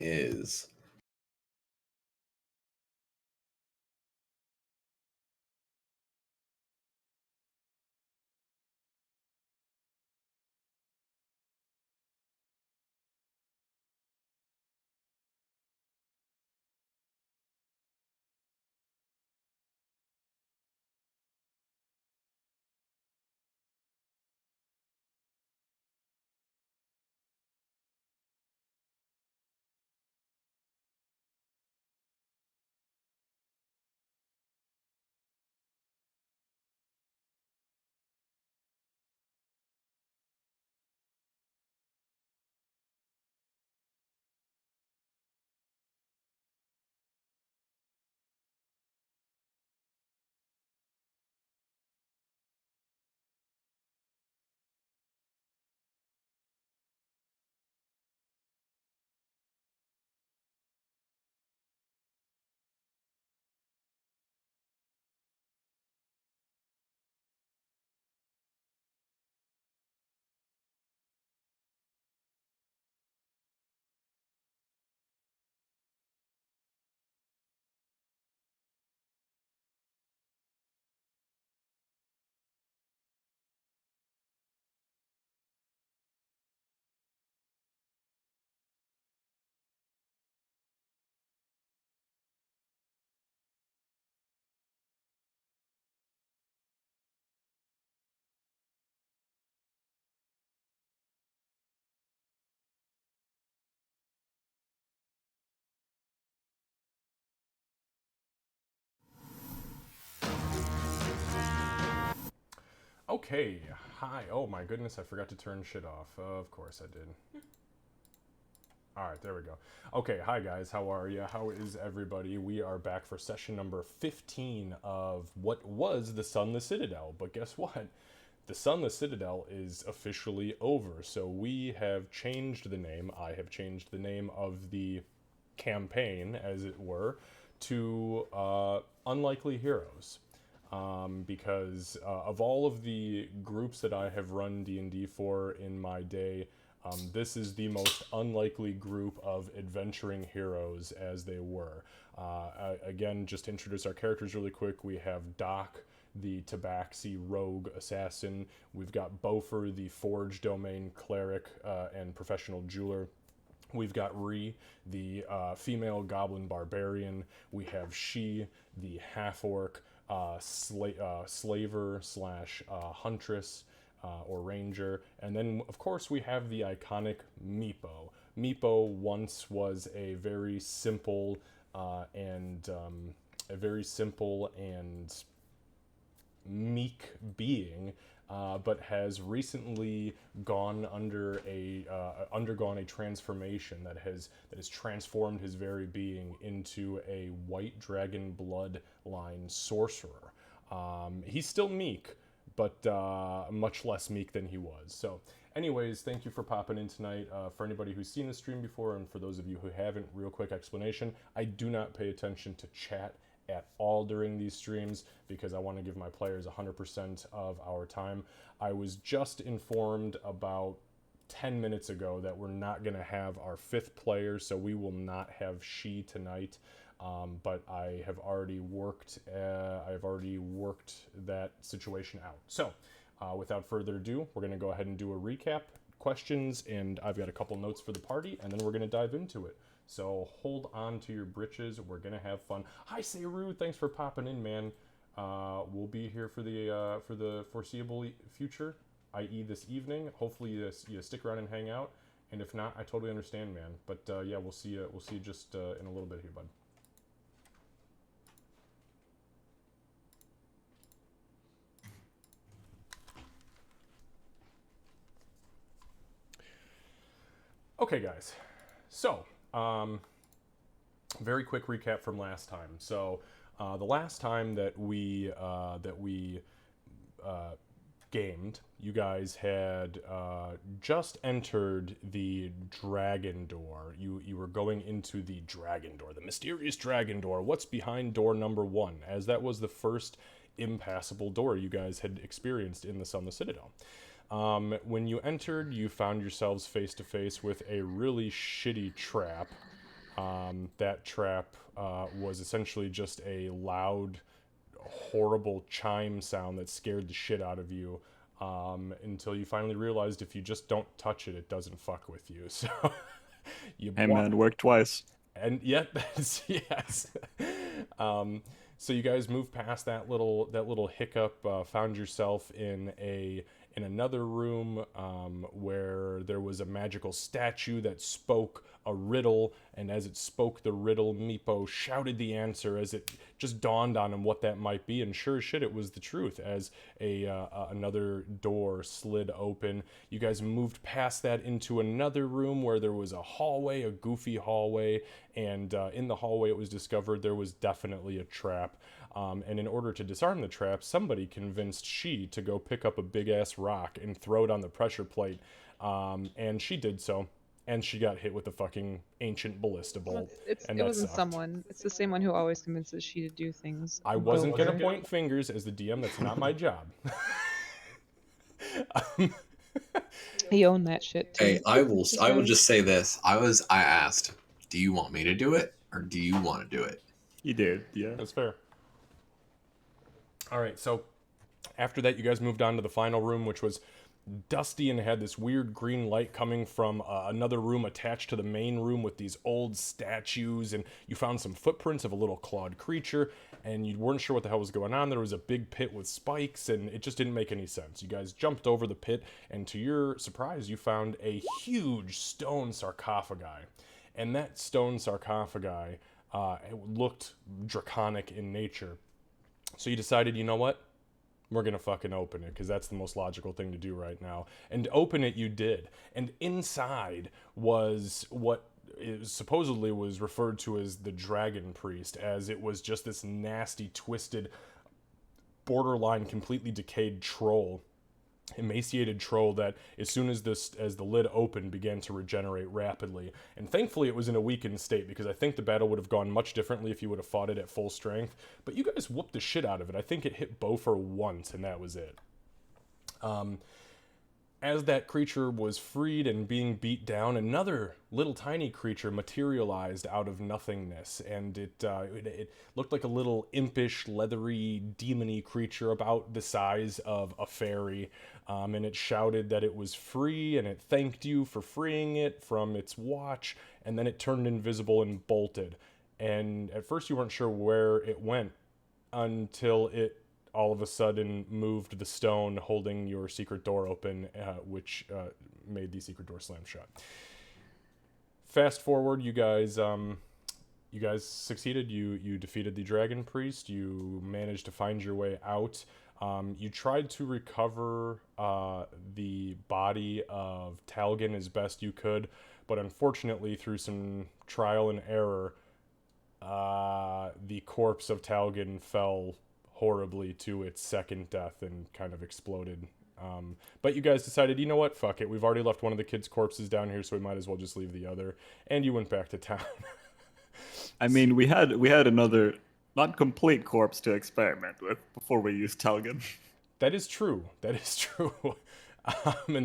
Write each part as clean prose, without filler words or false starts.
is. Okay, hi. Oh my goodness, I forgot to turn shit off. Of course I did. All right, there we go. Okay, hi guys, how are you? How is everybody? We are back for session number 15 of what was the Sunless Citadel. But guess what? The Sunless Citadel is officially over. So we have changed the name. I have changed the name of the campaign, as it were, to Unlikely Heroes. Because of all of the groups that I have run D&D for in my day, this is the most unlikely group of adventuring heroes as they were. Again, just to introduce our characters really quick, we have Doc, the Tabaxi rogue assassin. We've got Bofer, the Forge domain cleric and professional jeweler. We've got Ree, the female goblin barbarian. We have She, the half orc slaver slash huntress or ranger. And then, of course, we have the iconic Meepo. Meepo once was a very simple and meek being, but has recently undergone a transformation that has transformed his very being into a white dragon bloodline sorcerer. He's still meek, but much less meek than he was. So, anyways, thank you for popping in tonight. For anybody who's seen the stream before, and for those of you who haven't, real quick explanation: I do not pay attention to chat at all during these streams because I want to give my players 100% of our time. I was just informed about 10 minutes ago that we're not going to have our fifth player, so we will not have She tonight. But I have already worked that situation out. So, without further ado, we're going to go ahead and do a recap, questions, and I've got a couple notes for the party, and then we're going to dive into it. So hold on to your britches. We're gonna have fun. Hi, Sayru. Thanks for popping in, man. We'll be here for the foreseeable future, i.e., this evening. Hopefully, you stick around and hang out. And if not, I totally understand, man. But yeah, we'll see you. We'll see you just in a little bit here, bud. Okay, guys. So, very quick recap from last time. So, the last time that we gamed, you guys had just entered the dragon door. You were going into the dragon door, the mysterious dragon door. What's behind door number 1? As that was the first impassable door you guys had experienced in the Sunless Citadel. When you entered, you found yourselves face to face with a really shitty trap. That trap was essentially just a loud, horrible chime sound that scared the shit out of you, until you finally realized if you just don't touch it, it doesn't fuck with you. So you Hey man, worked twice. and yet that's yes. um, so you guys moved past that little hiccup, found yourself in another room, where there was a magical statue that spoke a riddle, and as it spoke the riddle, Meepo shouted the answer as it just dawned on him what that might be, and sure as shit, it was the truth. As another door slid open, you guys moved past that into another room where there was a hallway, a goofy hallway, and in the hallway it was discovered there was definitely a trap. And in order to disarm the trap, somebody convinced she to go pick up a big ass rock and throw it on the pressure plate. And she did so. And she got hit with a fucking ancient ballista bolt. And It that wasn't sucked. someone. It's the same one who always convinces she to do things. I wasn't going to point fingers as the DM. That's not my job. He owned that shit too. Hey, I will just say this. I asked, do you want me to do it or do you want to do it? You did, yeah. That's fair. All right, so after that, you guys moved on to the final room, which was dusty and had this weird green light coming from another room attached to the main room with these old statues, and you found some footprints of a little clawed creature, and you weren't sure what the hell was going on. There was a big pit with spikes, and it just didn't make any sense. You guys jumped over the pit, and to your surprise, you found a huge stone sarcophagi. And that stone sarcophagi it looked draconic in nature. So you decided, you know what? We're going to fucking open it because that's the most logical thing to do right now. And open it you did. And inside was what supposedly was referred to as the Dragon Priest, as it was just this nasty, twisted, borderline, completely decayed troll. Emaciated troll that as soon as the lid opened began to regenerate rapidly. And thankfully it was in a weakened state, because I think the battle would have gone much differently if you would have fought it at full strength. But you guys whooped the shit out of it. I think it hit Bofer once and that was it. As that creature was freed and being beat down, another little tiny creature materialized out of nothingness, and it looked like a little impish, leathery, demony creature about the size of a fairy, and it shouted that it was free, and it thanked you for freeing it from its watch, and then it turned invisible and bolted. And at first you weren't sure where it went until it all of a sudden moved the stone holding your secret door open, which made the secret door slam shut. Fast forward, you guys succeeded. You defeated the Dragon Priest. You managed to find your way out. You tried to recover the body of Talgan as best you could, but unfortunately, through some trial and error, the corpse of Talgan fell horribly to its second death and kind of exploded. But you guys decided, you know what, fuck it. We've already left one of the kids' corpses down here, so we might as well just leave the other. And you went back to town. I mean, we had another not complete corpse to experiment with before we used Talgan. That is true. And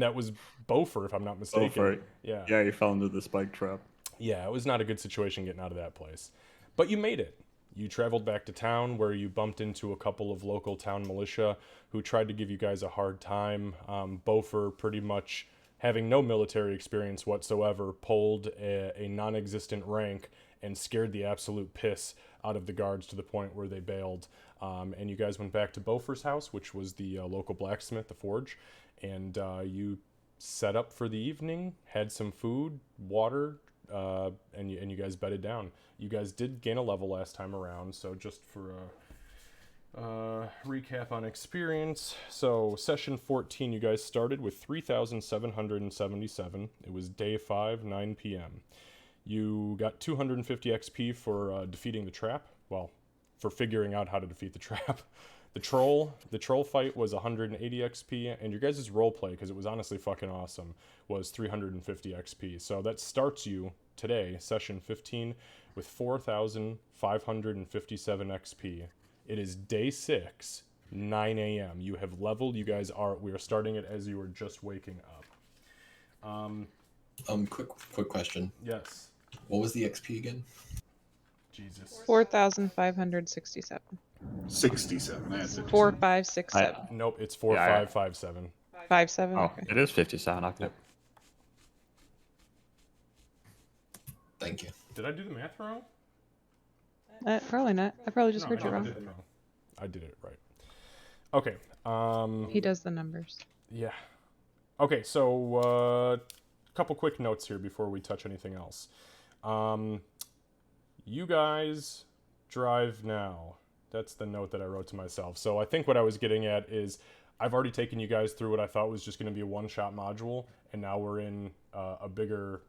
that was Bofer, if I'm not mistaken. Bofer. Yeah. Yeah, he fell into the spike trap. Yeah, it was not a good situation getting out of that place. But you made it. You traveled back to town, where you bumped into a couple of local town militia who tried to give you guys a hard time. Bofer, pretty much having no military experience whatsoever, pulled a non-existent rank and scared the absolute piss out of the guards to the point where they bailed. And you guys went back to Bofer's house, which was the local blacksmith, the forge, and you set up for the evening, had some food, water, and you guys bedded down. You guys did gain a level last time around, so just for a recap on experience. So session 14, you guys started with 3,777. It was day 5, 9 p.m. You got 250 XP for defeating the trap. Well, for figuring out how to defeat the trap. The troll fight was 180 XP, and your guys' roleplay, because it was honestly fucking awesome, was 350 XP. So that starts you today, session 15, with 4,557 XP. It is day 6, 9 a.m. You have leveled. We are starting it as you were just waking up. Quick question. Yes. What was the XP again? Jesus. 4,567. 67. That's it. 4, 5, 6, 7. Nope, it's Yeah, I- 4557. 5, 7. Oh, Okay. it is 57. Okay. Yep. Thank you. Did I do the math wrong? Probably not. I probably just heard you I wrong. did it wrong. I did it right. Okay. He does the numbers. Yeah. Okay, so couple quick notes here before we touch anything else. You guys drive now. That's the note that I wrote to myself. So I think what I was getting at is I've already taken you guys through what I thought was just going to be a one-shot module, and now we're in a bigger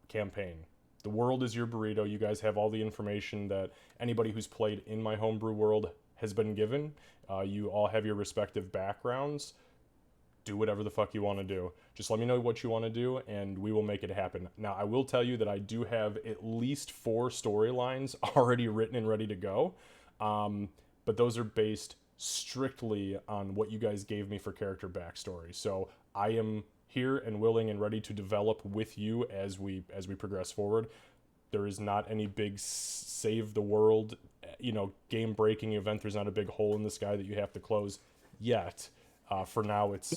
campaign. The world is your burrito. You guys have all the information that anybody who's played in my homebrew world has been given. You all have your respective backgrounds. Do whatever the fuck you want to do. Just let me know what you want to do, and we will make it happen. Now, I will tell you that I do have at least 4 storylines already written and ready to go, but those are based strictly on what you guys gave me for character backstory. So I am here and willing and ready to develop with you as we progress forward. There is not any big save the world, game breaking event. There's not a big hole in the sky that you have to close yet. For now, it's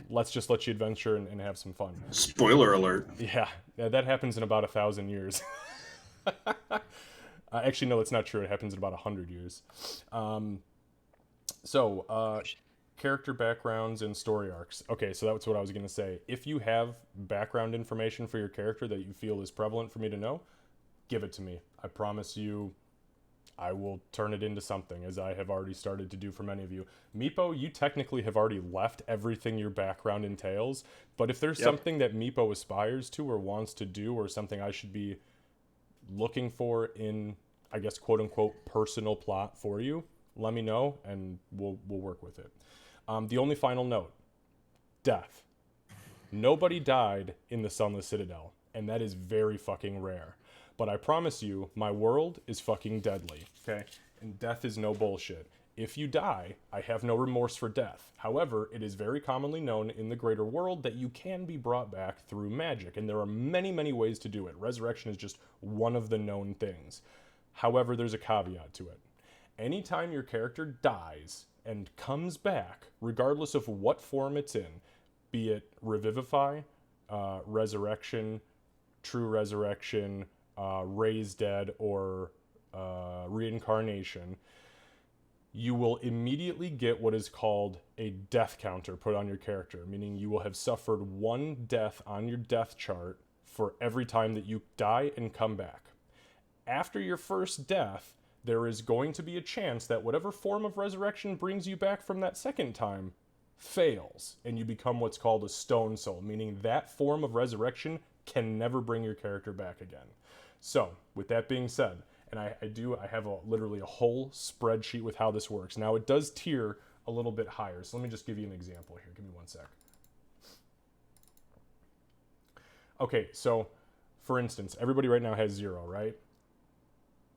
let's just let you adventure and have some fun. Spoiler alert. Yeah, that happens in about 1,000 years. Actually, no, that's not true. It happens in about 100 years. Character backgrounds and story arcs. Okay, so that's what I was going to say. If you have background information for your character that you feel is prevalent for me to know, give it to me. I promise you I will turn it into something, as I have already started to do for many of you. Meepo, you technically have already left everything your background entails, but if there's something that Meepo aspires to or wants to do, or something I should be looking for in, I guess, quote-unquote, personal plot for you, let me know, and we'll work with it. The only final note, death. Nobody died in the Sunless Citadel, and that is very fucking rare. But I promise you, my world is fucking deadly, okay? And death is no bullshit. If you die, I have no remorse for death. However, it is very commonly known in the greater world that you can be brought back through magic, and there are many, many ways to do it. Resurrection is just one of the known things. However, there's a caveat to it. Anytime your character dies and comes back, regardless of what form it's in, be it revivify, resurrection, true resurrection, raise dead, or reincarnation, you will immediately get what is called a death counter put on your character, meaning you will have suffered 1 death on your death chart for every time that you die and come back. After your first death, there is going to be a chance that whatever form of resurrection brings you back from that second time fails, and you become what's called a stone soul, meaning that form of resurrection can never bring your character back again. So, with that being said, and I have literally a whole spreadsheet with how this works. Now, it does tier a little bit higher, so let me just give you an example here. Give me 1 sec. Okay, so, for instance, everybody right now has 0, right?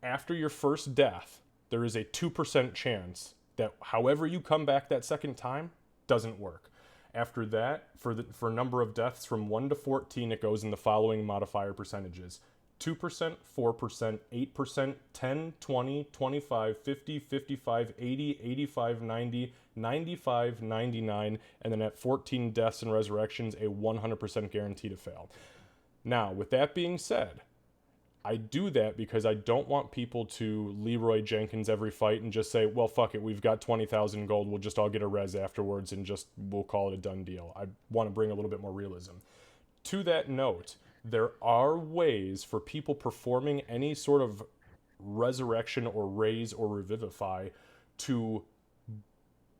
After your first death, there is a 2% chance that however you come back that second time doesn't work. After that, for number of deaths from 1 to 14, it goes in the following modifier percentages. 2%, 4%, 8%, 10, 20, 25, 50, 55, 80, 85, 90, 95, 99, and then at 14 deaths and resurrections, a 100% guarantee to fail. Now, with that being said, I do that because I don't want people to Leroy Jenkins every fight and just say, well, fuck it, we've got 20,000 gold, we'll just all get a res afterwards and we'll call it a done deal. I want to bring a little bit more realism. To that note, there are ways for people performing any sort of resurrection or raise or revivify to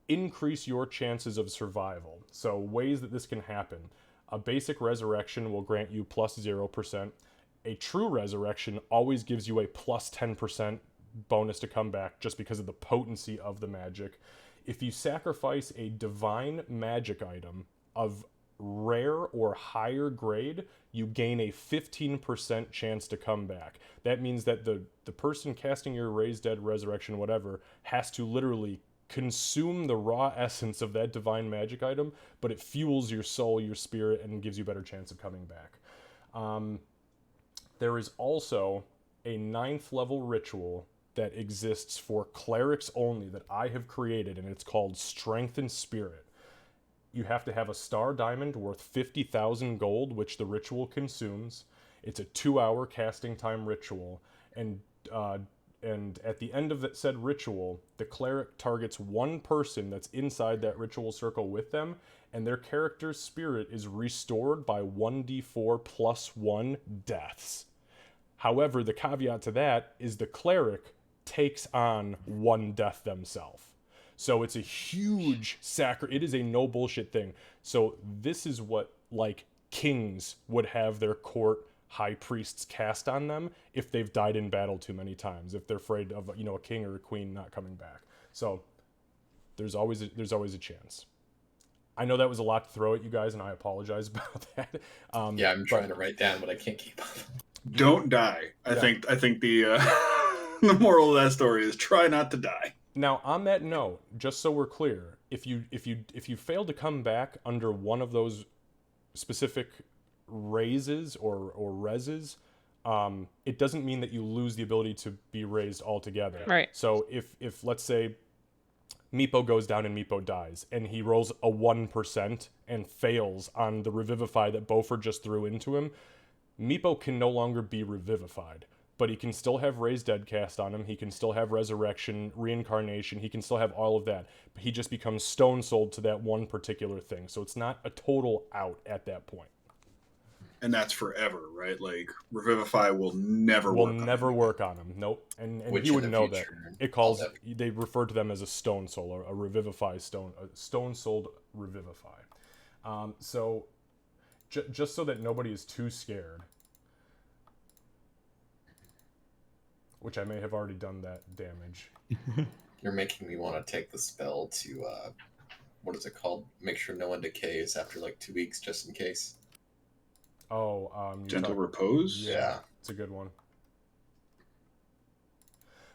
increase your chances of survival. So ways that this can happen. A basic resurrection will grant you plus 0%. A true resurrection always gives you a plus 10% bonus to come back just because of the potency of the magic. If you sacrifice a divine magic item of rare or higher grade, you gain a 15% chance to come back. That means that the person casting your raise dead, resurrection, whatever, has to literally consume the raw essence of that divine magic item, but it fuels your soul, your spirit, and gives you a better chance of coming back. There is also a 9th level ritual that exists for clerics only that I have created, and it's called Strength and Spirit. You have to have a star diamond worth 50,000 gold, which the ritual consumes. It's a 2-hour casting time ritual, and at the end of that said ritual, the cleric targets one person that's inside that ritual circle with them, and their character's spirit is restored by 1d4 plus 1 deaths. However, the caveat to that is the cleric takes on 1 death themselves. So it's a huge it is a no bullshit thing. So this is what, like, kings would have their court high priests cast on them if they've died in battle too many times, if they're afraid of, you know, a king or a queen not coming back. So there's always a chance. I know that was a lot to throw at you guys, and I apologize about that. Yeah, I'm trying to write down, but I can't keep up. Don't die. I think the the moral of that story is try not to die. Now, on that note, just so we're clear, if you fail to come back under one of those specific raises or reses, it doesn't mean that you lose the ability to be raised altogether. Right. So if let's say Meepo goes down and Meepo dies, and he rolls a 1% and fails on the revivify that Beaufort just threw into him, Meepo can no longer be revivified, but he can still have Raise Dead cast on him, he can still have Resurrection, Reincarnation, he can still have all of that, but he just becomes stone sold to that one particular thing, so it's not a total out at that point. And that's forever, right? Like, Revivify will never work on him. Nope. And he would know that. They refer to them as a stone soul, a revivify stone, a stone souled revivify. So just so that nobody is too scared, which I may have already done that damage. You're making me want to take the spell to, what is it called? Make sure no one decays after like 2 weeks, just in case. Oh, Gentle Repose? Yeah, it's a good one.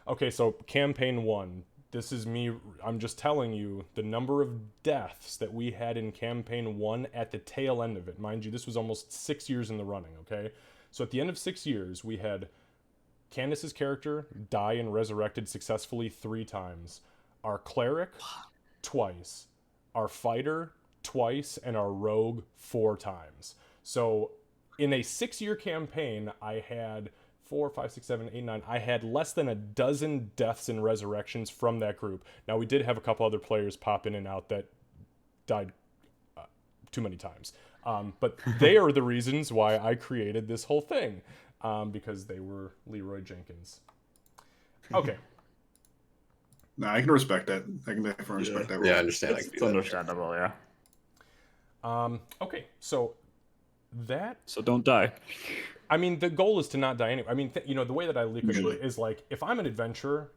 Okay, so campaign 1. This is me. I'm just telling you the number of deaths that we had in campaign 1 at the tail end of it. Mind you, this was almost 6 years in the running, okay? So at the end of 6 years, we had Candace's character die and resurrected successfully 3 times. Our cleric, twice. Our fighter, twice. And our rogue, 4 times. So in a 6-year campaign, I had 4, 5, 6, 7, 8, 9. I had less than a dozen deaths and resurrections from that group. Now, we did have a couple other players pop in and out that died too many times. But they are the reasons why I created this whole thing, because they were Leroy Jenkins. Okay. No, I can respect that. I can definitely respect that. Yeah, I understand. It's understandable, yeah. Okay, so don't die. I mean, the goal is to not die anyway. I mean, the way that I look at it is like, if I'm an adventurer,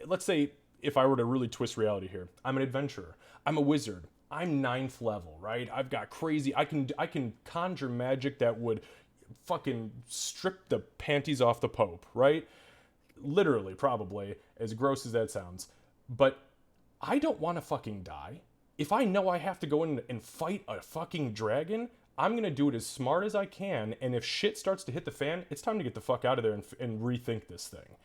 let's say if I were to really twist reality here, I'm an adventurer, I'm a wizard, I'm 9th level, right? I've got crazy, I can conjure magic that would fucking strip the panties off the Pope, right? Literally, probably, as gross as that sounds. But I don't want to fucking die. If I know I have to go in and fight a fucking dragon, I'm going to do it as smart as I can, and if shit starts to hit the fan, it's time to get the fuck out of there and rethink this thing.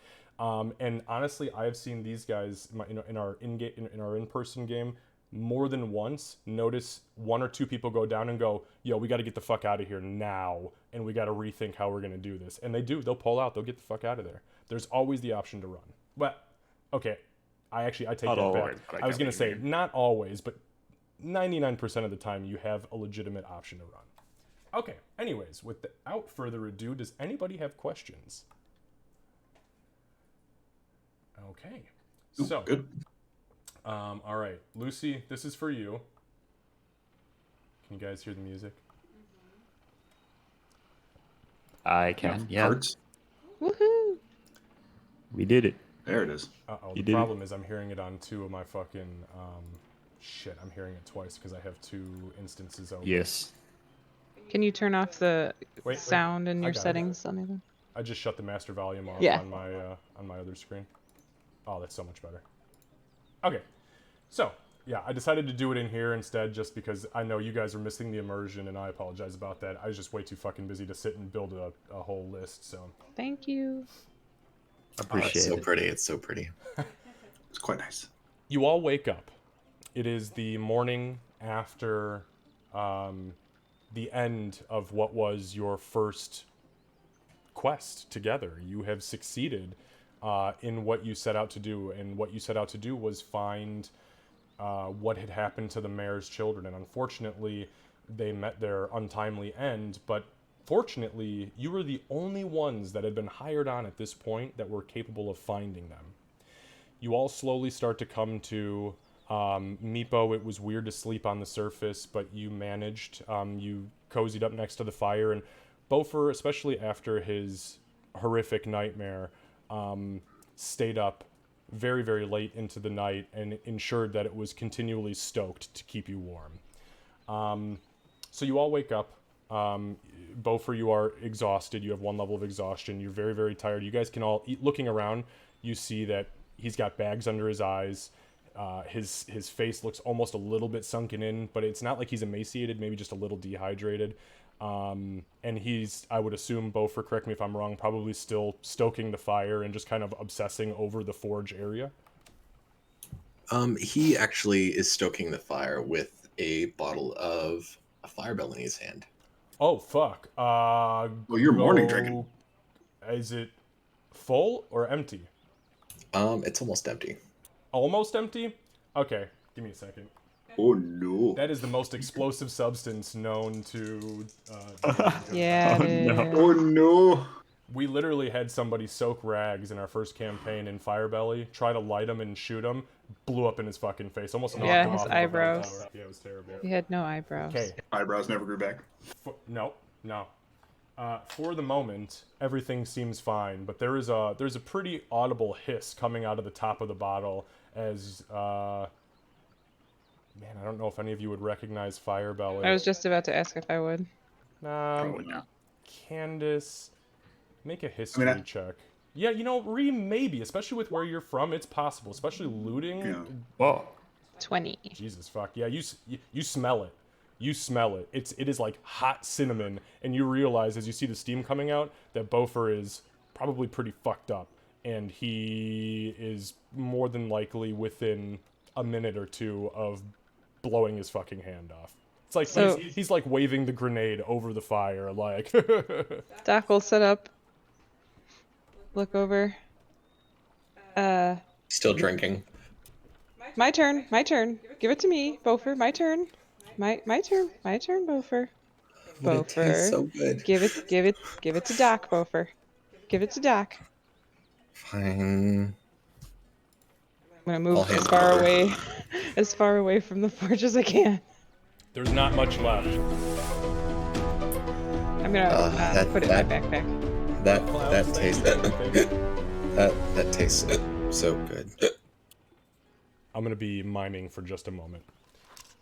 And honestly, I have seen these guys in our in-person game more than once notice 1 or 2 people go down and go, yo, we got to get the fuck out of here now, and we got to rethink how we're going to do this. And they do. They'll pull out. They'll get the fuck out of there. There's always the option to run. But, okay, I take that back. I was going to say, not always, but 99% of the time you have a legitimate option to run. Okay, anyways, without further ado, does anybody have questions? Okay, so good. All right, Lucy, this is for you. Can you guys hear the music? I can. Yeah. Parts? Woohoo! We did it. There it is. Uh-oh, the problem is I'm hearing it on 2 of my fucking shit. I'm hearing it twice because I have 2 instances open. Yes. Can you turn off the sound in your got it. settings on either? I just shut the master volume off on my other screen. Oh, that's so much better. Okay, so Yeah, I decided to do it in here instead just because I know you guys are missing the immersion, and I apologize about that. I was just way too fucking busy to sit and build a whole list, so... Thank you. It's Appreciate so it. pretty. It's so pretty. It's quite nice. You all wake up. It is the morning after the end of what was your first quest together. You have succeeded in what you set out to do, and what you set out to do was find what had happened to the mayor's children. And unfortunately, they met their untimely end, but fortunately, you were the only ones that had been hired on at this point that were capable of finding them. You all slowly start to come to Meepo. It was weird to sleep on the surface, but you managed. You cozied up next to the fire, and Bofer, especially after his horrific nightmare, stayed up very, very late into the night and ensured that it was continually stoked to keep you warm. So you all wake up. Bofer, you are exhausted. You have 1 level of exhaustion. You're very, very tired. You guys can all looking around. You see that he's got bags under his eyes. His face looks almost a little bit sunken in, but it's not like he's emaciated, maybe just a little dehydrated. And he's, I would assume, Bofer, correct me if I'm wrong, probably still stoking the fire and just kind of obsessing over the forge area. He actually is stoking the fire with a bottle of a Firebell in his hand. Oh, fuck. Well, you're morning go- drinking. Is it full or empty? It's almost empty. Almost empty? Okay, give me a second. Oh no. That is the most explosive substance known to... Yeah, Oh, it no. is. Oh no. We literally had somebody soak rags in our first campaign in Firebelly, try to light him and shoot him, blew up in his fucking face, almost knocked Yeah, him his off of a bell eyebrows. tower. Yeah, it was terrible. He had no eyebrows. Okay, Eyebrows never grew back. no. For the moment, everything seems fine, but there's a pretty audible hiss coming out of the top of the bottle as man, I don't know if any of you would recognize Firebelly. I was just about to ask if I would. Probably not. Candace, make a history check. Yeah, you know, maybe, especially with where you're from, it's possible, especially looting. Yeah. Whoa. 20. Jesus fuck. Yeah, you smell it. You smell it. It is like hot cinnamon, and you realize as you see the steam coming out that Bofer is probably pretty fucked up, and he is more than likely within a minute or two of blowing his fucking hand off. It's like So- he's like waving the grenade over the fire, like. Doc will sit up. Look over. Still drinking. My turn. My turn. Give it to me, Bofer. My turn. My turn. My turn, Bofer. But it tastes so good. Give it to Doc, Bofer. Give it to Doc. Fine. I'm gonna move I'll hand it over. as far away from the forge as I can. There's not much left. I'm gonna put it in my backpack. That tastes that tastes so good. I'm gonna be miming for just a moment.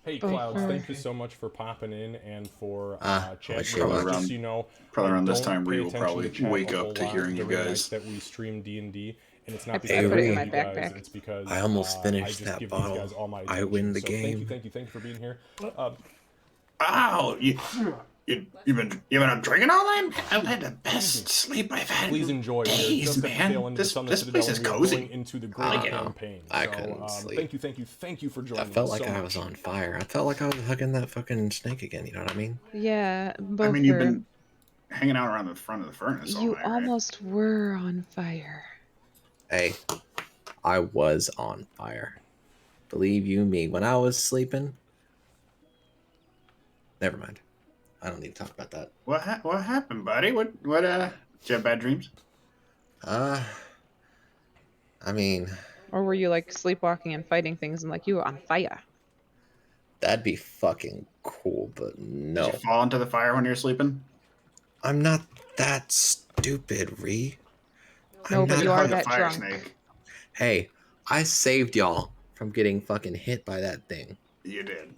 Hey Oh, Clouds, thank you perfect. so much for popping in and for chatting sure with us. will. Just so you know, Probably I around this don't time, pay Ree will attention probably to chat wake a up whole to lot hearing you during the guys. nights that we stream D&D, and it's I not put because it I in hate my you guys, backpack. it's because I almost I finished just that give bottle. these guys all my I attention. win the So game. Thank you for being here. Ow! You've been drinking all night? I've had the best sleep I've had Please in enjoy. We're days, just at the tail man. end of This the Sunless this Citadel, place is and we are cozy. going into the great I know. campaign. I So, couldn't sleep. Thank you for joining I felt us like so I much. was on fire. I felt like I was hugging that fucking snake again. You know what I mean? Yeah, Bofer. I mean, you've been hanging out around the front of the furnace all You night, right? almost were on fire. Hey, I was on fire. Believe you me, when I was sleeping. Never mind. I don't need to talk about that. What happened, buddy? Did you have bad dreams? I mean, Or were you like sleepwalking and fighting things and like you were on fire? that'd be fucking cool, but Did no. you fall into the fire when you're sleeping? I'm not that stupid, Ree. No, but not you are Hug a that fire drunk. snake. Hey, I saved y'all from getting fucking hit by that thing. You did.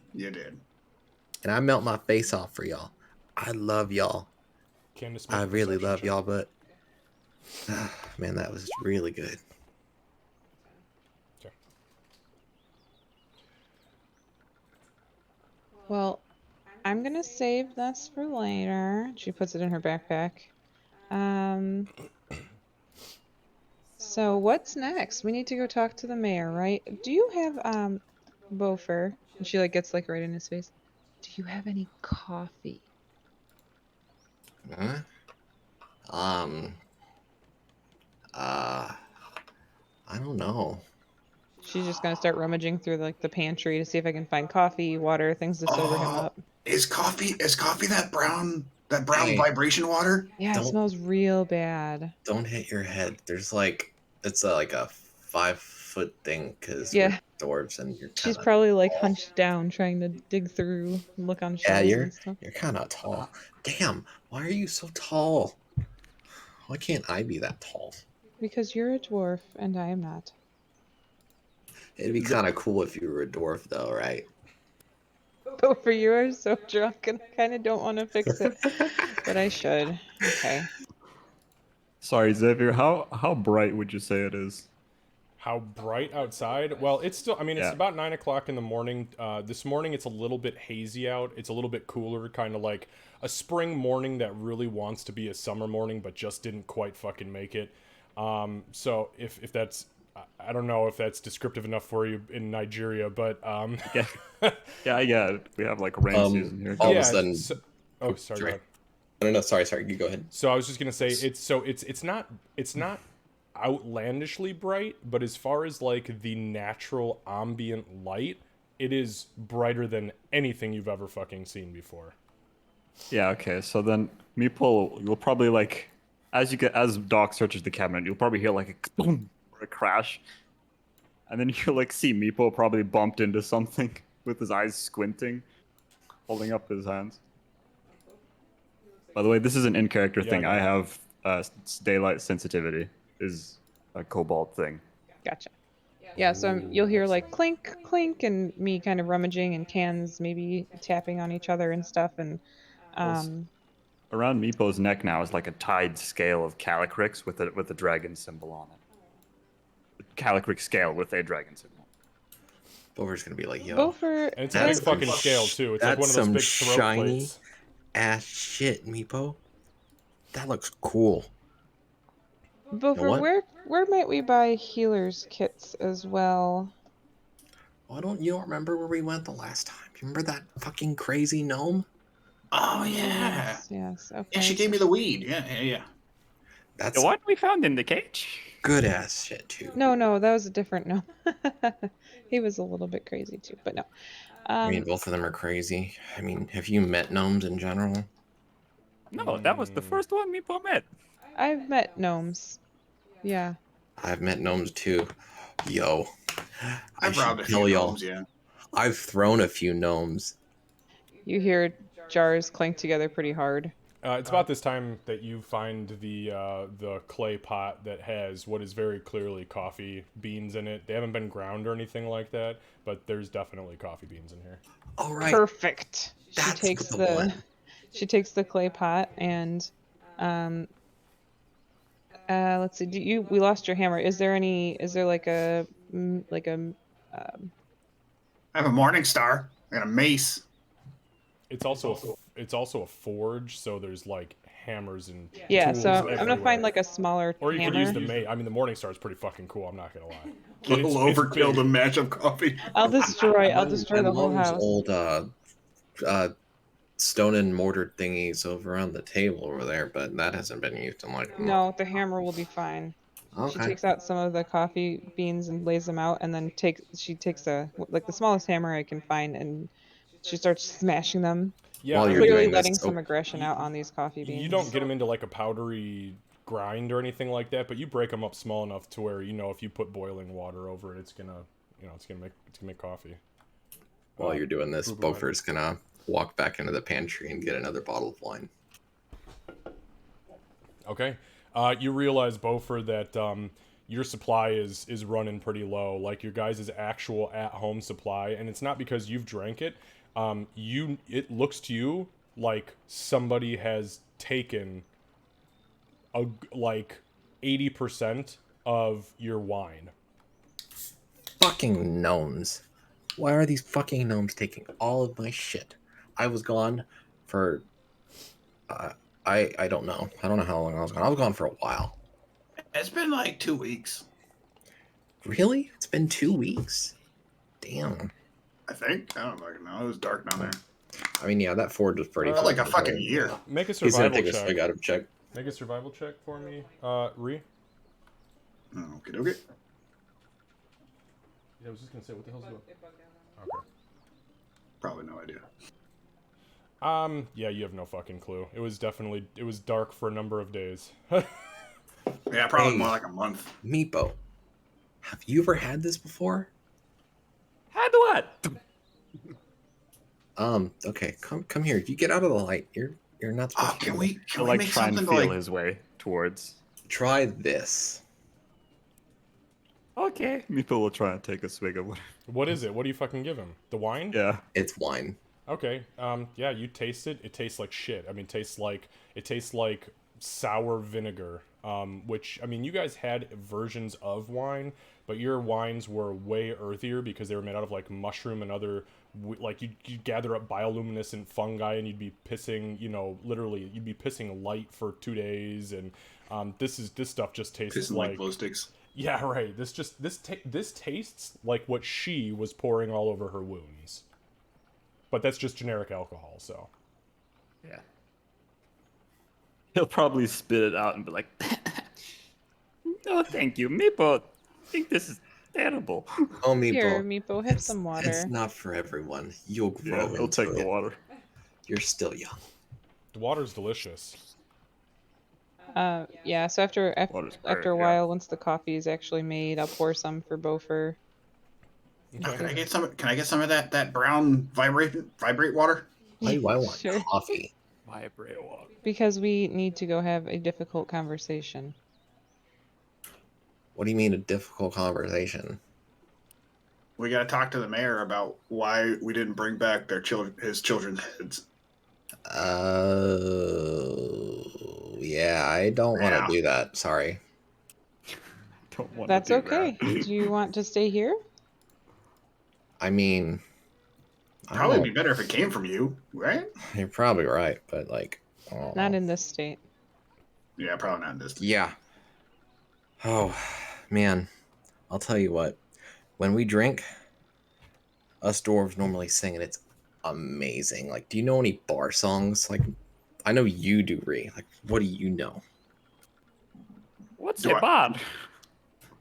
And I melt my face off for y'all. I love y'all. Candace, make I a really perception love check. y'all, but man, that was really good. Well, I'm gonna save this for later. She puts it in her backpack. So what's next? We need to go talk to the mayor, right? Do you have Bofer? And she like gets like right in his face. Do you have any coffee? Huh? Um. Uh. I don't know. She's just gonna start rummaging through like the pantry to see if I can find coffee, water, things to sober him Oh, up. is coffee that brown Hey, vibration water? Yeah, it Don't smells real bad. don't hit your head. There's like it's like a 5 foot thing because we're Yeah, dwarves and you're she's kind of probably like hunched down trying to dig through and look on yeah shelves and stuff. you're kind of tall. Damn, why are you so tall? Why can't I be that tall? Because you're a dwarf and I am not. It'd be kind of cool if you were a dwarf, though, right? Bofer, you are so drunk and I kind of don't want to fix it, but I should. Okay. Sorry, Xavier. How bright would you say it is? How bright outside? Well, it's still, I mean, it's Yeah. about 9 o'clock in the morning. This morning, it's a little bit hazy out. It's a little bit cooler, kind of like a spring morning that really wants to be a summer morning, but just didn't quite fucking make it. So if that's, I don't know if that's descriptive enough for you in Nigeria, but Yeah, yeah, I get it. We have like rain season here. all of a yeah. sudden- Oh, sorry. Go ahead. No, sorry, you go ahead. So I was just gonna say it's not outlandishly bright, but as far as like the natural ambient light, it is brighter than anything you've ever fucking seen before. Yeah, okay. So then Meeple, you'll probably like as Doc searches the cabinet, you'll probably hear like a boom or a crash. And then you'll like see Meeple probably bumped into something with his eyes squinting, holding up his hands. By the way, this is an in-character Yeah, thing. I I know. have daylight sensitivity is a cobalt thing. Gotcha. Yeah, so you'll hear like clink, clink, and me kind of rummaging and cans maybe tapping on each other and stuff. And Around Meepo's neck now is like a tied scale of Calicryx with a dragon symbol on it. Calicryx scale with a dragon symbol. Bover's gonna be like, yo, Bofer, And it's a That's big fucking some scale too. It's like one that's of those some big throat shiny- plates. ass shit, Meepo. That looks cool. Bofer, what? where might we buy healers kits as well? Why don't you remember where we went the last time? You remember that fucking crazy gnome? Oh yeah. Yes. Okay. Yeah, she gave me the weed. Yeah. That's What we found in the cage? good ass shit too. No, that was a different no. He was a little bit crazy too, but no. I mean, both of them are crazy. I mean, have you met gnomes in general? No, that was the first one Meepo met. I've met gnomes. Yeah. I've met gnomes too. Yo, I I've robbed a should few tell y'all. gnomes, yeah. I've thrown a few gnomes. You hear jars clink together pretty hard. It's about this time that you find the clay pot that has what is very clearly coffee beans in it. They haven't been ground or anything like that, but there's definitely coffee beans in here. All right. Perfect. She That's takes the the one. she takes the clay pot and let's see. We lost your hammer. Is there like a I have a morning star and a mace. It's also a forge, so there's like hammers and yeah, tools so I'm gonna everywhere. find like a smaller Or you hammer. could use the I mean, the Morning Star is pretty fucking cool. I'm not gonna lie. A little It's overkill big. to match up coffee. I'll destroy I the whole love those house. old stone and mortar thingies over on the table over there, but that hasn't been used in like a No, month. the hammer will be fine. She Okay. takes out some of the coffee beans and lays them out, and then she takes the smallest hammer I can find, and she starts smashing them. Yeah, While I you're mean, Clearly doing this, letting some oh, aggression out on these coffee beans. you don't get them into like a powdery grind or anything like that, but you break them up small enough to where if you put boiling water over it, it's gonna make coffee. While you're doing this, Boo-boo. Bofer's gonna walk back into the pantry and get another bottle of wine. Okay. You realize, Beaufort, that your supply is running pretty low, like your guys' actual at-home supply, and it's not because you've drank it. It looks to you like somebody has taken like 80% of your wine. Fucking gnomes. Why are these fucking gnomes taking all of my shit? I was gone for. I don't know. I don't know how long I was gone. I was gone for a while. It's been like 2 weeks, Really? It's been 2 weeks. Damn. I think. I don't fucking know. It was dark down there. I mean, yeah, that forge was pretty. Felt like a fucking fucking cold. year. Make a He's gonna survival take a check. swig out of check. Make a survival check for me, Ree. Okay, okay. Yeah, I was just gonna say, what the hell's going on? Okay. Probably no idea. Yeah, you have no fucking clue. It was dark for a number of days. Yeah, probably Hey. more like a month. Meepo, have you ever had this before? Had what? Okay, come here. You get out of the light. You're not supposed Oh, to. can do we that. To like make try and something feel like his way towards. Try this. Okay. Meepo will try and take a swig of water. What is it? What do you fucking give him? The wine? Yeah. It's wine. Okay. Yeah, you taste it. It tastes like shit. I mean, it tastes like sour vinegar. Which, I mean, you guys had versions of wine, but your wines were way earthier because they were made out of like mushroom and other like you'd gather up bioluminescent fungi and you'd be pissing, you know, literally you'd be pissing light for 2 days, and this stuff just tastes pissing like glow sticks? yeah, right. This tastes like what she was pouring all over her wounds. But that's just generic alcohol, so. Yeah. He'll probably spit it out and be like, "No, thank you, Meepo. I think this is terrible." Oh, Meepo. Here, Meepo, have it's, some It's water. not for everyone. You'll Yeah, grow he'll into take the it. water. You're still young. The water's delicious. Yeah. So after Water's great, after a yeah. while, once the coffee is actually made, I'll pour some for Bofer. Oh, can I get some? Can I get some of that brown vibrate water? Why do I want Sure. coffee? Vibrate water. Because we need to go have a difficult conversation. What do you mean a difficult conversation? We got to talk to the mayor about why we didn't bring back his children's heads. Yeah, I don't want Yeah. to do that. Sorry. Don't want That's to do okay. That. Do you want to stay here? I mean, I Probably don't- be better if it came from you, right? You're probably right, but like, I don't Not know. in this state. Yeah, probably not in this. Yeah. Oh, man. I'll tell you what. When we drink, us dwarves normally sing, and it's amazing. Like, do you know any bar songs? Like, I know you do, Ree. Like, what do you know? What's Do it I- bad?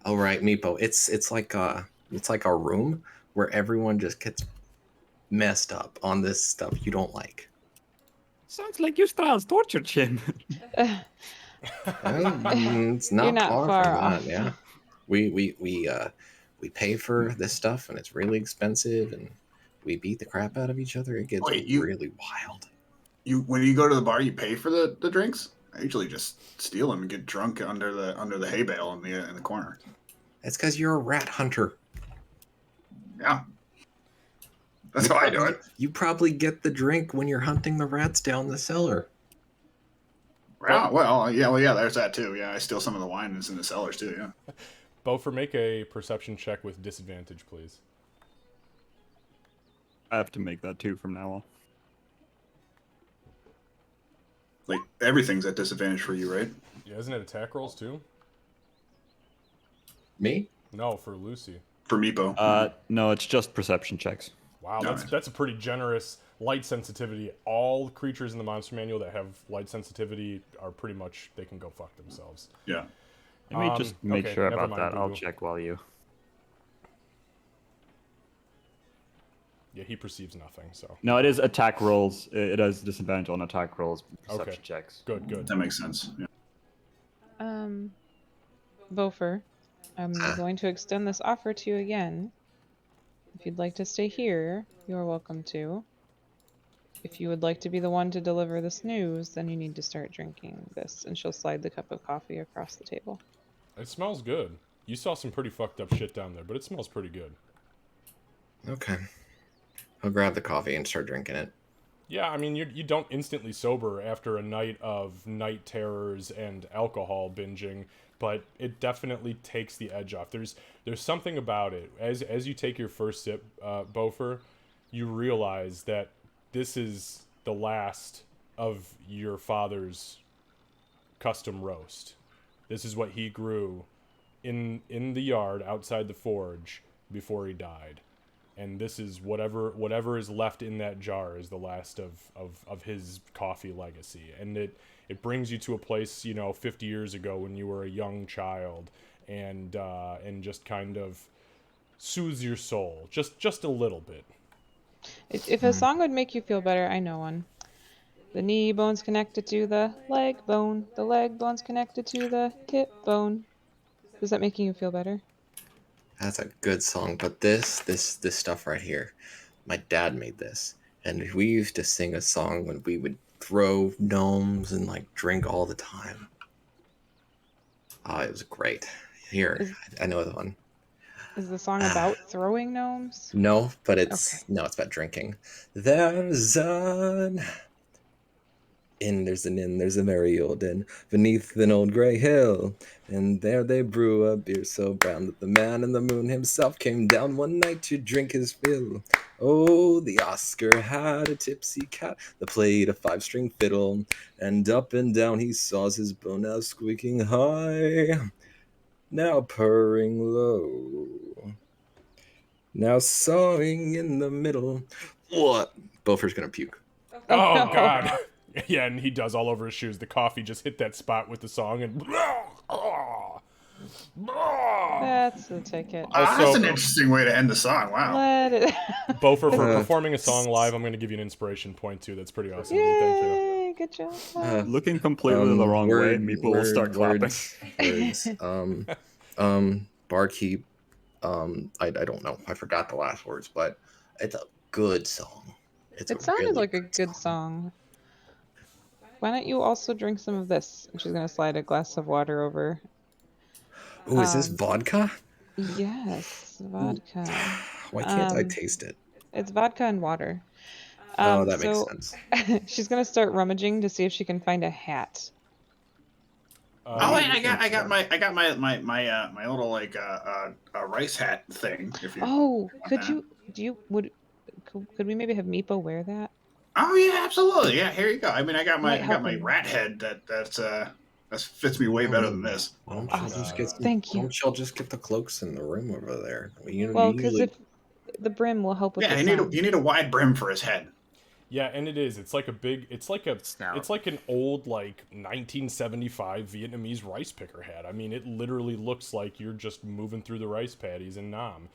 Oh, right, Meepo. It's like a room where everyone just gets messed up on this stuff you don't like. Sounds like you Strauss torture chamber. It's not, You're not far, far from off. that. Yeah, we pay for this stuff, and it's really expensive, and we beat the crap out of each other. It gets Wait, you- really wild. When you go to the bar, you pay for the drinks. I usually just steal them and get drunk under the hay bale in the corner. It's because you're a rat hunter. Yeah, that's how I do it. You probably get the drink when you're hunting the rats down the cellar. Yeah, well, yeah. There's that too. Yeah, I steal some of the wine that's in the cellars too. Yeah. Bofer, make a perception check with disadvantage, please. I have to make that too from now on. Like everything's at disadvantage for you, right? Yeah, isn't it attack rolls too? Me? No, for Lucy. For Meepo. No, it's just perception checks. Wow, Nice. that's a pretty generous light sensitivity. All creatures in the monster manual that have light sensitivity are pretty much, they can go fuck themselves. Yeah. Let me just make okay, sure never about mind, that. I'll Google. check while you. Yeah, he perceives nothing, so. No, it is attack rolls. It has disadvantage on attack rolls, perception Okay. checks. Good. That makes sense. Yeah. Bofer, I'm going to extend this offer to you again. If you'd like to stay here, you're welcome to. If you would like to be the one to deliver this news, then you need to start drinking this. And she'll slide the cup of coffee across the table. It smells good. You saw some pretty fucked up shit down there, but it smells pretty good. Okay. I'll grab the coffee and start drinking it. Yeah, I mean, you don't instantly sober after a night of night terrors and alcohol binging, but it definitely takes the edge off. There's something about it. As you take your first sip, Bofer, you realize that this is the last of your father's custom roast. This is what he grew in the yard outside the forge before he died. And this is whatever is left in that jar is the last of his coffee legacy. And it brings you to a place, 50 years ago when you were a young child, and just kind of soothes your soul just a little bit. If a song would make you feel better, I know one. The knee bone's connected to the leg bone's connected to the hip bone. Is that making you feel better? That's a good song, but this stuff right here, my dad made this, and we used to sing a song when we would throw gnomes and like drink all the time. Oh, it was great. Here, Is I know the one. is the song about throwing gnomes? No, but Okay. it's about drinking. There's an there's a merry old inn beneath an old grey hill, and there they brew a beer so brown that the man in the moon himself came down one night to drink his fill. Oh, the Oscar had a tipsy cat that played a 5-string fiddle, and down he saws his bone, now squeaking high, now purring low, now sawing in the middle. What? Beaufort's gonna puke. Oh no. God. Yeah, and he does all over his shoes. The coffee just hit that spot with the song, and That's the ticket. Also- that's an interesting way to end the song. Wow. Let it. Beaufort, for Uh, performing a song live, I'm going to give you an inspiration point too. That's pretty awesome, dude. Thank you. Yay! Good job. Looking completely the wrong way, Meeple will start clapping. Words. Barkeep. I don't know. I forgot the last words, but it's a good song. It sounded like a good song. Why don't you also drink some of this? And she's gonna slide a glass of water over. Oh, is this vodka? Yes, vodka. Why can't I Um, taste it? It's vodka and water. Oh, that makes sense. She's gonna start rummaging to see if she can find a hat. Oh, wait, I got my little like rice hat thing. If you Oh, want that. could we maybe have Meepo wear that? Oh yeah, absolutely. Yeah, here you go. I mean, I got Might help my him. rat head that fits me way better than this. Don't Awesome. just get Thank you. Don't y'all just get the cloaks in the room over there? Well, because if the brim will help with Yeah, the sound. you need a wide brim for his head. Yeah, and it is. It's like a big. It's like Snout. an old 1975 Vietnamese rice picker hat. I mean, it literally looks like you're just moving through the rice paddies in Nam.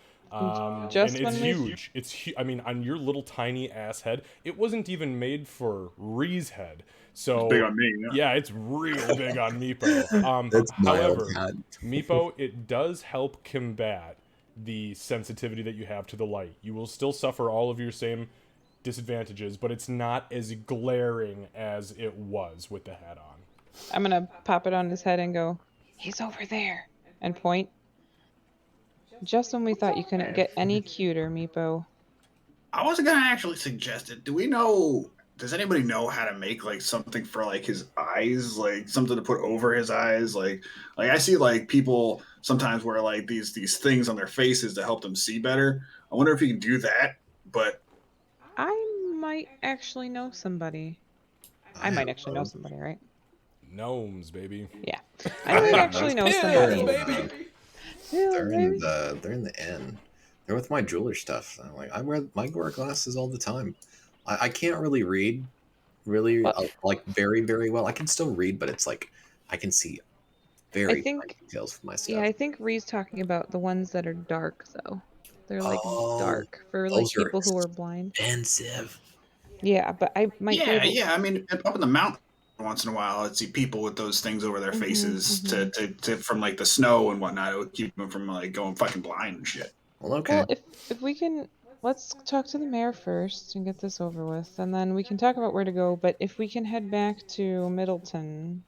Just and it's when we- huge. I mean, on your little tiny ass head, it wasn't even made for Ree's head. So It's big on me. yeah, it's real big on Meepo. That's my However, old hat. Meepo, it does help combat the sensitivity that you have to the light. You will still suffer all of your same disadvantages, but it's not as glaring as it was with the hat on. I'm gonna pop it on his head and go, "He's over there," and point. Just when we thought you couldn't get any cuter, Meepo. I wasn't gonna actually suggest it. Does anybody know how to make like something for like his eyes, like something to put over his eyes? Like I see like people sometimes wear like these things on their faces to help them see better. I wonder if you can do that. But I might actually know somebody. I might actually know somebody, right? Gnomes, baby. Yeah. I might actually know somebody. Yeah, They're maybe. in the inn. They're with my jeweler stuff. I'm like, I wear glasses all the time. I can't really read, Well- like very very well. I can still read, but it's like I can see very think- fine details for my stuff. Yeah, I think Ree's talking about the ones that are dark, though. They're like Oh, dark for like those are people who are blind. expensive. Yeah, but I might be able. I mean, up in the mountain, once in a while, I'd see people with those things over their Mhm, faces mhm. to from like the snow and whatnot. It would keep them from like going fucking blind and shit. Well, okay. Well, if we can, let's talk to the mayor first and get this over with, and then we can talk about where to go. But if we can head back to Middleton,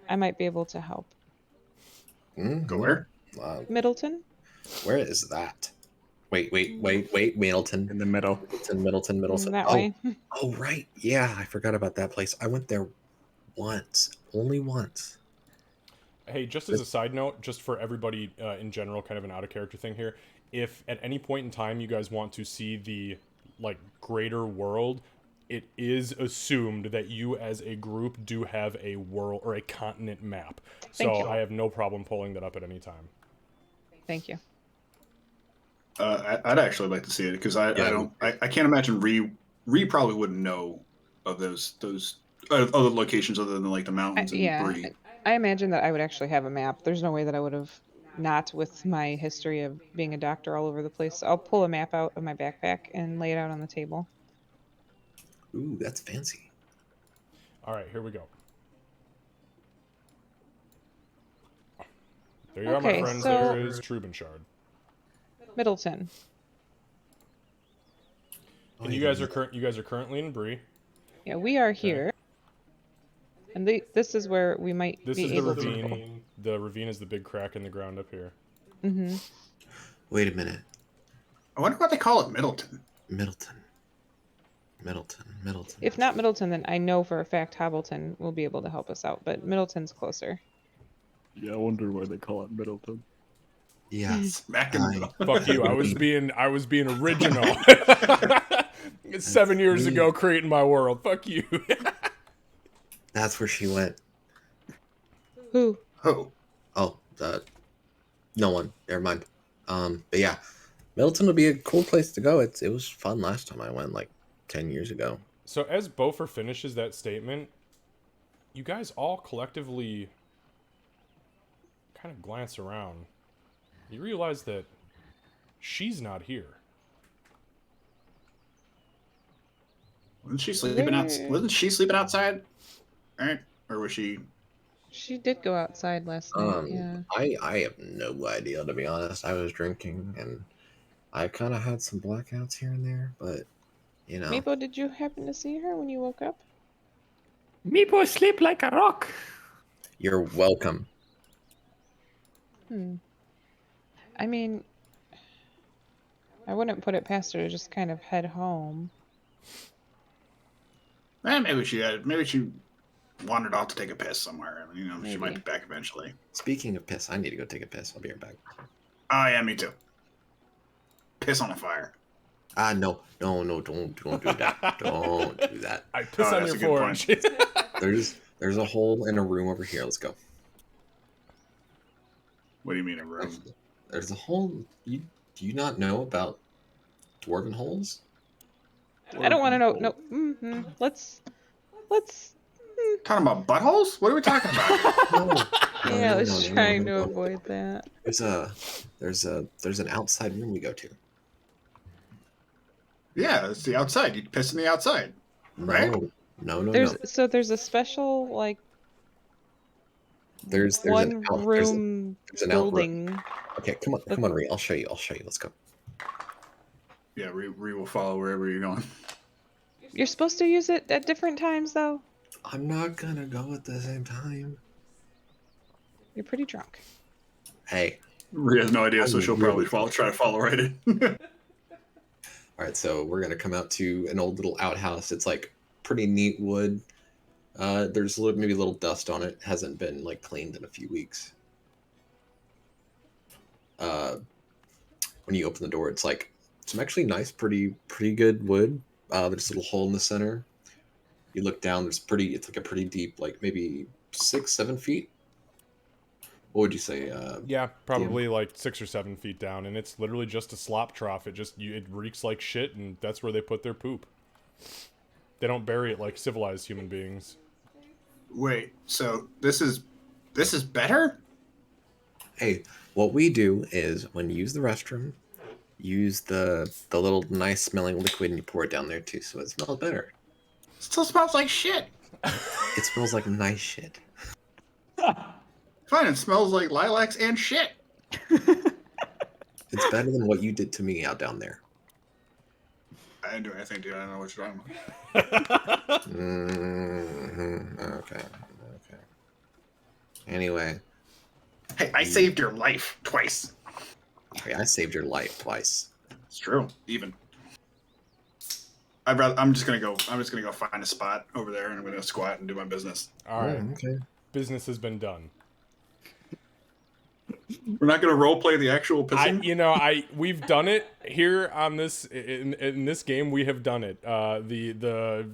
I might be able to help. Mhm. Go where? Middleton? Where is that? Wait, Middleton. In the middle. Middleton. That Oh, way. oh, right. Yeah, I forgot about that place. I went there once, only once. Hey, just as a side note, just for everybody in general, kind of an out of character thing here. If at any point in time you guys want to see the like greater world, it is assumed that you as a group do have a world or a continent map. Thank So you. I have no problem pulling that up at any time. Thank you. I'd actually like to see it because I Yeah, don't I can't imagine Ree probably wouldn't know of those other locations other than like the mountains and Yeah, Bree. I imagine that I would actually have a map. There's no way that I would have not with my history of being a doctor all over the place. I'll pull a map out of my backpack and lay it out on the table. Ooh, that's fancy. All right, here we go. There you are, my Okay, friends. so- There is Trubenshard. Middleton. And you guys are currently in Bree. Yeah, we are here. And this is where we might This be is the able to. ravine. The ravine is the big crack in the ground up here. Mm-hmm. Wait a minute. I wonder what they call it, Middleton. Middleton. If not Middleton, then I know for a fact Hobbleton will be able to help us out, but Middleton's closer. Yeah, I wonder why they call it Middleton. Yeah. Smack in the middle. Fuck you. I was being original. 7 years ago, creating my world. Fuck you. That's where she went. Who? Oh, Oh, no one. Never mind. But yeah, Middleton would be a cool place to go. It was fun last time I went, like 10 years ago. So as Bofer finishes that statement, you guys all collectively kind of glance around. You realize that she's not here. wasn't she sleeping outside? Right? Or was she? She did go outside last night. Yeah. I have no idea, to be honest. I was drinking and I kind of had some blackouts here and there, but you know. Meepo, did you happen to see her when you woke up? Meepo sleep like a rock. You're welcome. I mean, I wouldn't put it past her to just kind of head home. Maybe she wandered off to take a piss somewhere. You know, she might be Maybe. back eventually. Speaking of piss, I need to go take a piss. I'll be right back. Oh yeah, me too. Piss on a fire. No, don't do that. Don't do that. I piss Oh, on that's your a good forge. There's a hole in a room over here. Let's go. What do you mean a room? There's a hole. Do you not know about dwarven holes? I don't want to know. No. Let's. Talking about buttholes? What are we talking about? No. Yeah, I was no, trying to no. avoid that. There's an outside room we go to. Yeah, it's the outside. You piss in the outside, right? No. There's a special like There's one room there's an building. Okay, come on, Ree. I'll show you. Let's go. Yeah, Ree will follow wherever you're going. You're supposed to use it at different times though. I'm not gonna go at the same time. You're pretty drunk. Hey. Ree has no idea, so I'm she'll really probably try to follow right in. All right, so we're gonna come out to an old little outhouse. It's like pretty neat wood. There's maybe a little dust on it. Hasn't been like cleaned in a few weeks. When you open the door, it's like some actually nice, pretty good wood. There's a little hole in the center. You look down. It's like a pretty deep, like maybe 6-7 feet. What would you say? Yeah, probably like 6 or 7 feet down, and it's literally just a slop trough. It reeks like shit, and that's where they put their poop. They don't bury it like civilized human beings. Wait, so this is better? Hey, what we do is when you use the restroom, use the little nice smelling liquid and you pour it down there too, so it smells better. It still smells like shit. It smells like nice shit. Fine, it smells like lilacs and shit. It's better than what you did to me out down there. I didn't do anything, dude. I don't know what you're talking about. Okay. Anyway. Hey, I saved your life twice. Okay, I saved your life twice. It's true. Even. I'm just gonna go find a spot over there, and I'm gonna squat and do my business. All right, Okay. business has been done. We're not gonna role play the actual pissing. We've done it here on this in this game. We have done it. The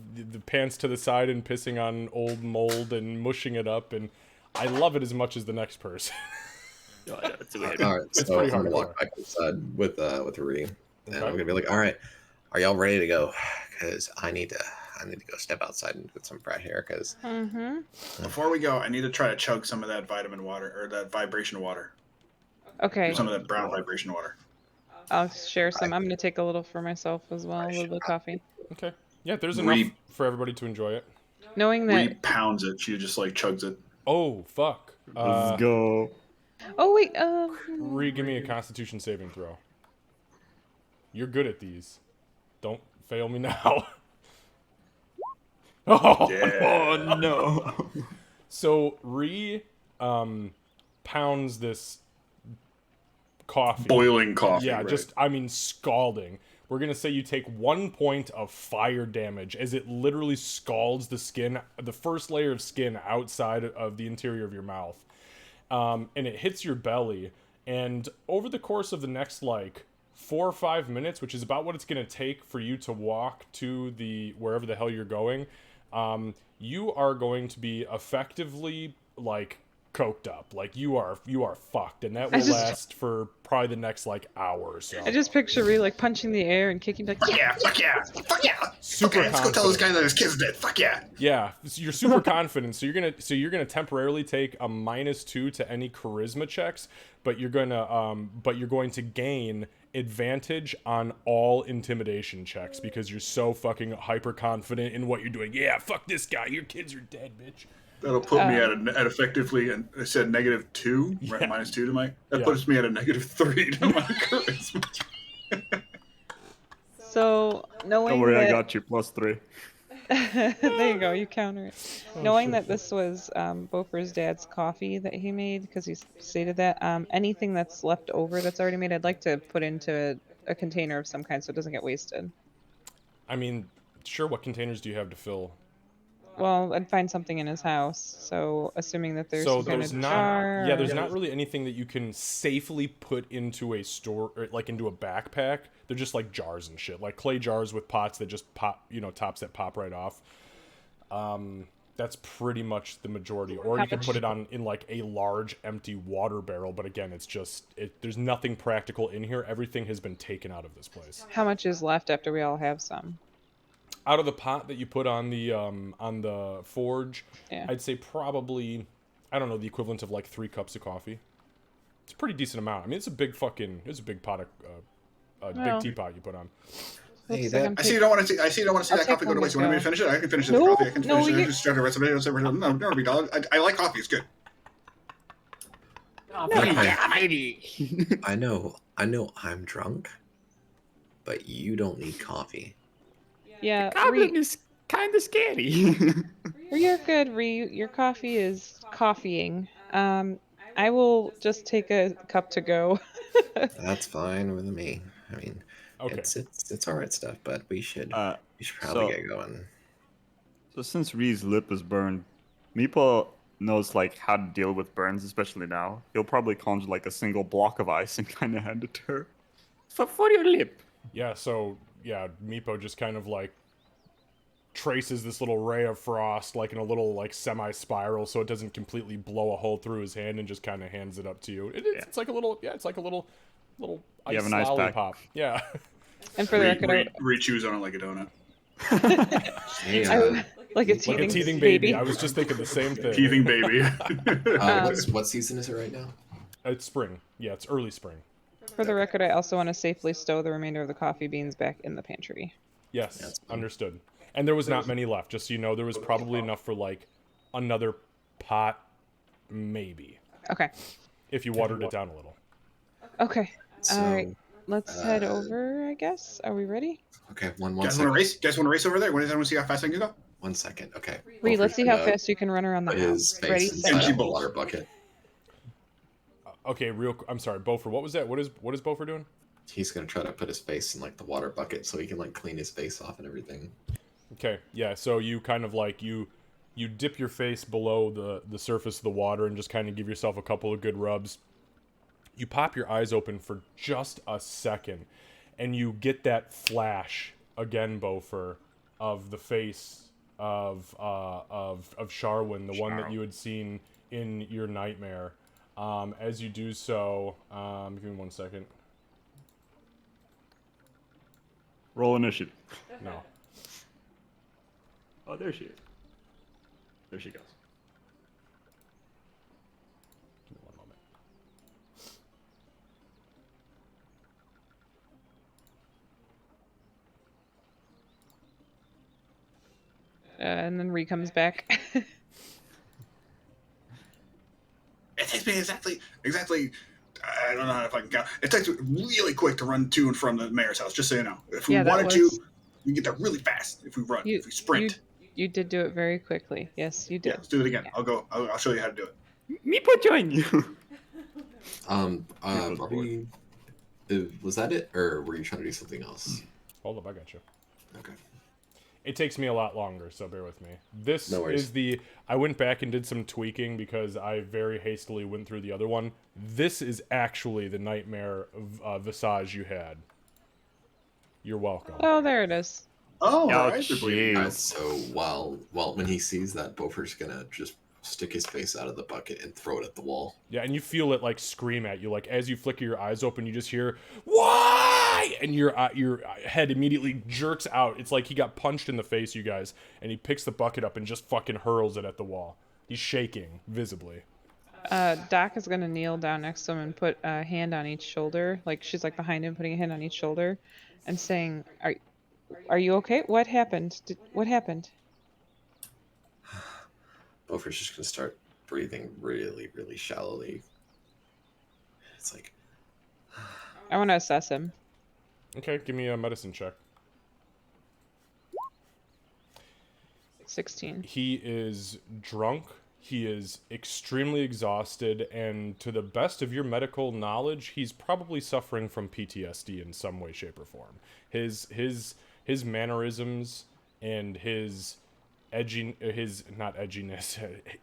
pants to the side and pissing on old mold and mushing it up, and I love it as much as the next person. Oh, yeah, it's weird. All right, It's so pretty I'm gonna hardcore. walk back inside with Ree, and Okay. I'm gonna be like, "All right, are y'all ready to go? Because I need to go step outside and get some fresh air. Because Mm-hmm. Before we go, I need to try to chug some of that vitamin water or that vibration water. Okay, Some of that brown vibration water. I'll share some. I'm gonna take a little for myself as well. A little bit of coffee. Okay. Yeah, there's enough Re- for everybody to enjoy it. Knowing that. Ree pounds it. She just like chugs it. Oh fuck. Let's go. Oh wait. Ree, give me a Constitution saving throw. You're good at these. Don't fail me now. Oh. Yeah. Oh no. So Ree pounds this coffee. Boiling coffee. Yeah, right. scalding. We're gonna say you take 1 point of fire damage as it literally scalds the skin, the first layer of skin outside of the interior of your mouth. And it hits your belly. And over the course of the next, 4 or 5 minutes, which is about what it's gonna take for you to walk to wherever the hell you're going, you are going to be effectively, coked up. You are fucked, and that will last for probably the next hour or so. I just picture Ree punching the air and kicking like. Fuck yeah! Fuck yeah! Fuck yeah! Super Okay, let's go tell this confident. guy that his kid's dead. Fuck yeah! Yeah, you're super confident. So you're gonna temporarily take a -2 to any charisma checks, but you're going to gain advantage on all intimidation checks because you're so fucking hyper confident in what you're doing. Yeah, fuck this guy. Your kids are dead, bitch. That'll put me at effectively, and I said -2, right? Yeah. -2 to my. That Yeah. puts me at a -3 to my charisma. So knowing Don't worry, that. I got you. +3. There you go. You counter it. Oh, Knowing shit. that this was Bofer's dad's coffee that he made, because he stated that anything that's left over that's already made, I'd like to put into a container of some kind so it doesn't get wasted. Sure. What containers do you have to fill? Well, I'd find something in his house. So assuming that there's So some kind there's of not, jar. yeah, there's not really anything that you can safely put into a store, or into a backpack. They're just jars and shit, like clay jars with pots that just pop, tops that pop right off. That's pretty much the majority. Or you could put it in a large empty water barrel. But again, there's nothing practical in here. Everything has been taken out of this place. How much is left after we all have some? Out of the pot that you put on the forge, Yeah. I'd say probably, I don't know, the equivalent of 3 cups of coffee. It's a pretty decent amount. It's a big pot of big teapot you put on. Hey, Looks like I'm I see you don't want to see. I see you don't want to see I'll that take coffee go to one waste. to You want me go. to finish it? I can finish No, the coffee. I can no, finish we it. get- Just start the rest of it. No, don't be dog. I like coffee. It's good. I know I'm drunk, but you don't need coffee. Yeah, Goblin is kind of scary. You're good, Ree. Your coffee is coffeeing. I will just take a cup to go. That's fine with me. Okay. It's all right stuff, but we should uh, probably so- get going. So since Ree's lip is burned, Meepo knows how to deal with burns, especially now. He'll probably conjure a single block of ice and kind of hand it to her. So for your lip. Yeah, so, Meepo just kind of, traces this little ray of frost, in a little, semi-spiral, so it doesn't completely blow a hole through his hand, and just kind of hands it up to you. It's like a little ice You have an ice pack. lollipop. Yeah. And for the record, Re chews on it like a donut. Hey, like a Like teething, a teething baby. I was just thinking the same thing. Teething baby. what season is it right now? It's spring. Yeah, it's early spring. For the record, I also want to safely stow the remainder of the coffee beans back in the pantry. Yes, That's fine. understood. And there was not many left, just so you know. There was probably enough for another pot, maybe, Okay. if you watered it down a little. Okay. So, All right. Let's head over, I guess. Are we ready? okay, one Guys want to second. race? Guys want to race over there? Want to see how fast I can go? 1 second. Okay. Ree, let's see how Bofer's fast you can run around the gonna put his house. face Ready, inside set, Empty of a bowl. water bucket. Okay, I'm sorry, Bofer. What was that? What is Bofer doing? He's gonna try to put his face in the water bucket so he can clean his face off and everything. Okay, yeah. So you kind of you dip your face below the surface of the water and just kind of give yourself a couple of good rubs. You pop your eyes open for just a second, and you get that flash again, Beaufort, of the face of Sharwin, the one that you had seen in your nightmare. As you do so, give me 1 second. Roll initiative. No. Oh, there she is. There she goes. Give me 1 moment. And then Ree comes back. It takes me exactly. I don't know if I can count. It takes me really quick to run to and from the mayor's house. Just so you know, if we Yeah, that wanted was- to, we can get there really fast. If we run, if we sprint. You did do it very quickly. Yes, you Yeah, did. let's do it again. Yeah. I'll go. I'll show you how to do it. Meepo join you. Bobby, was that it, or were you trying to do something else? Hold up, I got you. Okay. It takes me a lot longer, so bear with me. This No worries. is the... I went back and did some tweaking because I very hastily went through the other one. This is actually the nightmare visage you had. You're welcome. Oh, there it is. Oh, Oh, my eyes are bleeding. jeez. Alright, so while when he sees that, Beaufort's gonna just stick his face out of the bucket and throw it at the wall. Yeah, and you feel it like scream at you. Like as you flicker your eyes open, you just hear "Why?" and your head immediately jerks out. It's like he got punched in the face, you guys, and he picks the bucket up and just fucking hurls it at the wall. He's shaking visibly. Doc is gonna kneel down next to him and put a hand on each shoulder. Like she's like behind him, putting a hand on each shoulder, and saying, "Are you okay? What happened? What happened?" Beaufort's just gonna start breathing really, really shallowly. It's like, I want to assess him. Okay, give me a medicine check. 16. He is drunk. He is extremely exhausted, and to the best of your medical knowledge, he's probably suffering from PTSD in some way, shape, or form. His mannerisms and his edgy, his not edginess,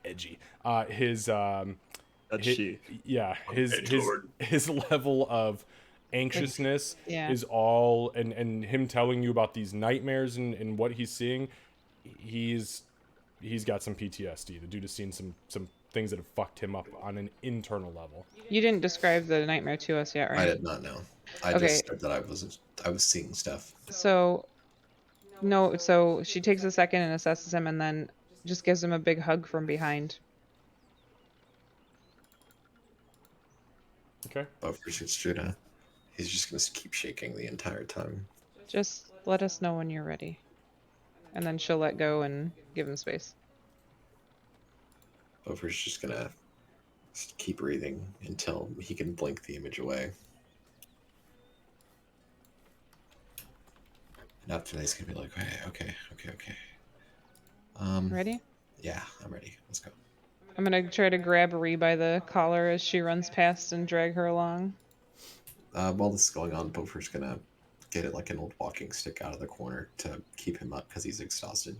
edgy. That's she. Yeah, Edgelord. his level of anxiousness Yeah. is all, and him telling you about these nightmares and what he's seeing, he's got some PTSD. The dude has seen some things that have fucked him up on an internal level. You didn't describe the nightmare to us yet, right? I did not know. I Okay. just said that I was seeing stuff. So, no, so she takes a second and assesses him and then just gives him a big hug from behind. Okay. Beaufort's he's just gonna keep shaking the entire time. Just let us know when you're ready. And then she'll let go and give him space. Beaufort's just gonna keep breathing until he can blink the image away. And after that, he's gonna be like, okay. Ready? Yeah, I'm ready. Let's go. I'm gonna try to grab Ree by the collar as she runs past and drag her along. While this is going on, Beaufort's gonna get it like an old walking stick out of the corner to keep him up because he's exhausted.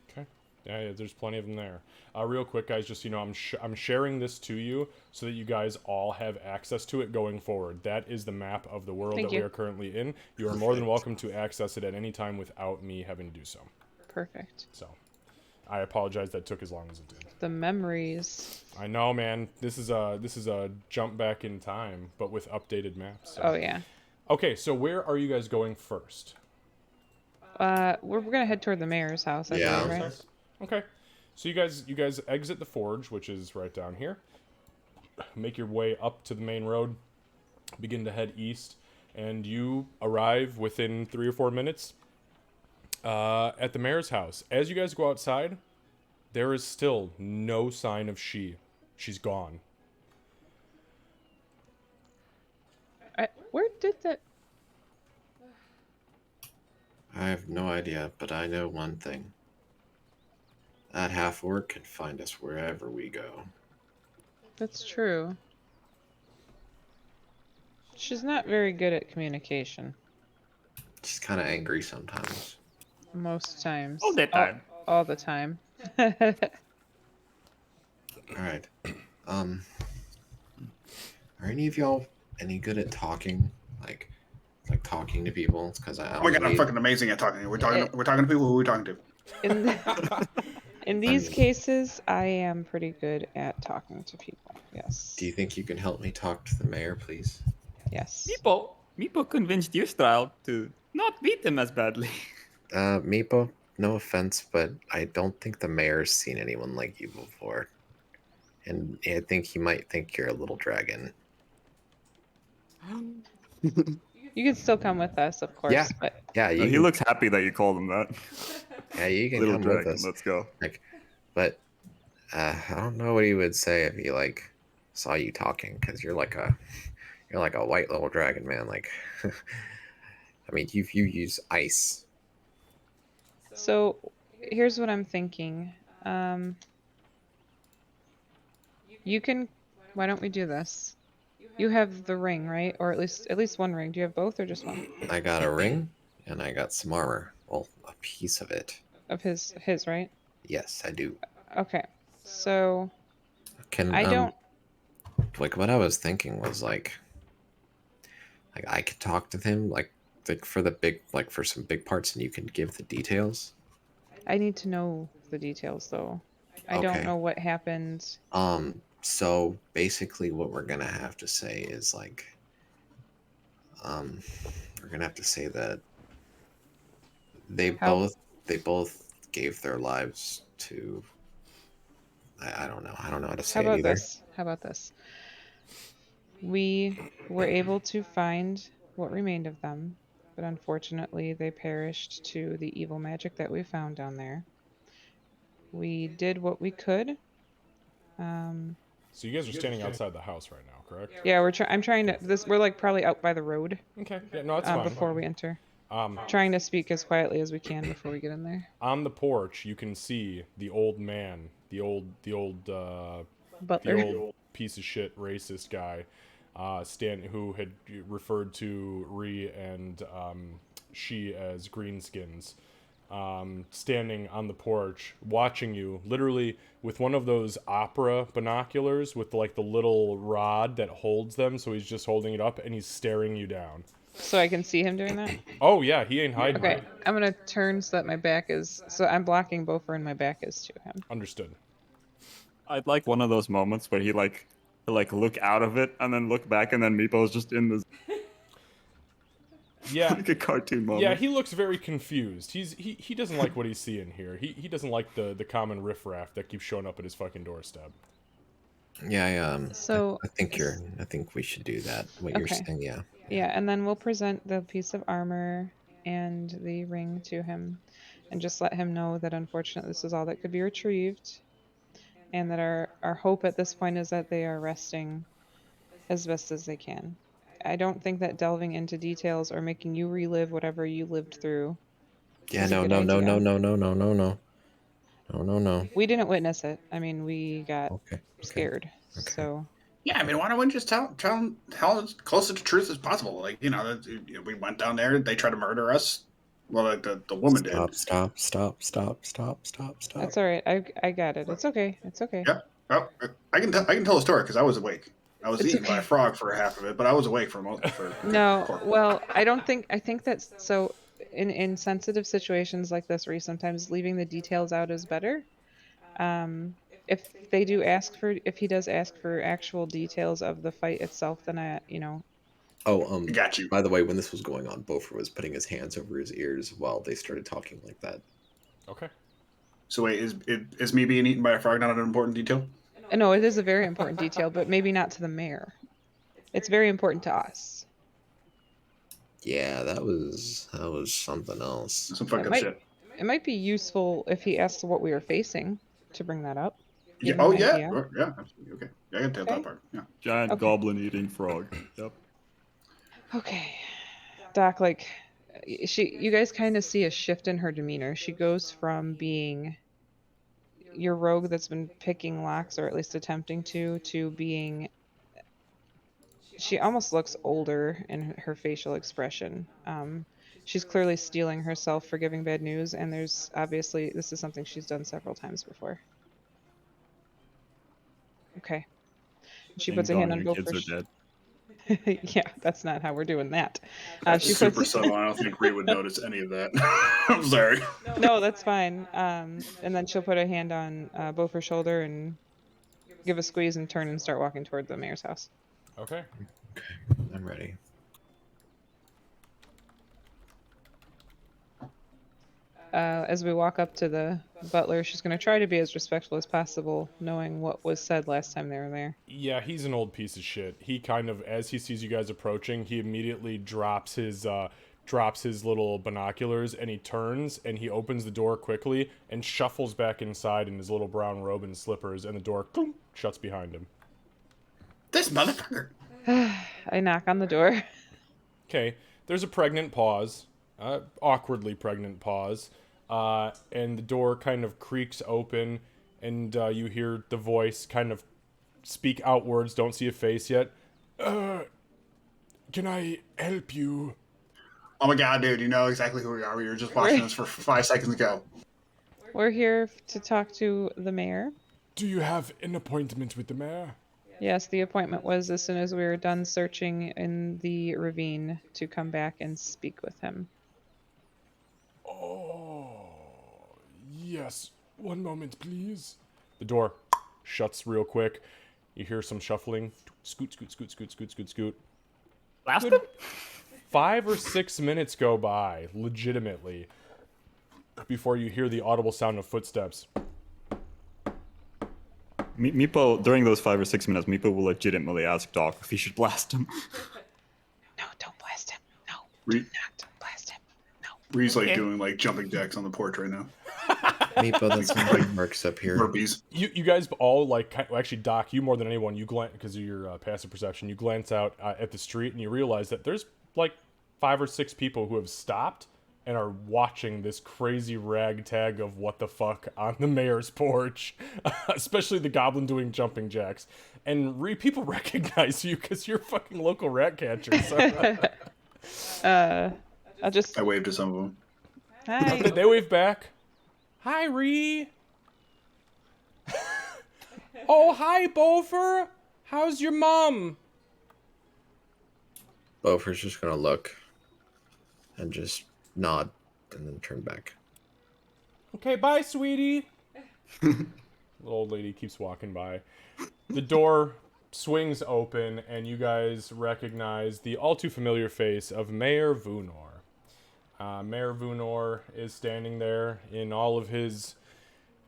Okay. Yeah, there's plenty of them there. Real quick, guys, just so you know, I'm sharing this to you so that you guys all have access to it going forward. That is the map of the world Thank that we you. are currently in. You are more than welcome to access it at any time without me having to do so. Perfect. So, I apologize that took as long as it did. The memories. I know, man. This is a jump back in time, but with updated maps. So. Oh, yeah. Okay, so where are you guys going first? We're gonna head toward the mayor's house, I Yeah. believe, right? Okay, so you guys exit the forge, which is right down here. Make your way up to the main road. Begin to head east, and you arrive within 3 or 4 minutes at the mayor's house. As you guys go outside, there is still no sign of she. She's gone. Where did that... I have no idea, but I know one thing. That half-orc can find us wherever we go. That's true. She's not very good at communication. She's kind of angry sometimes. Most times. All the time. All the time. All right. Are any of y'all any good at talking? Like talking to people? Because Oh I'm my gonna god, I'm need. fucking amazing at talking. Eh, We're talking to people. Who are we talking to? In in these I'm- cases, I am pretty good at talking to people. Do you Yes. think you can help me talk to the mayor, please? Yes. Meepo convinced your style to not beat him as badly. Meepo, no offense, but I don't think the mayor's seen anyone like you before. And I think he might think you're a little dragon. You can still come with us, of Yeah, course, but yeah, No, you he can, looks happy that you called him that. yeah, you can Little come with dragon, us. let's go. Like, but I don't know what he would say if he like saw you talking, because you're like a white little dragon, man. Like, I mean, you use ice. so here's what I'm thinking. Um, you can. Why don't we do this? You have the ring, right? Or at least one ring. Do you have both or just one I got a ring and I got some armor. Well, a piece of it. of his, right? Yes, I do. Okay. So Can I don't. like what I was thinking was like I could talk to him like for the big like for some big parts and you can give the details. I need to know the details though. I don't Okay. know what happened. So basically what we're gonna have to say is like um we're gonna have to say that they How both they both gave their lives to I don't know. I don't know how to how say it about either. this? How about this? We were able to find what remained of them, but unfortunately they perished to the evil magic that we found down there. We did what we could. Um, So you guys are standing outside the house right now, correct? yeah, I'm trying to. This we're like probably out by the road. Okay. Yeah, no, that's fine. Before we enter. Um, Trying to speak as quietly as we can before we get in there. on the porch, you can see the old man, the Butler. old piece of shit racist guy, who had referred to Ree and she as greenskins, standing on the porch, watching you, literally with one of those opera binoculars with like the little rod that holds them. So he's just holding it up and he's staring you down. So I can see him doing that? Oh yeah, he ain't hiding. Okay, I'm gonna turn so that my back is. So I'm blocking Bofer and my back is to him. Understood. I'd like one of those moments where he'll like look out of it and then look back and then Meepo's just in the Yeah. like a cartoon moment. Yeah, he looks very confused. He doesn't like what he's seeing here. He doesn't like the common riffraff that keeps showing up at his fucking doorstep. Yeah, So I think we should do that. What you're Okay. saying, yeah. yeah, and then we'll present the piece of armor and the ring to him, and just let him know that unfortunately this is all that could be retrieved, and that our hope at this point is that they are resting as best as they can. I don't think that delving into details or making you relive whatever you lived through. Yeah, is a no, good no, no, idea. no, no, no, no, no, no. No, no, no. We didn't witness it. I mean, we got Okay. scared. Okay. So Yeah, I mean, why don't we just tell as close to the truth as possible? Like, we went down there, they tried to murder us. Well, like the woman did. Stop. that's all right. I got it. It's okay. It's okay. Yeah. Oh, I can tell a story because I was awake. I was It's eaten by a okay. frog for half of it, but I was awake for most for a good No, quarter. well, I think that's so in sensitive situations like this where you sometimes leaving the details out is better. Um if if he does ask for actual details of the fight itself, then Oh, Got you. by the way, when this was going on, Bofer was putting his hands over his ears while they started talking like that. Okay. So wait, is me being eaten by a frog not an important detail? no, it is a very important detail, but maybe not to the mayor. It's very important to us. Yeah, that was something else. Some fucked It up might shit. it might be useful if he asks what we were facing to bring that up. Yeah. Give him Oh an yeah. idea. Yeah. Absolutely. Okay. Yeah, I can tell Okay. that part. Yeah. Giant Okay. goblin eating frog. Yep. Okay. Doc, like you guys kind of see a shift in her demeanor. She goes from being your rogue that's been picking locks, or at least attempting to being. She almost looks older in her facial expression. She's clearly steeling herself for giving bad news, and there's obviously this is something she's done several times before. Okay. She Ding puts a hand dong, on your both kids her. are dead. Yeah, that's not how we're doing that. That's She super puts subtle. I don't think Ree would notice any of that. I'm sorry. no, that's fine. And then she'll put a hand on Beaufort's shoulder and give a squeeze and turn and start walking toward the mayor's house. Okay. I'm ready. As we walk up to the butler, she's going to try to be as respectful as possible, knowing what was said last time they were there. Yeah, he's an old piece of shit. He kind of, as he sees you guys approaching, he immediately drops his little binoculars and he turns and he opens the door quickly and shuffles back inside in his little brown robe and slippers, and the door shuts behind him. This motherfucker. I knock on the door. Okay, there's a pregnant pause, awkwardly pregnant pause, and the door kind of creaks open, and you hear the voice kind of speak outwards, don't see a face yet. Can I help you? Oh my god, dude, you know exactly who we are. We were just watching this for 5 seconds ago. We're here to talk to the mayor. Do you have an appointment with the mayor? Yes, the appointment was as soon as we were done searching in the ravine to come back and speak with him. Oh, yes. One moment, please. The door shuts real quick. You hear some shuffling. Scoot, scoot, scoot, scoot, scoot, scoot, scoot. Last him? 5 or 6 minutes go by, legitimately, before you hear the audible sound of footsteps. Meepo, during those 5 or 6 minutes, Meepo will legitimately ask Doc if he should blast him. No, don't blast him. No, Re- do not blast him. No. Ree's like doing like jumping jacks on the porch right now. Meepo, that's how it works up here. Burpees. You guys all, like, well, actually, Doc, you more than anyone, you glance, because of your passive perception, you glance out at the street and you realize that there's, like, 5 or 6 people who have stopped and are watching this crazy ragtag of what the fuck on the mayor's porch, especially the goblin doing jumping jacks. And people recognize you because you're fucking local rat catcher. So. I'll just. I waved to some of them. Hi. They wave back. Hi, Ree. Oh, hi, Beaufort. How's your mom? Beaufort's just gonna look and just nod and then turn back. Okay, bye, sweetie. The old lady keeps walking by. The door swings open, and you guys recognize the all too familiar face of Mayor Vunor. Mayor Vunor is standing there in all of his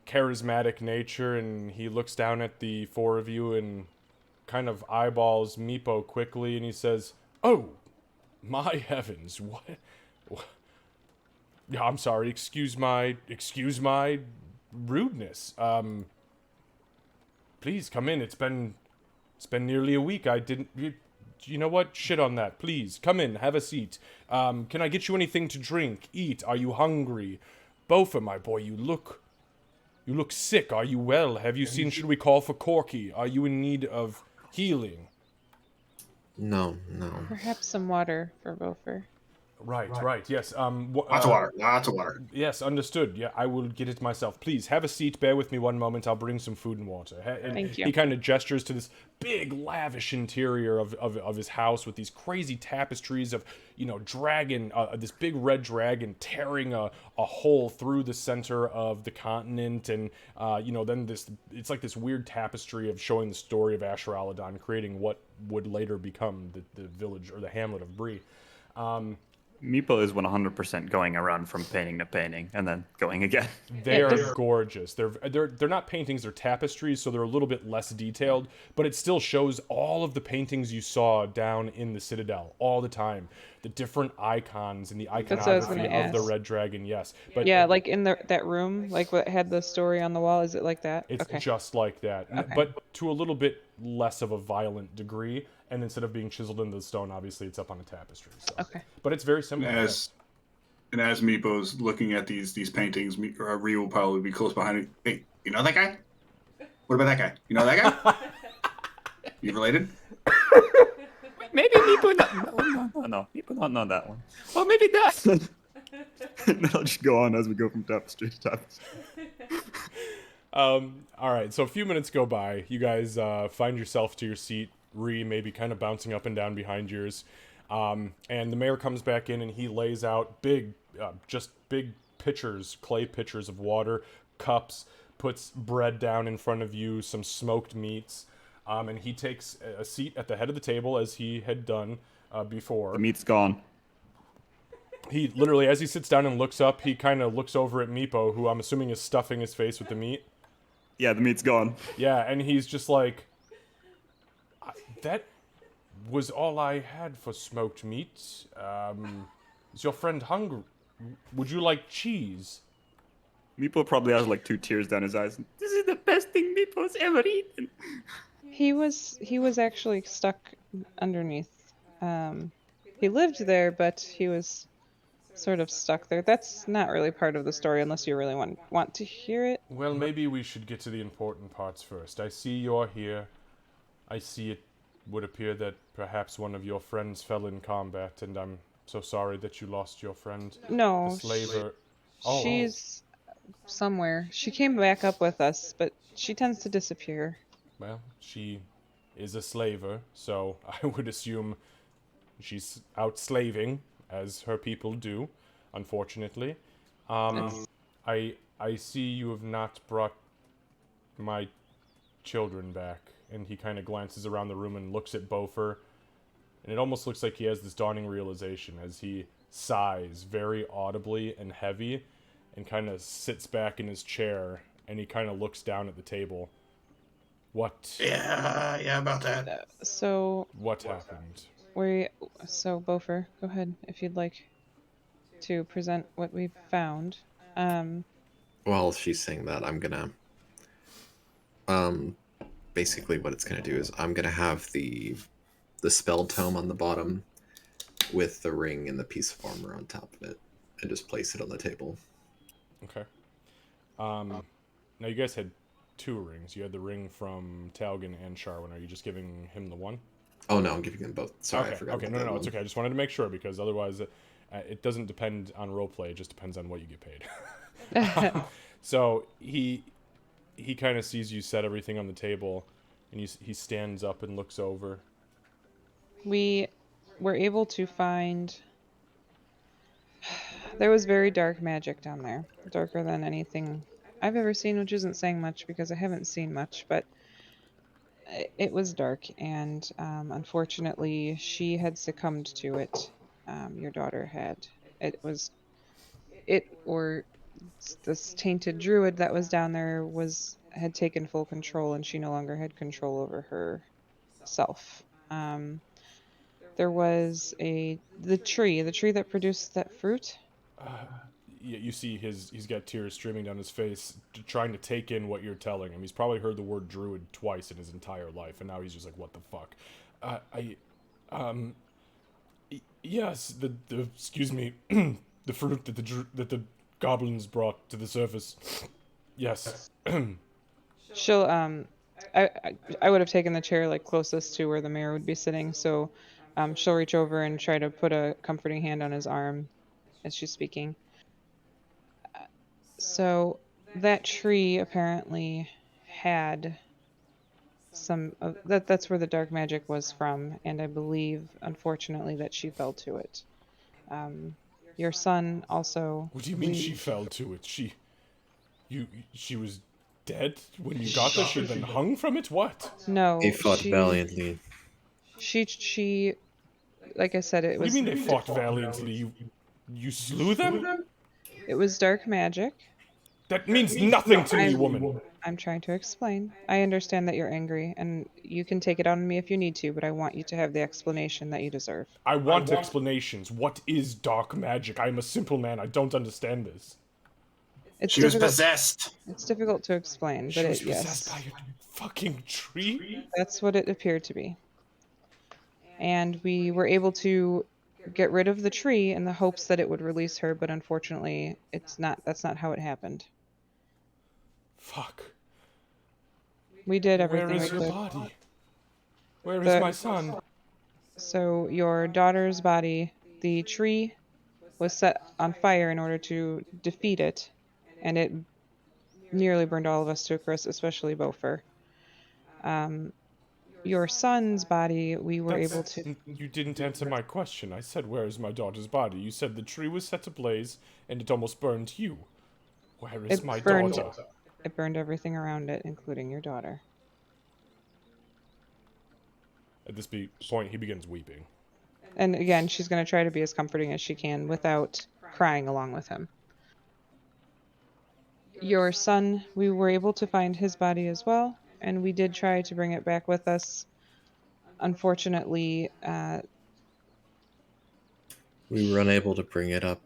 charismatic nature, and he looks down at the 4 of you and kind of eyeballs Meepo quickly, and he says, "Oh, my heavens, what? Yeah, I'm sorry. Excuse my rudeness. Please come in. It's been nearly a week. I didn't. You know what? Shit on that. Please come in. Have a seat. Can I get you anything to drink? Eat. Are you hungry? Beaufort, my boy, you look sick. Are you well? Have you seen? Should we call for Corky? Are you in need of healing? No. Perhaps some water for Beaufort. Right. Yes. Lots of water. Lots of water. Yes, understood. Yeah, I will get it myself. Please have a seat. Bear with me one moment. I'll bring some food and water. And Thank you. He kind of gestures to this big, lavish interior of his house with these crazy tapestries of, dragon, this big red dragon tearing a hole through the center of the continent, and then it's like this weird tapestry of showing the story of Ashur-Aladan, creating what would later become the village or the hamlet of Bree. Meepo is 100% going around from painting to painting and then going again. They're gorgeous. They're not paintings, they're tapestries, so they're a little bit less detailed, but it still shows all of the paintings you saw down in the Citadel all the time. The different icons and the iconography of the red dragon, yes. But yeah, like in that room, like what had the story on the wall, is it like that? It's okay. just like that, Okay. but to a little bit less of a violent degree. And instead of being chiseled into the stone, obviously it's up on a tapestry. So. Okay. But it's very similar. As Meepo's looking at these paintings, Ree will probably be close behind him. Hey, you know that guy? What about that guy? You know that guy? You related? Maybe Meepo no. Meepo not know that one. Well, maybe that. And then I'll just go on as we go from tapestry to tapestry. All right, so a few minutes go by. You guys find yourself to your seat maybe kind of bouncing up and down behind yours. And the mayor comes back in and he lays out just big pitchers, clay pitchers of water, cups, puts bread down in front of you, some smoked meats, and he takes a seat at the head of the table as he had done before. The meat's gone. He literally, as he sits down and looks up, he kind of looks over at Meepo, who I'm assuming is stuffing his face with the meat. Yeah, the meat's gone. Yeah, and he's just like, that was all I had for smoked meat. Is your friend hungry? Would you like cheese? Meepo probably has like 2 tears down his eyes. This is the best thing Meepo's ever eaten. He was actually stuck underneath. He lived there, but he was sort of stuck there. That's not really part of the story unless you really want to hear it. Well, maybe we should get to the important parts first. I see you're here. I see it would appear that perhaps one of your friends fell in combat, and I'm so sorry that you lost your friend. No, The slaver. she's somewhere. She came back up with us, but she tends to disappear. Well, she is a slaver, so I would assume she's out slaving, as her people do, unfortunately. I see you have not brought my children back. And he kind of glances around the room and looks at Bofer. And it almost looks like he has this dawning realization as he sighs very audibly and heavy and kind of sits back in his chair and he kind of looks down at the table. What? Yeah, about that. So What happened? So Bofer, go ahead if you'd like to present what we've found. While she's saying that, I'm gonna basically what it's gonna do is I'm gonna have the spell tome on the bottom with the ring and the piece of armor on top of it and just place it on the table. Okay. Now you guys had 2 rings. You had the ring from Talgan and Sharwin. Are you just giving him the one? Oh no, I'm giving them both. Sorry, Okay, I forgot. okay, about that no, one. it's okay. I just wanted to make sure because otherwise it doesn't depend on roleplay. It just depends on what you get paid. So he kind of sees you set everything on the table, and he stands up and looks over. We were able to find. There was very dark magic down there, darker than anything I've ever seen, which isn't saying much because I haven't seen much, but it was dark, and unfortunately, she had succumbed to it. Your daughter had. Or this tainted druid that was down there had taken full control, and she no longer had control over herself. There was the tree that produced that fruit. You see he's got tears streaming down his face, trying to take in what you're telling him. He's probably heard the word druid twice in his entire life, and now he's just like, what the fuck? Yes, the excuse me, the fruit that the goblins brought to the surface. Yes. She'll I would have taken the chair like closest to where the mayor would be sitting, so she'll reach over and try to put a comforting hand on his arm as she's speaking. So that tree apparently had some of that's where the dark magic was from, and I believe unfortunately that she fell to it. Your son also. What do you mean she fell to it? She was dead when you got there? She'd been hung from it? What? No. They fought valiantly. She like I said, it What was. do you mean they fought valiantly? You slew them? It was dark magic. That means nothing to me, woman. I'm trying to explain. I understand that you're angry, and you can take it out on me if you need to, but I want you to have the explanation that you deserve. I want explanations. What is dark magic? I am a simple man. I don't understand this. She was possessed. It's difficult to explain, She but was yes, possessed by a fucking tree? that's what it appeared to be. And we were able to get rid of the tree in the hopes that it would release her, but unfortunately, that's not how it happened. Fuck. We did everything Where is we her could. body? Where is my son? So your daughter's body, the tree was set on fire in order to defeat it, and it nearly burned all of us to a crisp, especially Bofer. Your son's body, we were able to. You didn't answer my question. I said, where is my daughter's body? You said the tree was set ablaze and it almost burned you. Where is It my burned. daughter? It burned everything around it, including your daughter. At this point, he begins weeping. And again, she's going to try to be as comforting as she can without crying along with him. Your son, we were able to find his body as well, and we did try to bring it back with us. Unfortunately, We were unable to bring it up.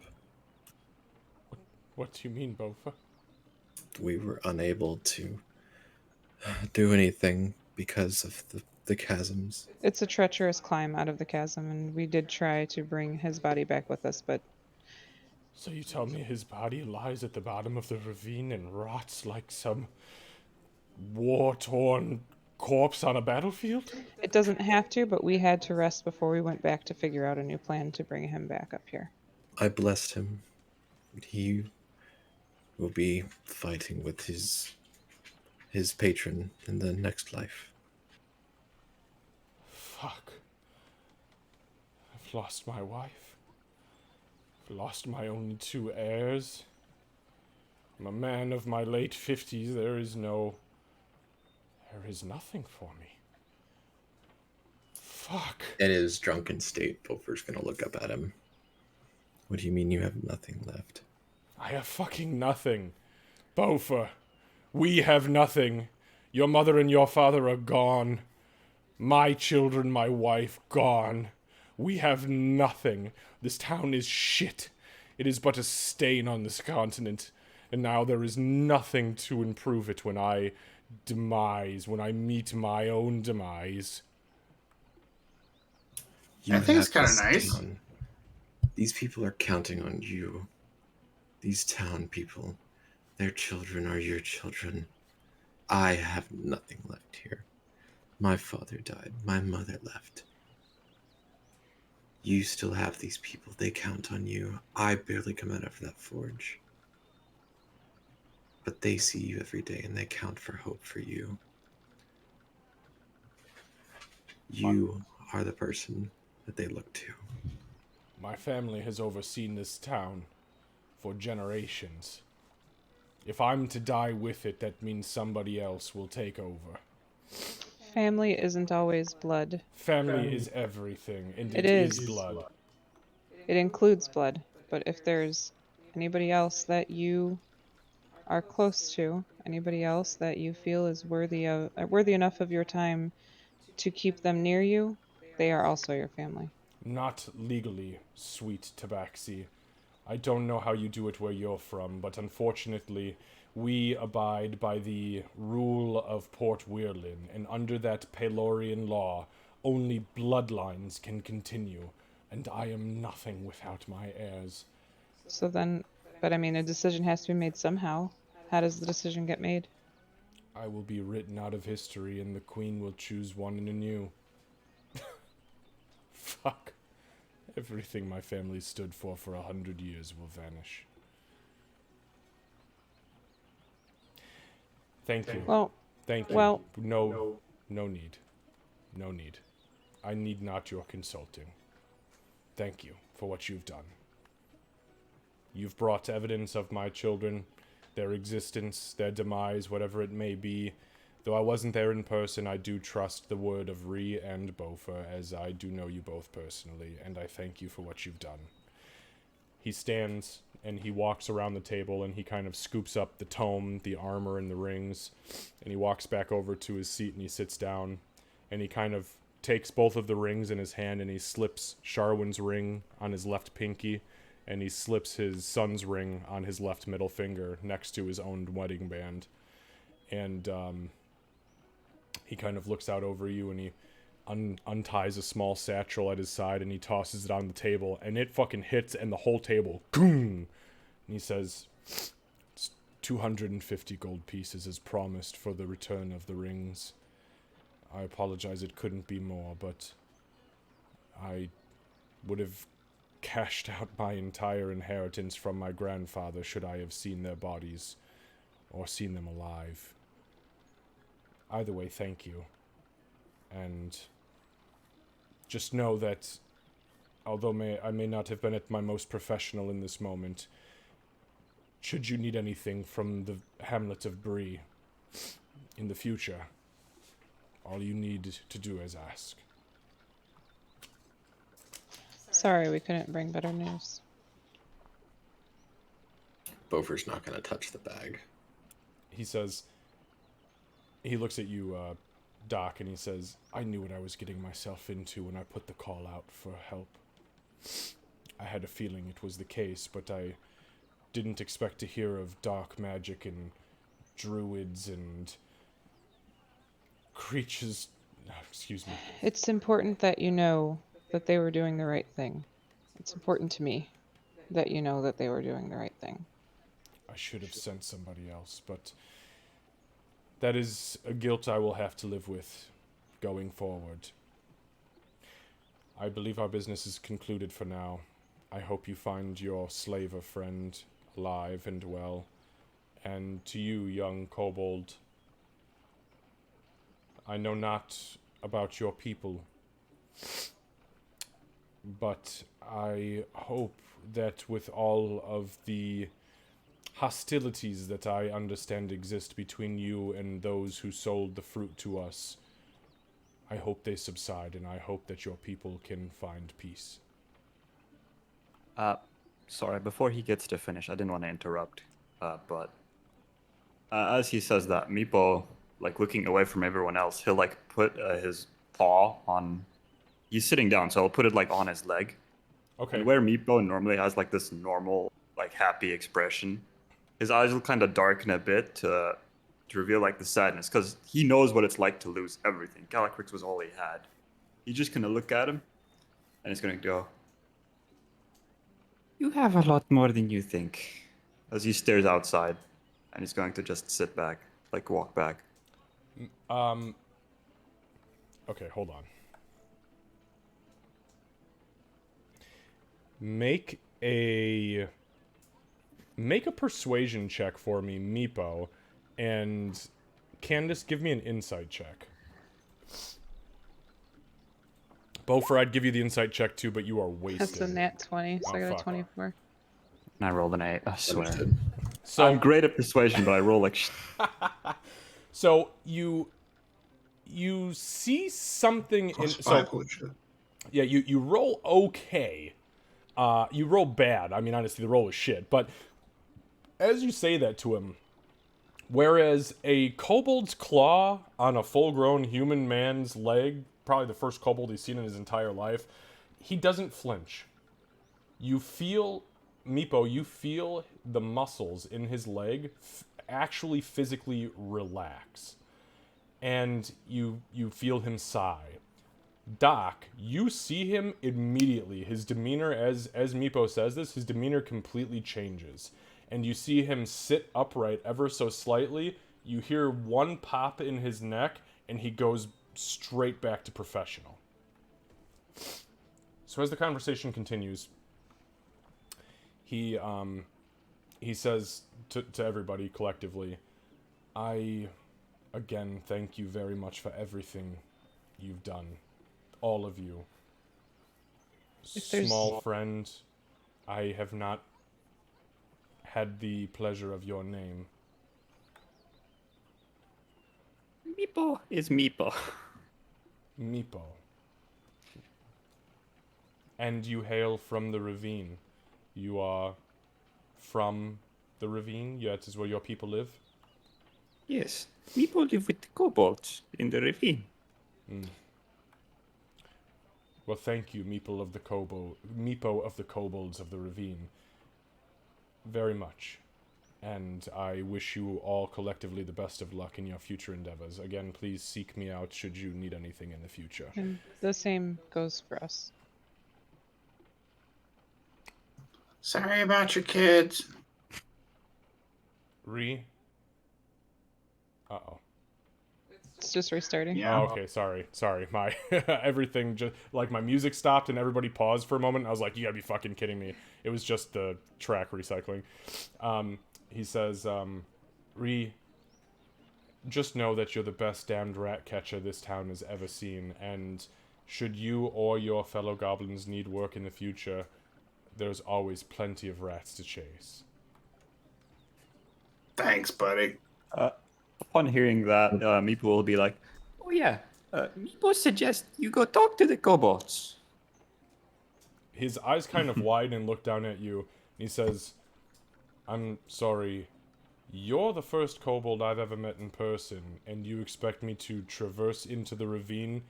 What do you mean, Bofa? We were unable to do anything because of the chasms. it's a treacherous climb out of the chasm, and we did try to bring his body back with us, but So you tell me his body lies at the bottom of the ravine and rots like some war-torn corpse on a battlefield? it doesn't have to, but we had to rest before we went back to figure out a new plan to bring him back up here. I blessed him. He will be fighting with his patron in the next life. Fuck. I've lost my wife. I've lost my only 2 heirs. I'm a man of my late 50s. There is nothing for me. Fuck. In his drunken state, Bofer's gonna look up at him. What do you mean you have nothing left? I have fucking nothing. Bofa, we have nothing. Your mother and your father are gone. My children, my wife, gone. We have nothing. This town is shit. It is but a stain on this continent. And now there is nothing to improve it when I meet my own demise. I think it's have kinda this nice. town. These people are counting on you. These town people. Their children are your children. I have nothing left here. My father died. My mother left. You still have these people. They count on you. I barely come out of that forge. But they see you every day and they count for hope for you. You are the person that they look to. My family has overseen this town for generations. If I'm to die with it, that means somebody else will take over. Family isn't always blood. Family is everything, and It it is is. blood. It includes blood, but if there's anybody else that you are close to, anybody else that you feel is worthy enough of your time to keep them near you, they are also your family. Not legally, sweet Tabaxi. I don't know how you do it where you're from, but unfortunately, we abide by the rule of Port Weirlin, and under that Pelorian law, only bloodlines can continue, and I am nothing without my heirs. So then, but I mean, a decision has to be made somehow. How does the decision get made? I will be written out of history, and the Queen will choose one anew. Fuck. Everything my family stood for 100 years will vanish. Thank you. Well, Thank you. well- No need. No need. I need not your consulting. Thank you for what you've done. You've brought evidence of my children, their existence, their demise, whatever it may be. Though I wasn't there in person, I do trust the word of Ree and Bofa, as I do know you both personally, and I thank you for what you've done. He stands and he walks around the table and he kind of scoops up the tome, the armor, and the rings, and he walks back over to his seat and he sits down and he kind of takes both of the rings in his hand and he slips Sharwin's ring on his left pinky and he slips his son's ring on his left middle finger next to his own wedding band. And he kind of looks out over you and he unties a small satchel at his side and he tosses it on the table and it fucking hits and the whole table, boom! And he says, "It's 250 gold pieces as promised for the return of the rings. I apologize, it couldn't be more, but I would have cashed out my entire inheritance from my grandfather should I have seen their bodies or seen them alive. Either way, thank you. And just know that, although I may not have been at my most professional in this moment, should you need anything from the hamlet of Bree in the future, all you need to do is ask. Sorry, we couldn't bring better news. Bofer's not going to touch the bag. He says, he looks at you, Doc, and he says, I knew what I was getting myself into when I put the call out for help. I had a feeling it was the case, but I didn't expect to hear of dark magic and druids and creatures. Excuse me. It's important that you know that they were doing the right thing. It's important to me that you know that they were doing the right thing. I should have sent somebody else, but that is a guilt I will have to live with going forward. I believe our business is concluded for now. I hope you find your slaver friend alive and well. And to you, young kobold, I know not about your people, but I hope that with all of the hostilities that I understand exist between you and those who sold the fruit to us, I hope they subside, and I hope that your people can find peace. Sorry, before he gets to finish, I didn't want to interrupt, but as he says that, Meepo, like looking away from everyone else, he'll like put his paw on. He's sitting down, so he'll put it like on his leg. Okay. And where Meepo normally has like this normal, like happy expression, his eyes will kind of darken a bit to reveal like the sadness, because he knows what it's like to lose everything. Galacrix was all he had. He's just gonna look at him, and he's gonna go, "You have a lot more than you think," as he stares outside, and he's going to just sit back, like walk back. Okay, hold on. Make a persuasion check for me, Meepo, and Candace, give me an insight check. Bofer, I'd give you the insight check too, but you are wasted. That's a nat 20, so Oh, I got fuck a off. 24. And I rolled an 8, I swear. Understood. So I'm great at persuasion, but I roll like So you see something in Plus so 5, holy shit. yeah, you roll okay. You roll bad. I mean, honestly, the roll is shit. But as you say that to him, whereas a kobold's claw on a full-grown human man's leg, probably the first kobold he's seen in his entire life, he doesn't flinch. You feel, Meepo, you feel the muscles in his leg actually physically relax. And you feel him sigh. Doc, you see him immediately. His demeanor, as Meepo says this, his demeanor completely changes. And you see him sit upright ever so slightly. You hear one pop in his neck, and he goes straight back to professional. So as the conversation continues, he says to everybody collectively, I, again, thank you very much for everything you've done. All of you. If there's- Small friend, I have not had the pleasure of your name. Meepo is Meepo. Meepo. And you hail from the ravine. You are from the ravine? That is where your people live? Yes, Meepo live with the kobolds in the ravine. Well, thank you, Meepo of the kobolds of the ravine. Very much. And I wish you all collectively the best of luck in your future endeavors. Again, please seek me out should you need anything in the future. And the same goes for us. Sorry about your kids. Re? Uh-oh. It's just restarting. Yeah. Oh, okay, sorry. My everything just like my music stopped and everybody paused for a moment. I was like, you gotta be fucking kidding me. It was just the track recycling. He says, Re, just know that you're the best damned rat catcher this town has ever seen, and should you or your fellow goblins need work in the future, there's always plenty of rats to chase. Thanks, buddy. Upon hearing that, Meepo will be like, "Oh yeah, Meepo suggests you go talk to the kobolds." His eyes kind of widen and look down at you, and he says, I'm sorry, you're the first kobold I've ever met in person, and you expect me to traverse into the ravine,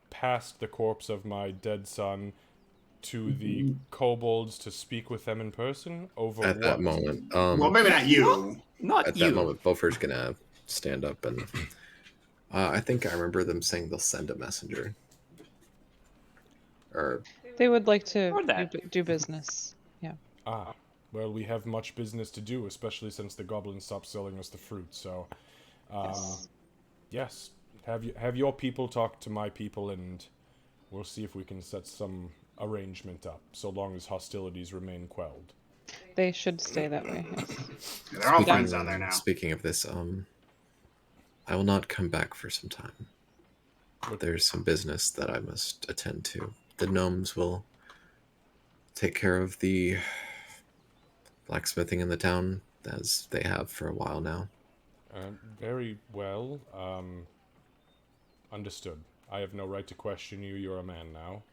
past the corpse of my dead son, to the kobolds to speak with them in person? Over At what? that moment, Well, maybe not you. Not at you. that moment, Beaufort's gonna stand up and I think I remember them saying they'll send a messenger. Or They would like to Or that. do business. Yeah. Ah, well, we have much business to do, especially since the goblins stopped selling us the fruit, so... Yes. Have your people talk to my people, and we'll see if we can set some arrangement up, so long as hostilities remain quelled. They should stay that way. Yes. They're all friends out there now. Speaking of this, I will not come back for some time. There's some business that I must attend to. The gnomes will take care of the blacksmithing in the town, as they have for a while now. Very well. Understood. I have no right to question you. You're a man now.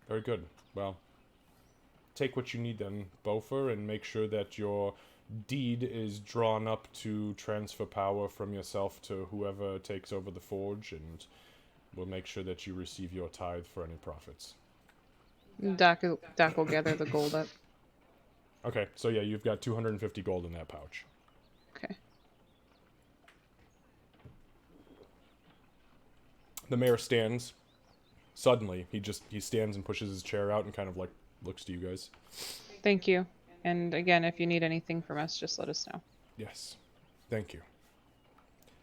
Very good. Well, take what you need then, Beaufort, and make sure that your deed is drawn up to transfer power from yourself to whoever takes over the forge, and we'll make sure that you receive your tithe for any profits. Doc will gather the gold up. Okay, so yeah, you've got 250 gold in that pouch. Okay. The mayor stands. Suddenly, he stands and pushes his chair out and kind of like looks to you guys. Thank you. And again, if you need anything from us, just let us know. Yes, thank you.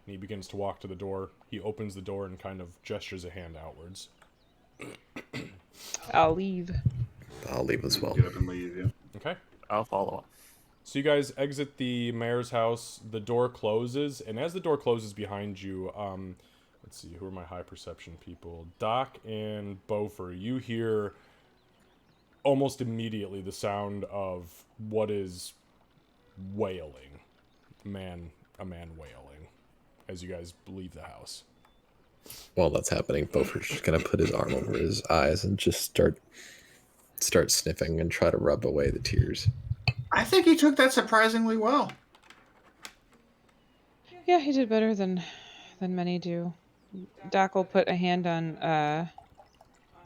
And he begins to walk to the door. He opens the door and kind of gestures a hand outwards. I'll leave. I'll leave as well. Get up and leave, yeah. Okay. I'll follow up. So you guys exit the mayor's house. The door closes, and as the door closes behind you, let's see, who are my high perception people? Doc and Beaufort. You hear almost immediately the sound of what is wailing. A man wailing as you guys leave the house. While that's happening, Beaufort's just gonna put his arm over his eyes and just start sniffing and try to rub away the tears. I think he took that surprisingly well. Yeah, he did better than many do. Doc will put a hand on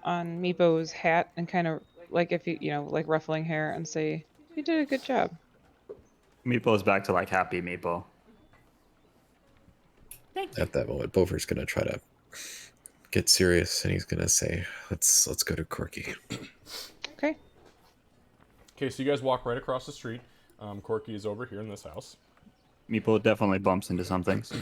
Meepo's hat and kind of like if you like ruffling hair and say, "You did a good job." Meepo's back to like happy Meepo. At that moment, Beaufort's gonna try to get serious, and he's gonna say, "Let's go to Corky." Okay. Okay, so you guys walk right across the street. Corky is over here in this house. Meepo definitely bumps into some things.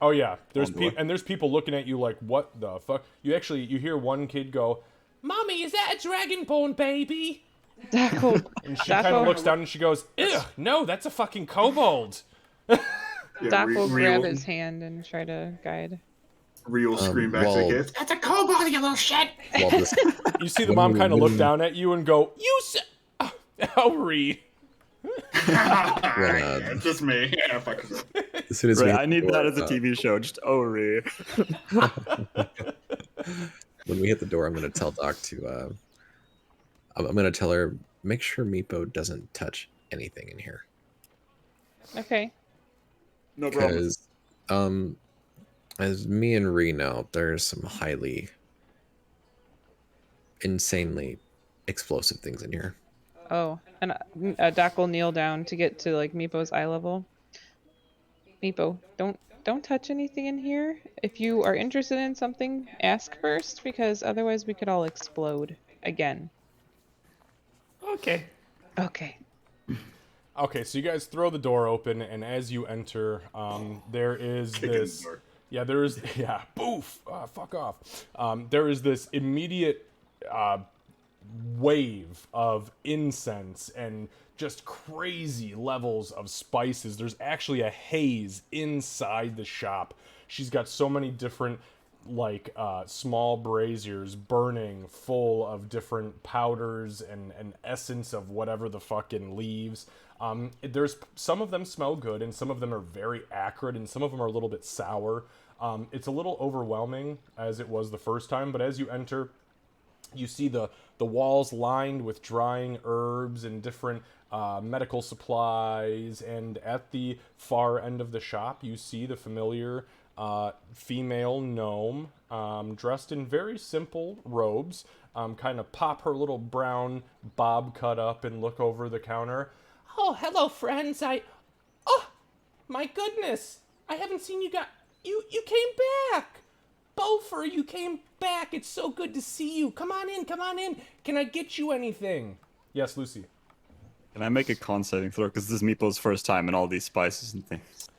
Oh yeah, there's Oh, boy. there's people looking at you like, what the fuck? You hear one kid go, "Mommy, is that a dragonborn baby?" Doc will, And she kind of looks down and she goes, "Ugh, no, that's a fucking kobold." Yeah, Doc will grab real, his hand and try to guide. real scream back to the kids. That's a kobold, you little shit! While this, You see the mom kind of look down at you and go, Elry. It's just me. Yeah, fuck yourself. as soon as we Right, hit I the need door, that as a TV show. Just Ori. when we hit the door, I'm gonna tell Doc to. I'm gonna tell her, make sure Meepo doesn't touch anything in here, Okay. No problem. because, as me and Ree know, there's some highly, insanely explosive things in here. Oh, and Doc will kneel down to get to like Meepo's eye level. Meepo, don't touch anything in here. If you are interested in something, ask first, because otherwise we could all explode again. Okay. Okay. Okay, so you guys throw the door open, and as you enter, there is Kick in this. the door. Yeah, there is. Yeah, boof. Fuck off. There is this immediate wave of incense and just crazy levels of spices. There's actually a haze inside the shop. She's got so many different small braziers burning full of different powders and essence of whatever the fucking leaves. There's some of them smell good and some of them are very acrid and some of them are a little bit sour. It's a little overwhelming as it was the first time, but as you enter, you see the walls lined with drying herbs and different medical supplies, and at the far end of the shop, you see the familiar female gnome dressed in very simple robes, kind of pop her little brown bob cut up and look over the counter. Oh, hello, friends. Oh, my goodness. I haven't seen you guys. You came back. Beaufort, you came back. It's so good to see you. Come on in, come on in. Can I get you anything? Yes, Lucy. Can I make a con saving throw? Because this is Meeple's first time and all these spices and things.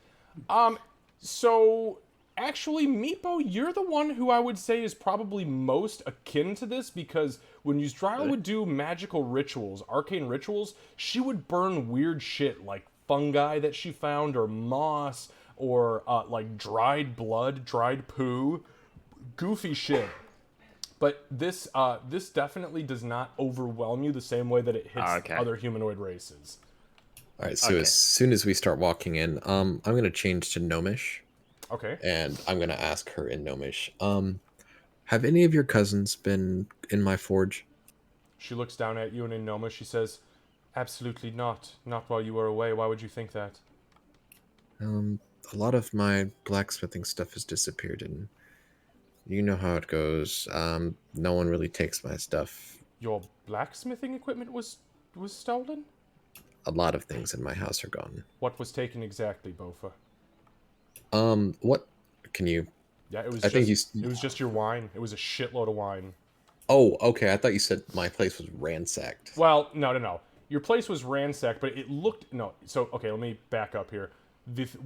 So actually, Meepo, you're the one who I would say is probably most akin to this, because when Yuzdrala would do magical rituals, arcane rituals, she would burn weird shit like fungi that she found, or moss, or like dried blood, dried poo, goofy shit. But this definitely does not overwhelm you the same way that it hits other humanoid races. All right, so as soon as we start walking in, I'm gonna change to Gnomish. Okay. And I'm gonna ask her in Gnomish. Have any of your cousins been in my forge? She looks down at you, and in Gnomish she says, "Absolutely not. Not while you were away. Why would you think that?" A lot of my blacksmithing stuff has disappeared, and you know how it goes. No one really takes my stuff. Your blacksmithing equipment was stolen? A lot of things in my house are gone. What was taken exactly, Beaufort? What can you? Yeah, it was. It was just your wine. It was a shitload of wine. Oh, okay. I thought you said my place was ransacked. Well, no. Your place was ransacked, but it looked So okay, let me back up here.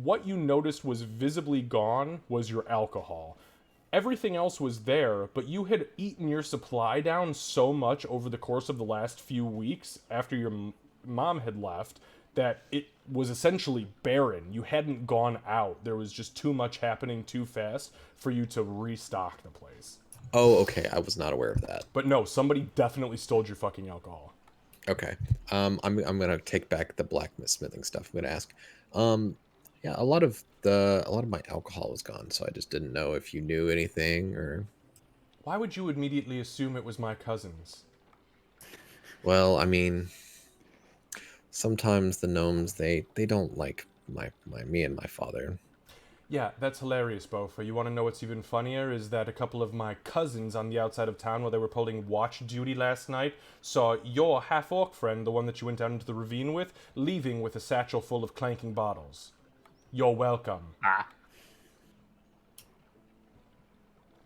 What you noticed was visibly gone was your alcohol. Everything else was there, but you had eaten your supply down so much over the course of the last few weeks after your mom had left that it was essentially barren. You hadn't gone out. There was just too much happening too fast for you to restock the place. Oh, okay. I was not aware of that. But no, somebody definitely stole your fucking alcohol. Okay. I'm gonna take back the blacksmithing stuff. I'm gonna ask. Yeah, a lot of my alcohol was gone, so I just didn't know if you knew anything or. Why would you immediately assume it was my cousins? Well, I mean, sometimes the gnomes they don't like me and my father. Yeah, that's hilarious, Beaufort. You want to know what's even funnier is that a couple of my cousins on the outside of town while they were pulling watch duty last night saw your half-orc friend, the one that you went down into the ravine with, leaving with a satchel full of clanking bottles. You're welcome.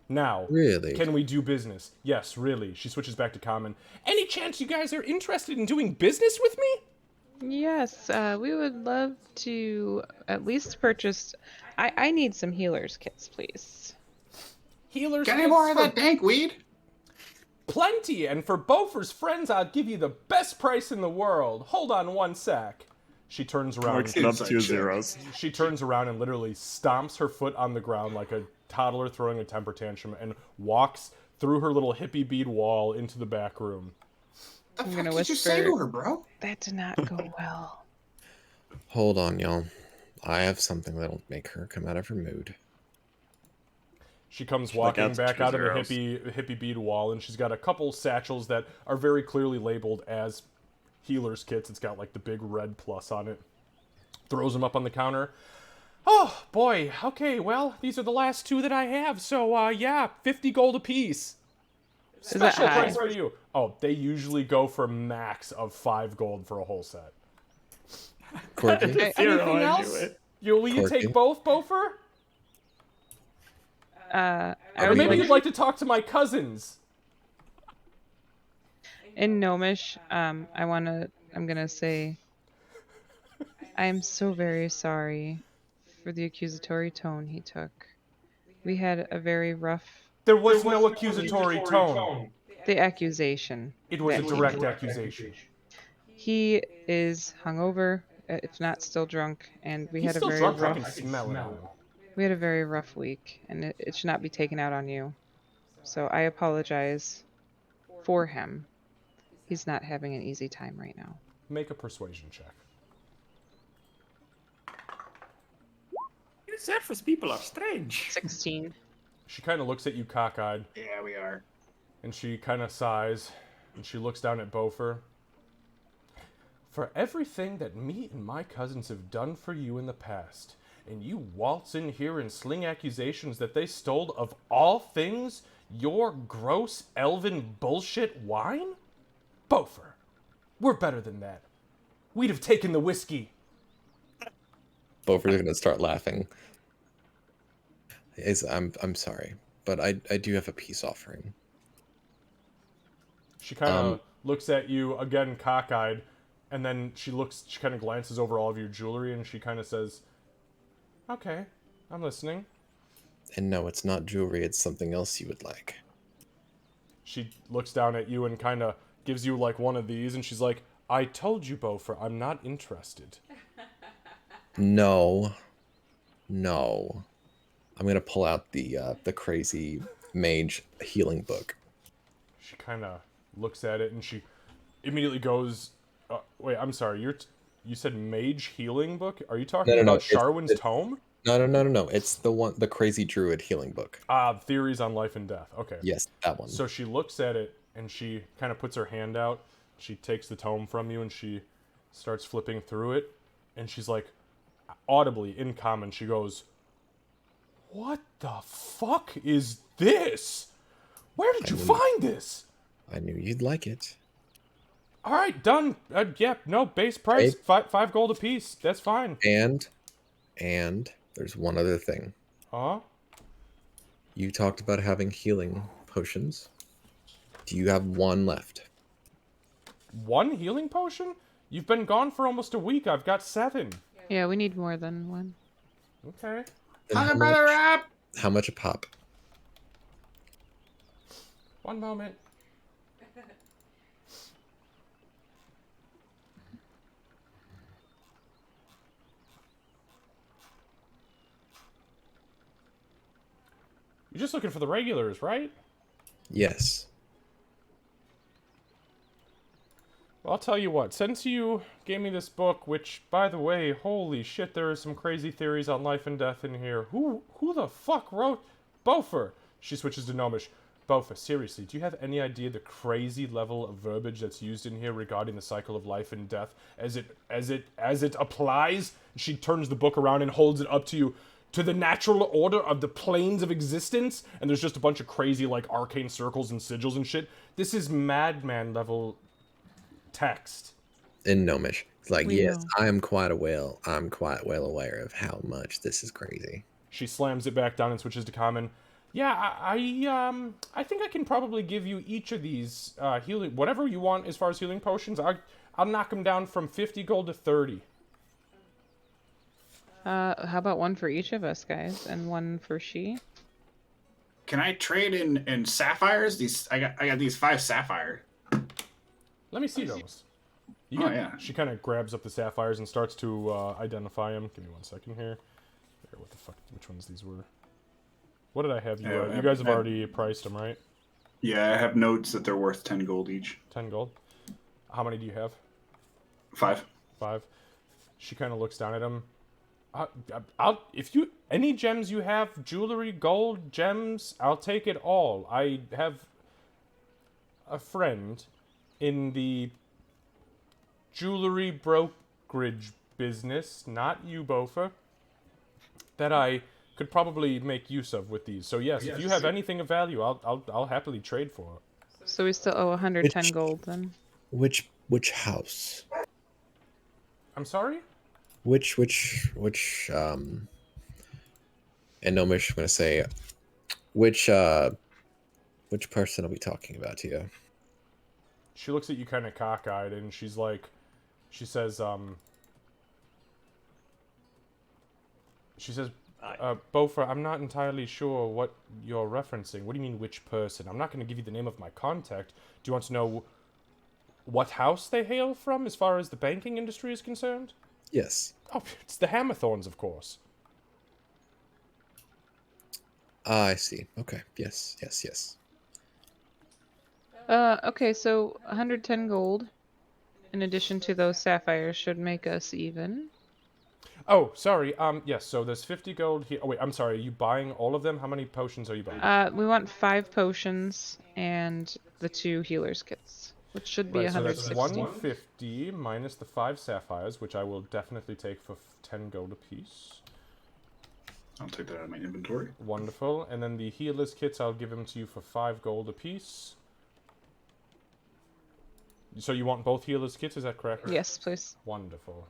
Now, really? Can we do business? Yes, really. She switches back to common. Any chance you guys are interested in doing business with me? Yes, we would love to at least purchase. I need some healers kits, please. Healers Got kits any more of for that dank weed? plenty, and for Beaufort's friends, I'll give you the best price in the world. Hold on one sec. She turns around. Works it up 2 zeros. She turns around and literally stomps her foot on the ground like a toddler throwing a temper tantrum and walks through her little hippie bead wall into the back room. The I'm fuck gonna did whisper. you say to her, bro? That did not go well. Hold on, y'all. I have something that'll make her come out of her mood. She comes She, like, walking adds back 2 out of the zeros. hippie bead wall, and she's got a couple satchels that are very clearly labeled as healer's kits. It's got like the big red plus on it. Throws them up on the counter. Oh boy. Okay. Well, these are the last 2 that I have. So yeah, 50 gold apiece. that Special high? price for you. Oh, they usually go for max of 5 gold for a whole set. Corky? Okay. Anything else? Will you Corky? take both, Beaufort? I Or would maybe like you'd like to talk to my cousins. in Gnomish. I'm gonna say, I am so very sorry for the accusatory tone he took. We had a very rough. There was no accusatory tone. The accusation. It was a that he direct made. accusation. He is hungover, if not still drunk, and we He's had a still very drunk. I rough. can smell it on him. We had a very rough week, and it should not be taken out on you. So I apologize for him. He's not having an easy time right now. Make a persuasion check. You surface people are strange. 16. She kind of looks at you cockeyed, Yeah, we are. and she kind of sighs, and she looks down at Bofer. For everything that me and my cousins have done for you in the past, and you waltz in here and sling accusations that they stole of all things your gross elven bullshit wine? Bofer, we're better than that. We'd have taken the whiskey. Bofer's gonna start laughing. I'm sorry, but I do have a peace offering. She kind of looks at you again, cockeyed, and then she kind of glances over all of your jewelry, and she kind of says, "Okay, I'm listening." And no, it's not jewelry. It's something else you would like. She looks down at you and kind of gives you like one of these, and she's like, "I told you, Bofer, I'm not interested." No. I'm gonna pull out the crazy mage healing book. She kind of looks at it, and she immediately goes, "Wait, I'm sorry. You said mage healing book? Are you talking No. about It's Sharwin's tome?" No. It's the crazy druid healing book. Theories on life and death. Okay. Yes, that one. So she looks at it, and she kind of puts her hand out. She takes the tome from you, and she starts flipping through it. And she's like, audibly, in common, she goes, "What the fuck is this? Where did you find this?" I knew you'd like it. All right, done. No, base price, five gold apiece. That's fine. And there's one other thing. Huh? You talked about having healing potions. Do you have one left? One healing potion? You've been gone for almost a week. I've got 7. Yeah, we need more than one. Okay. Then how much a pop? One moment. You're just looking for the regulars, right? Yes. Well, I'll tell you what. Since you gave me this book, which, by the way, holy shit, there are some crazy theories on life and death in here. Who the fuck wrote Bofer? She switches to Gnomish. Bofer, seriously, do you have any idea the crazy level of verbiage that's used in here regarding the cycle of life and death as it applies? She turns the book around and holds it up to you. To the natural order of the planes of existence, and there's just a bunch of crazy, like, arcane circles and sigils and shit. This is madman level text. In Gnomish. It's like, We yes, know. I'm quite well aware of how much this is crazy. She slams it back down and switches to common. Yeah, I think I can probably give you each of these healing, whatever you want as far as healing potions. I'll knock them down from 50 gold to 30. How about one for each of us, guys, and one for she? Can I trade in sapphires? I got these 5 sapphire. Let me see those. Yeah. She kind of grabs up the sapphires and starts to identify them. Give me 1 second here. What the fuck? Which ones these were? What did I have you? You guys have already priced them, right? Yeah, I have notes that they're worth 10 gold each. 10 gold. How many do you have? 5. 5. She kind of looks down at him. If you any gems you have, jewelry, gold, gems, I'll take it all. I have a friend in the jewelry brokerage business, not you, Bofa, that I could probably make use of with these. So yes, if you have anything of value, I'll happily trade for it. So we still owe 110 gold then. Which house? I'm sorry? Which in Gnomish I'm gonna say which person are we talking about here? She looks at you kind of cockeyed, and she says, Bofa, I'm not entirely sure what you're referencing. What do you mean, which person? I'm not going to give you the name of my contact. Do you want to know what house they hail from as far as the banking industry is concerned? Yes. Oh, it's the Hammerthorns, of course. I see. Okay. Yes. Yes. Yes. Okay, so 110 gold, in addition to those sapphires, should make us even. Oh, sorry. Yes. So there's 50 gold here. Oh wait, I'm sorry. Are you buying all of them? How many potions are you buying? We want 5 potions and the 2 healers kits, which should be Right. So that's 160. 150 minus the 5 sapphires, which I will definitely take for 10 gold apiece. I'll take that out of my inventory. Wonderful. And then the healers kits, I'll give them to you for 5 gold apiece. So you want both healers kits? Is that correct? Yes, please. Wonderful.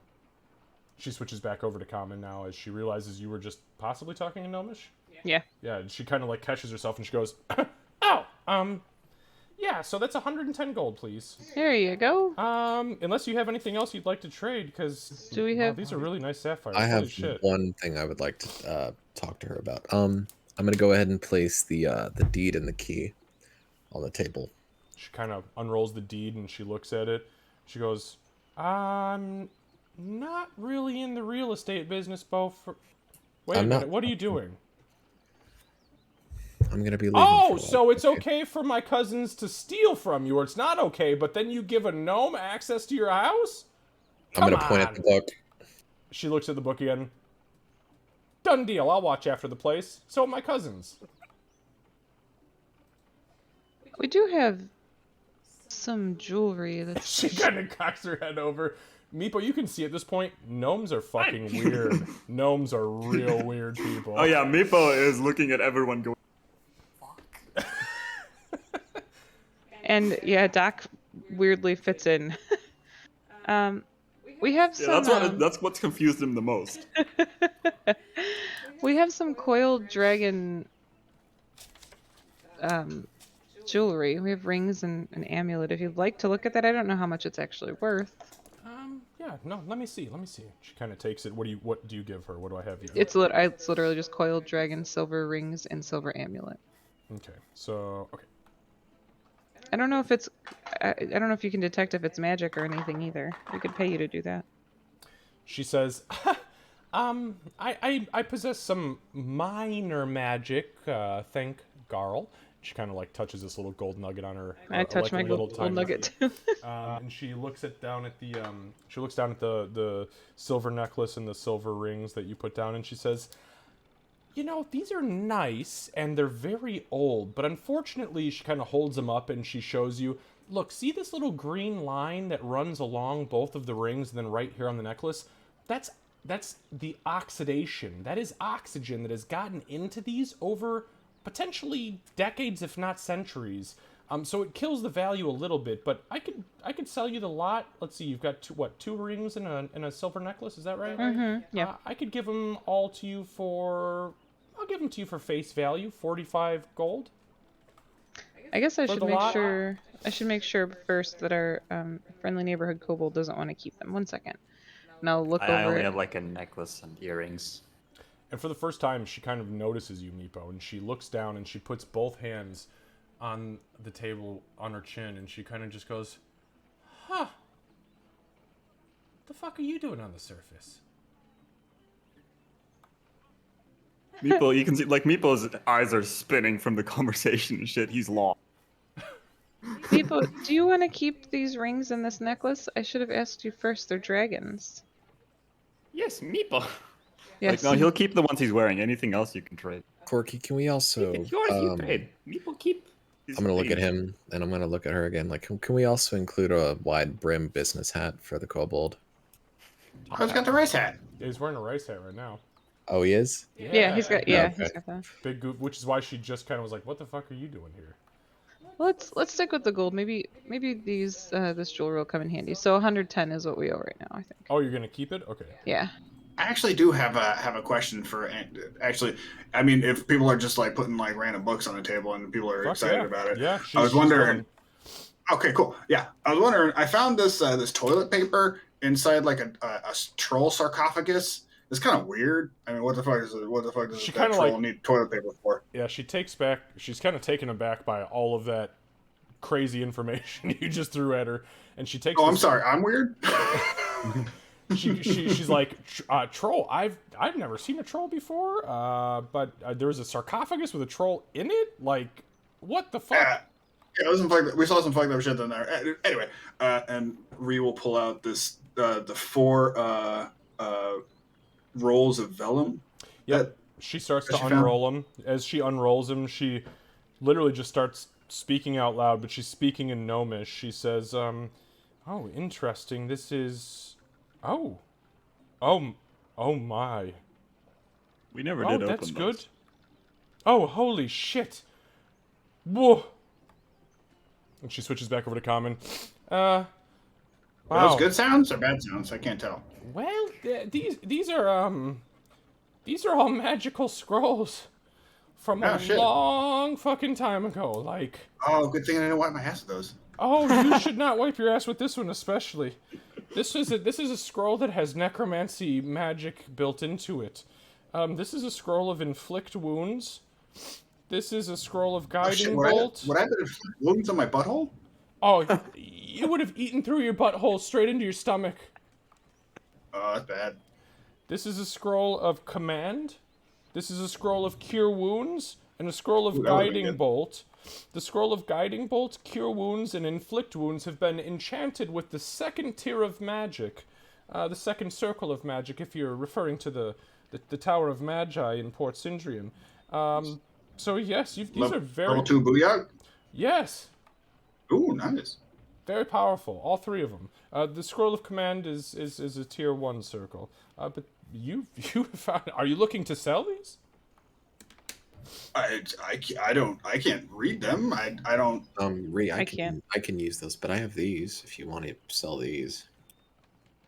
She switches back over to common now as she realizes you were just possibly talking in Gnomish. Yeah. Yeah, and she kind of like catches herself and she goes, "Oh, yeah. So that's 110 gold, please. There you go. Unless you have anything else you'd like to trade, because Do we have- these are really nice sapphires. I Holy have shit. one thing I would like to talk to her about. I'm gonna go ahead and place the deed and the key on the table. She kind of unrolls the deed and she looks at it. She goes, "I'm not really in the real estate business, Bo. Wait a minute. What are you doing?" I'm gonna be leaving. Oh, so it's okay for my cousins to steal from you, or it's not okay, but then you give a gnome access to your house? I'm gonna point at the book. She looks at the book again. Done deal. I'll watch after the place. So my cousins. We do have some jewelry that's... She kind of cocks her head over. Meepo, you can see at this point, gnomes are fucking weird. Gnomes are real weird people. Oh yeah, Meepo is looking at everyone going, fuck. And yeah, Doc weirdly fits in. We have some... That's what's confused him the most. We have some coiled dragon jewelry. We have rings and an amulet. If you'd like to look at that, I don't know how much it's actually worth. Yeah, no, let me see. She kind of takes it. What do you give her? What do I have you? It's literally just coiled dragon, silver rings, and silver amulet. Okay, so, okay. I don't know if it's... I don't know if you can detect if it's magic or anything either. We could pay you to do that. She says, I possess some minor magic, thank Garl. She kind of like touches this little gold nugget on her. I touch like my little gold tiny- nugget too. And she looks down at the silver necklace and the silver rings that you put down, and she says, "You know, these are nice and they're very old, but unfortunately," she kind of holds them up and she shows you, "Look, see this little green line that runs along both of the rings and then right here on the necklace? That's the oxidation. That is oxygen that has gotten into these over potentially decades, if not centuries. So it kills the value a little bit, but I could sell you the lot. Let's see, you've got two rings and a silver necklace. Is that right? Mm-hmm. Yeah. I could give them all to you for. I'll give them to you for face value, 45 gold. I guess I For should the make lot? sure. I should make sure first that our friendly neighborhood kobold doesn't want to keep them. 1 second. And I'll look I over only it. have like a necklace and earrings. And for the first time, she kind of notices you, Meepo, and she looks down and she puts both hands on the table on her chin, and she kind of just goes, "Huh? What the fuck are you doing on the surface?" Meepo, you can see like Meepo's eyes are spinning from the conversation and shit. He's lost. People, do you want to keep these rings and this necklace? I should have asked you first. They're dragons. Yes, Meepo. Yes. Like, no, he'll keep the ones he's wearing. Anything else you can trade. Corky, can we also? It's yours, you trade. Meepo, keep. his I'm gonna look at rings. him and I'm gonna look at her again. Like, can we also include a wide brim business hat for the kobold? Oh, he's got the rice hat. Yeah, he's wearing a rice hat right now. Oh, he is. Yeah, he's got. Yeah, Okay. he's got that. Big goop, which is why she just kind of was like, "What the fuck are you doing here?" Let's stick with the gold. Maybe these this jewelry will come in handy. So 110 is what we owe right now, I think. Oh, you're gonna keep it? Okay. Yeah. I actually do have a question for. Actually, I mean, if people are just like putting like random books on the table and people are Fuck excited yeah. about it, Yeah, I was she's wondering. willing. Okay, cool. Yeah, I was wondering. I found this this toilet paper inside like a troll sarcophagus. It's kind of weird. I mean, what the fuck is it? What the fuck does She that kinda, troll like- need toilet paper for? Yeah, she's kind of taken aback by all of that crazy information you just threw at her, and she takes. Oh, I'm this- sorry. I'm weird. she's like, troll. I've never seen a troll before. But there was a sarcophagus with a troll in it. Like, what the fuck? Yeah, it was some we saw some fucked up shit in there. Anyway, and Ree will pull out the 4 rolls of vellum. Yep. She starts to she found- unroll them. As she unrolls them, she literally just starts speaking out loud, but she's speaking in Gnomish. She says, "Oh, interesting. This is, oh my. We never Oh, did open that's those. good. Oh, holy shit. Whoa." And she switches back over to common. Are Wow. those good sounds or bad sounds? I can't tell. Well, these are all magical scrolls from a shit. long fucking time ago. Like, Oh, good thing I didn't wipe my ass with those. oh, you should not wipe your ass with this one, especially. This is a scroll that has necromancy magic built into it. This is a scroll of inflict wounds. This is a scroll of guiding bolt. Would I have been wounds on my butthole? Oh, you would have eaten through your butthole straight into your stomach. Oh, that's bad. This is a scroll of command. This is a scroll of cure wounds and a scroll of Ooh, that would've been guiding good. bolt. The scroll of guiding bolt, cure wounds, and inflict wounds have been enchanted with the second tier of magic, the second circle of magic, if you're referring to the Tower of Magi in Port Sindrium. So yes, these are very Level 2 booyah? yes. Ooh, nice. Very powerful, all 3 of them. The scroll of command is a tier 1 circle. But you found. Are you looking to sell these? I can't read them. I don't. Ree, I can't. I can use those, but I have these. If you want to sell these,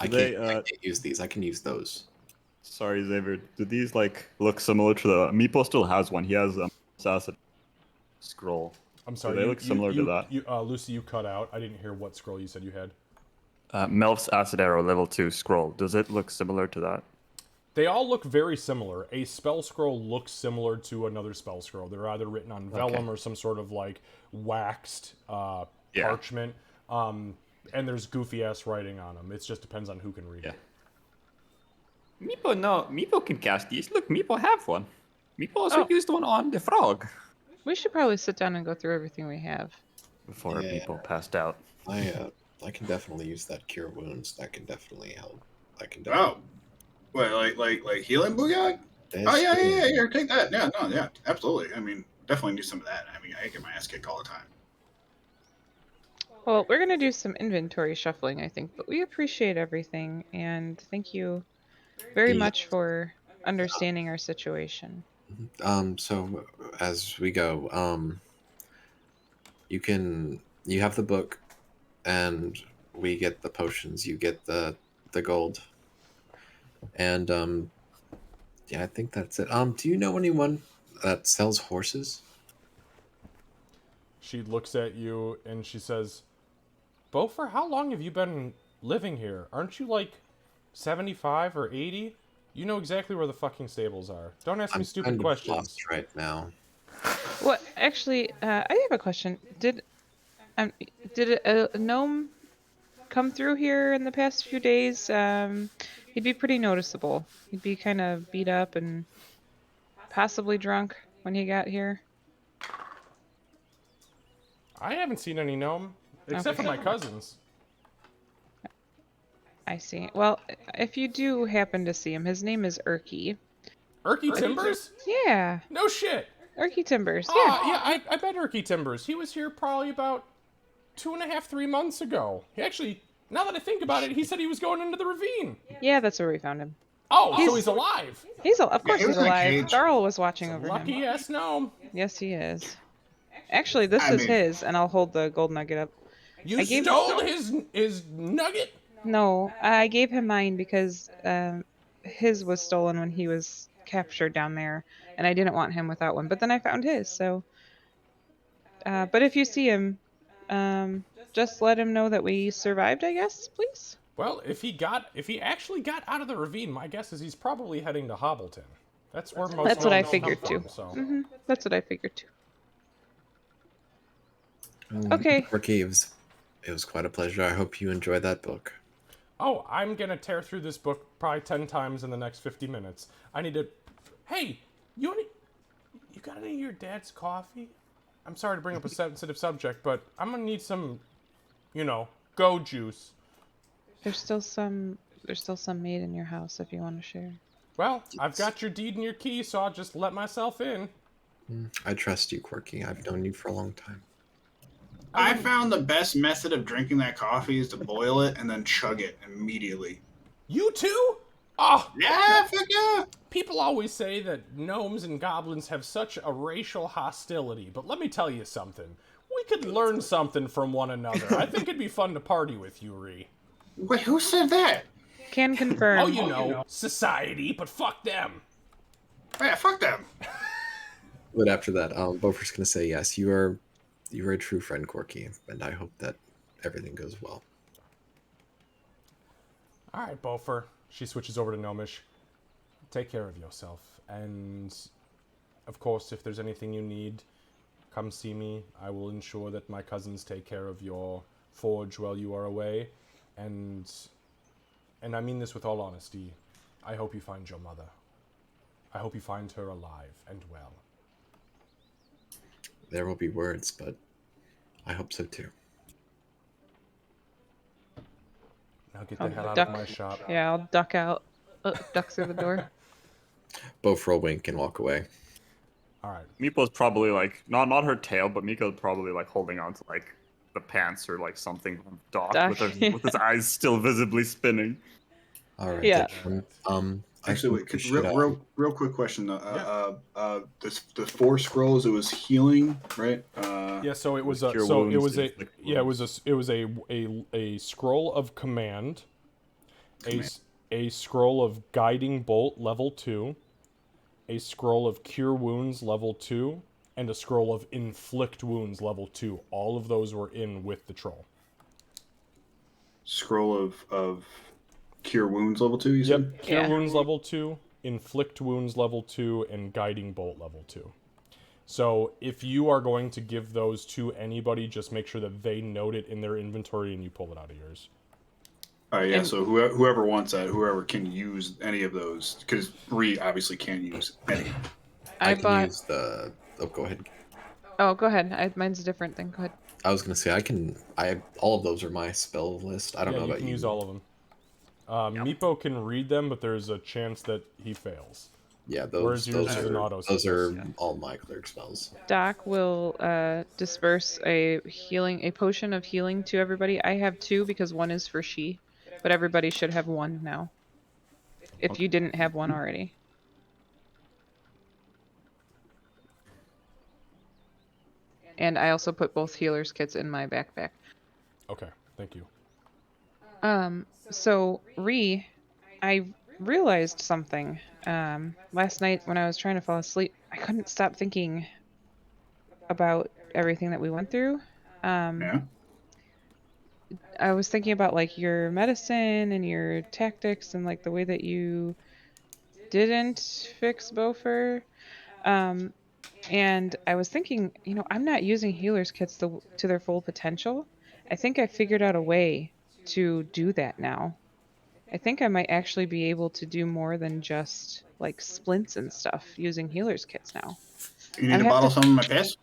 I Do they, can't. I can't use these. I can use those. Sorry, Xavier. Do these like look similar to the Meepo still has one? He has assassin scroll. I'm sorry. they look similar to that? Lucy, you cut out. I didn't hear what scroll you said you had. Melf's acid arrow level 2 scroll. Does it look similar to that? They all look very similar. A spell scroll looks similar to another spell scroll. They're either written on vellum or some sort of like waxed parchment. And there's goofy ass writing on them. It just depends on who can read it. Meepo, no. Meepo can cast these. Look, Meepo have one. Meepo also used one on the frog. We should probably sit down and go through everything we have. Before Yeah. Meepo passed out. I can definitely use that cure wounds. That can definitely help. I can Oh. definitely. Well, like healing booyah? Oh, yeah. Here, take that. Yeah, no, yeah, absolutely. I mean, definitely do some of that. I mean, I get my ass kicked all the time. Well, we're going to do some inventory shuffling, I think, but we appreciate everything, and thank you very Yeah. much for understanding our situation. So as we go, you have the book, and we get the potions. You get the gold, and yeah, I think that's it. Do you know anyone that sells horses? She looks at you and she says, "Bofer, how long have you been living here? Aren't you like 75 or 80? You know exactly where the fucking stables are. Don't ask me I'm stupid kind of questions." lost right now. Well, actually, I have a question. Did a gnome come through here in the past few days? He'd be pretty noticeable. He'd be kind of beat up and possibly drunk when he got here. I haven't seen any gnome, except for my cousins. I see. Well, if you do happen to see him, his name is Erky. Erky Timbers? Yeah, No shit. Erky Timbers. Yeah. Yeah, I bet Erky Timbers. He was here probably about 2.5, 3 months ago. He actually, now that I think about it, he said he was going into the ravine. Yeah, that's where we found him. Oh, so he's alive. Of course he was he's in a alive. cage. Darl was watching over him. Lucky ass gnome. Yes, he is. Actually, this I is mean- his, and I'll hold the gold nugget up. You I gave- stole his nugget? No, I gave him mine because his was stolen when he was captured down there, and I didn't want him without one. But then I found his, so. But if you see him, just let him know that we survived, I guess, please. Well, if he actually got out of the ravine, my guess is he's probably heading to Hobbleton. That's where most That's what I gnomes come figured from, too. So. That's what I figured too. Okay. Corky, it was quite a pleasure. I hope you enjoyed that book. Oh, I'm gonna tear through this book probably 10 times in the next 50 minutes. I need to. Hey, you got any of your dad's coffee? I'm sorry to bring up a sensitive subject, but I'm gonna need some, go juice. There's still some made in your house if you want to share. Well, I've got your deed and your key, so I'll just let myself in. I trust you, Corky. I've known you for a long time. I found the best method of drinking that coffee is to boil it and then chug it immediately. You too? Oh, Yeah, fuck yeah. people always say that gnomes and goblins have such a racial hostility, but let me tell you something. We could learn something from one another. I think it'd be fun to party with you, Ree. Wait, who said that? Can confirm. Oh, you know, society, but fuck them. Yeah, fuck them. But after that, Beaufort's gonna say yes. You are a true friend, Corky, and I hope that everything goes well. All right, Beaufort. She switches over to Gnomish. Take care of yourself. And, of course, if there's anything you need, come see me. I will ensure that my cousins take care of your forge while you are away. And I mean this with all honesty. I hope you find your mother. I hope you find her alive and well. There will be words, but I hope so too. Now get the I'll hell out duck. of my shop. Yeah, I'll duck out. Duck through the door. Beaufort will wink and walk away. All right. Meeple's probably like not her tail, but Miko's probably like holding on to like the pants or like something of Doc Doc, with his eyes still visibly spinning. All right. Yeah. I Actually, think we wait, should, real quick question. The 4 scrolls. It was healing, right? Yeah, so it was With a cure so it wounds was a and inflict yeah it wounds. was a scroll of command, a scroll of guiding bolt level 2, a scroll of cure wounds level 2, and a scroll of inflict wounds level 2. All of those were in with the troll. Scroll of cure wounds level 2. You said. Cure Yeah. wounds level 2, inflict wounds level 2, and guiding bolt level 2. So if you are going to give those to anybody, just make sure that they note it in their inventory and you pull it out of yours. Oh yeah. And- So whoever wants that, whoever can use any of those, because Bree obviously can't use any. I can bought. use the. Oh, go ahead. Oh, go ahead. Mine's a different thing. Go ahead. I was gonna say all of those are my spell list. I don't know You about can you. use all of them. Meepo can read them, but there's a chance that he fails. Yeah, Whereas those yours is an auto those are success. all my cleric spells. Doc will disperse a potion of healing to everybody. I have 2 because one is for she, but everybody should have 1 now. If you didn't have 1 already. And I also put both healers kits in my backpack. Okay, thank you. So Ree, I realized something. Last night when I was trying to fall asleep, I couldn't stop thinking about everything that we went through. Yeah. I was thinking about like your medicine and your tactics and like the way that you didn't fix Beaufort. And I was thinking, I'm not using healers kits to their full potential. I think I figured out a way to do that now. I think I might actually be able to do more than just like splints and stuff using healers kits now. You need I to have bottle to- some of my piss.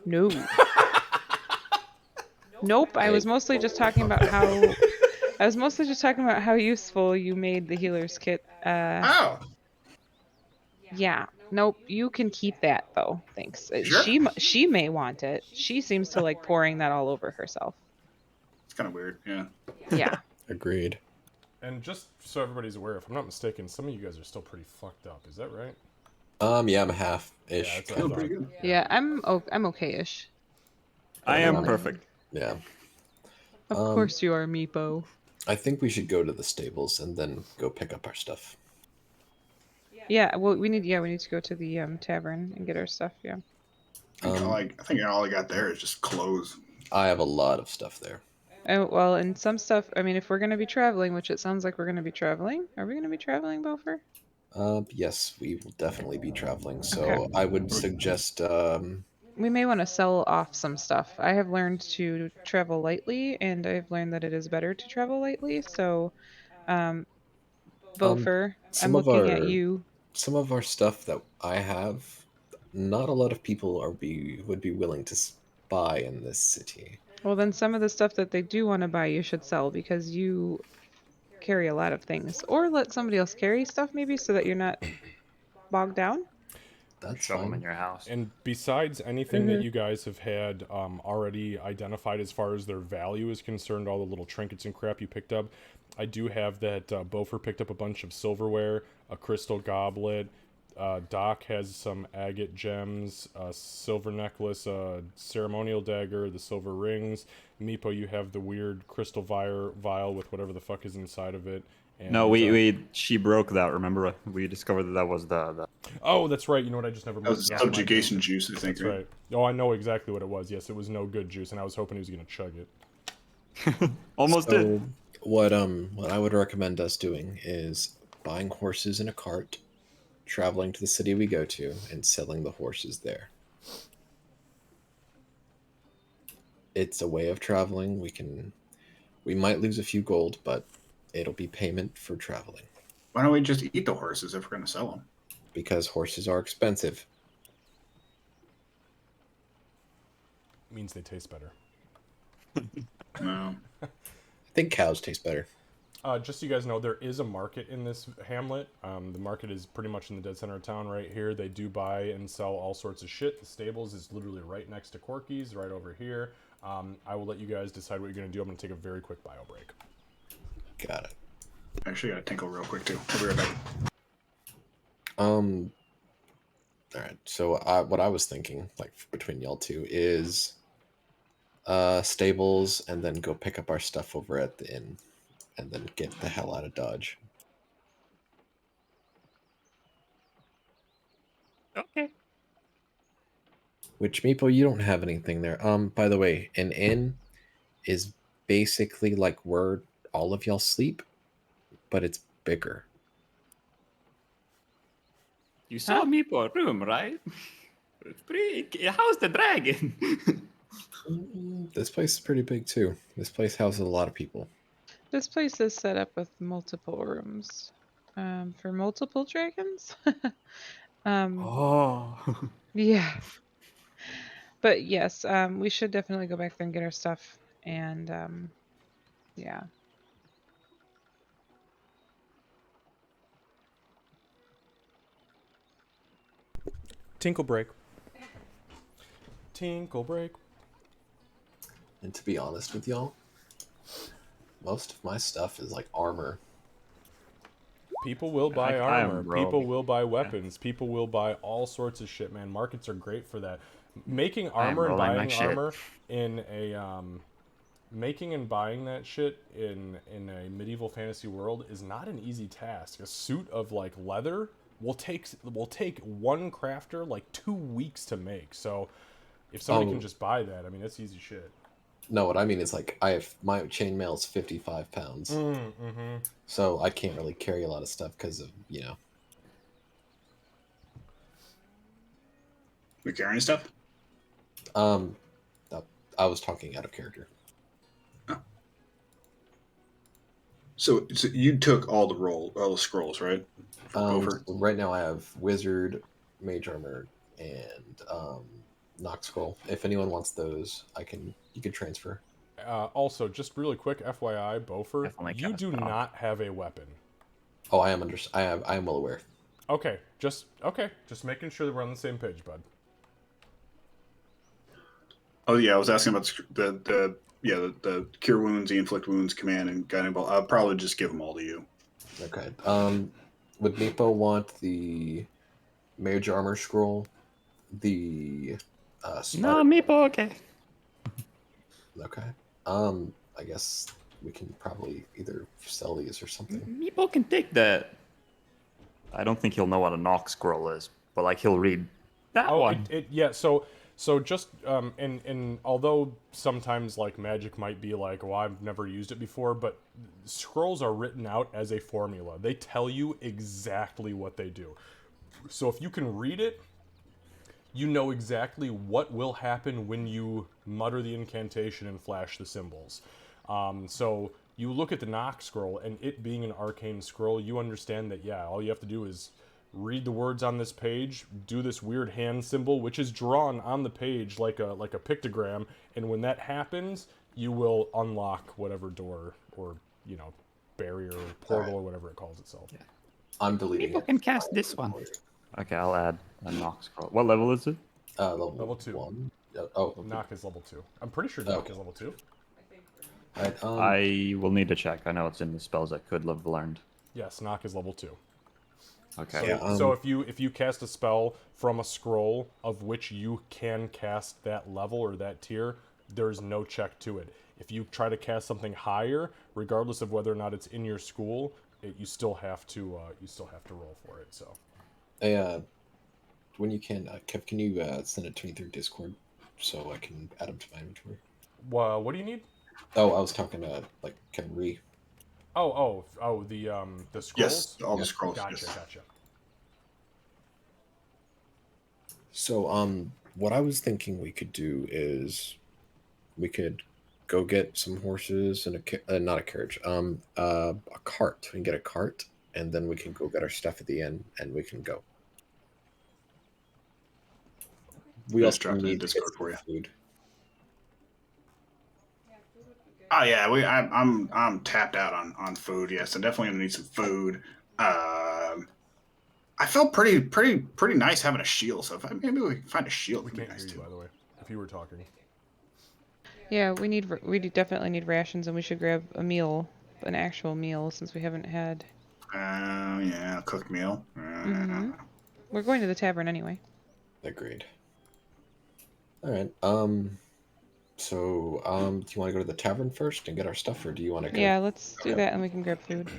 No. Nope. I was mostly just talking about how useful you made the healers kit. Oh, Yeah. Nope. You can keep that though. Thanks. Sure. She may want it. She seems to like pouring that all over herself. it's kind of weird. Yeah. Yeah. Agreed. And just so everybody's aware, if I'm not mistaken, some of you guys are still pretty fucked up. Is that right? Yeah, I'm a half-ish. Yeah, that's Feeling pretty good. Yeah. I'm okay-ish. I am Um, perfect. Yeah. Of Um, course you are, Meepo. I think we should go to the stables and then go pick up our stuff. Yeah. Well, we need to go to the tavern and get our stuff. Yeah. I think all I got there is just clothes. I have a lot of stuff there. Oh, well, and some stuff, I mean, if we're going to be traveling, which it sounds like we're going to be traveling, are we going to be traveling, Bofer? Yes, we will definitely be traveling. Okay. So I would suggest, We may want to sell off some stuff. I have learned to travel lightly, and I've learned that it is better to travel lightly. So, um, Bofer, some I'm of looking at our you. some of our stuff that I have, not a lot of people would be willing to buy in this city. Well, then some of the stuff that they do want to buy, you should sell because you carry a lot of things. Or let somebody else carry stuff, maybe, so that you're not bogged down. That's Shove them in fine. your house. And besides anything that Mhm. you guys have had already identified as far as their value is concerned, all the little trinkets and crap you picked up, I do have that Bofer picked up a bunch of silverware, a crystal goblet. Doc has some agate gems, a silver necklace, a ceremonial dagger, the silver rings. Meepo, you have the weird crystal vial with whatever the fuck is inside of it. And, No, she broke that. Remember, we discovered that that was the. oh, that's right. You know what? I just never. That was Yeah, subjugation juice, I think. that's right. Oh, I know exactly what it was. Yes, it was no good juice, and I was hoping he was going to chug it. Almost So did. what I would recommend us doing is buying horses in a cart, traveling to the city we go to, and selling the horses there. It's a way of traveling. We might lose a few gold, but it'll be payment for traveling Why don't we just eat the horses if we're going to sell them? because horses are expensive. Means they taste better. No. I think cows taste better. Just so you guys know, there is a market in this hamlet. The market is pretty much in the dead center of town right here. They do buy and sell all sorts of shit. The stables is literally right next to Corky's, right over here. I will let you guys decide what you're going to do. I'm going to take a very quick bio break. Got it. Actually, got to tinkle real quick, too. I'll be right back. All right. So what I was thinking, like between y'all two, is stables, and then go pick up our stuff over at the inn, and then get the hell out of Dodge. Okay. Which Meepo, you don't have anything there. By the way, an inn is basically like where all of y'all sleep, but it's bigger. You saw me for a room, right? It's pretty. How's the dragon? This place is pretty big too. This place houses a lot of people. This place is set up with multiple rooms for multiple dragons. Oh. Yeah. But yes, we should definitely go back there and get our stuff. And yeah. Tinkle break. Tinkle break. And to be honest with y'all, most of my stuff is like armor. People will buy I am armor. broke. People will buy weapons. People will buy all sorts of shit, man. Markets are great for that. Making armor and rolling my buying shit. armor in a making and buying that shit in a medieval fantasy world is not an easy task. A suit of like leather will take one crafter like 2 weeks to make. So if somebody can just buy that, I mean, that's easy shit. No, what I mean is like my chainmail is 55 pounds, Mm-hmm. so I can't really carry a lot of stuff because of We carrying stuff? um, I was talking out of character. So you took all the scrolls, right? Over. So right now I have wizard, mage armor, and knock scroll. If anyone wants those, you can transfer. Also, just really quick, FYI, Beaufort, Definitely you cast do off. not have a weapon. Oh, I am well aware. Okay, just making sure that we're on the same page, bud. Oh yeah, I was asking about the cure wounds, the inflict wounds command, and guiding bolt. I'll probably just give them all to you. Okay. Would Meepo want the mage armor scroll? The No, Meepo, okay. Okay. I guess we can probably either sell these or something. Meepo can take that. I don't think he'll know what a knock scroll is, but like he'll read that one. Yeah. So So just and although sometimes like magic might be like, well, I've never used it before, but scrolls are written out as a formula. They tell you exactly what they do. So if you can read it, you know exactly what will happen when you mutter the incantation and flash the symbols. So you look at the knock scroll, and it being an arcane scroll, you understand that, yeah, all you have to do is read the words on this page, do this weird hand symbol, which is drawn on the page like a pictogram, and when that happens, you will unlock whatever door or, barrier or portal or whatever it calls itself. I'm deleting People it. can cast this one. Okay, I'll add a knock scroll. What level is it? Level 2. 1. Oh, okay. Knock is level 2. I'm pretty sure knock Okay. is level 2. All right, I will need to check. I know it's in the spells I could have learned. Yes, knock is level 2. Okay. So, Yeah, so if you cast a spell from a scroll of which you can cast that level or that tier, there's no check to it. If you try to cast something higher, regardless of whether or not it's in your school, you still have to roll for it. So when you can, Kev, can you send it to me through Discord so I can add them to my inventory? what do you need? Oh, I was talking to like Kevin Ree. Oh, the scrolls. Yes, all the scrolls. Gotcha, Yes. gotcha. So, what I was thinking we could do is we could go get some horses and not a carriage, a cart. We can get a cart, and then we can go get our stuff at the inn, and we can go. We Just also dropped it in need to get Discord some for you. food. Oh yeah, I'm tapped out on food. Yes, I definitely gonna need some food. I felt pretty nice having a shield. So maybe we can find a shield, We would be can't nice hear you, too. by the way, if you were talking. Yeah, we definitely need rations, and we should grab a meal, an actual meal, since we haven't had. Yeah, cooked meal. Mhm. We're going to the tavern anyway. Agreed. All right. So, do you want to go to the tavern first and get our stuff, or do you want to go Yeah, let's do that, and we can grab food.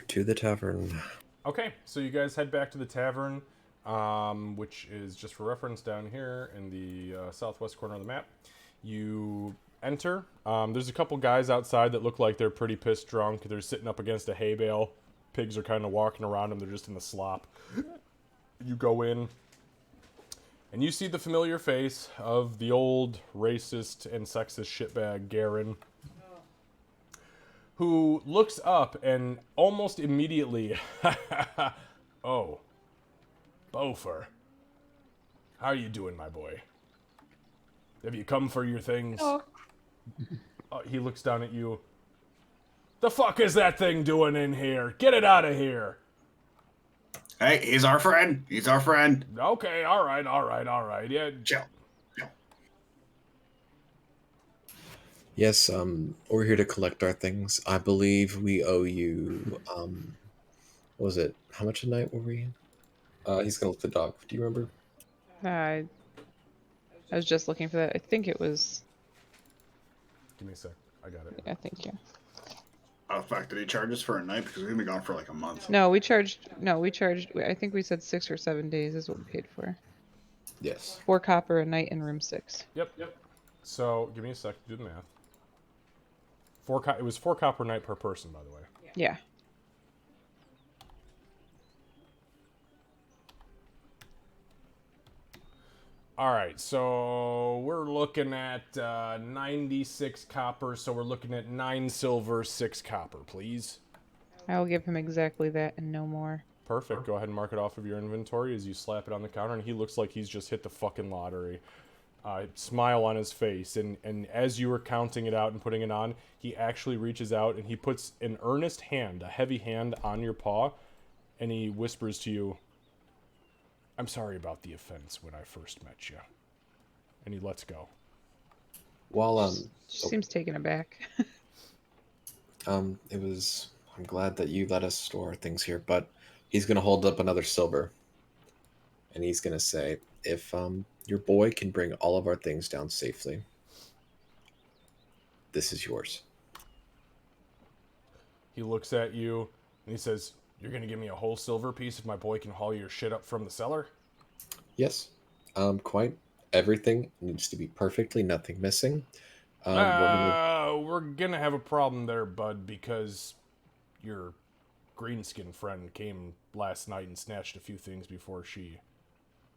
to the tavern? Okay, so you guys head back to the tavern, which is just for reference down here in the southwest corner of the map. You enter. There's a couple guys outside that look like they're pretty pissed drunk. They're sitting up against a hay bale. Pigs are kind of walking around them. They're just in the slop. You go in, and you see the familiar face of the old racist and sexist shitbag Garen, who looks up and almost immediately, oh, Bofer, how are you doing, my boy? Have you come for your things? He looks down at you. The fuck is that thing doing in here? Get it out of here. Hey, he's our friend. He's our friend. Okay, all right. Yeah, Chill. Yes, we're here to collect our things. I believe we owe you, what was it? How much a night were we? He's gonna look the dog. Do you remember? I was just looking for that. I think it was. give me a sec. I got it. I think yeah. Oh fuck! Did he charge us for a night? Because we've been gone for like a month. No, we charged. No, we charged. I think we said 6 or 7 days is what we paid for. Yes. 4 copper a night in room 6. Yep. So, give me a sec to do the math. It was 4 copper night per person, by the way. Yeah. All right, so we're looking at 96 copper, so we're looking at 9 silver, 6 copper, please. I will give him exactly that and no more. Perfect. Go ahead and mark it off of your inventory as you slap it on the counter, and he looks like he's just hit the fucking lottery. Smile on his face, and as you were counting it out and putting it on, he actually reaches out and he puts an earnest hand, a heavy hand on your paw, and he whispers to you, I'm sorry about the offense when I first met you. And he lets go. Well, She seems taken aback. I'm glad that you let us store our things here, but he's gonna hold up another silver, and he's gonna say, if your boy can bring all of our things down safely, this is yours. He looks at you and he says, you're going to give me a whole silver piece if my boy can haul your shit up from the cellar? Yes. Quite everything needs to be perfectly, nothing missing. We're We're gonna have a problem there, bud, because your greenskin friend came last night and snatched a few things before she.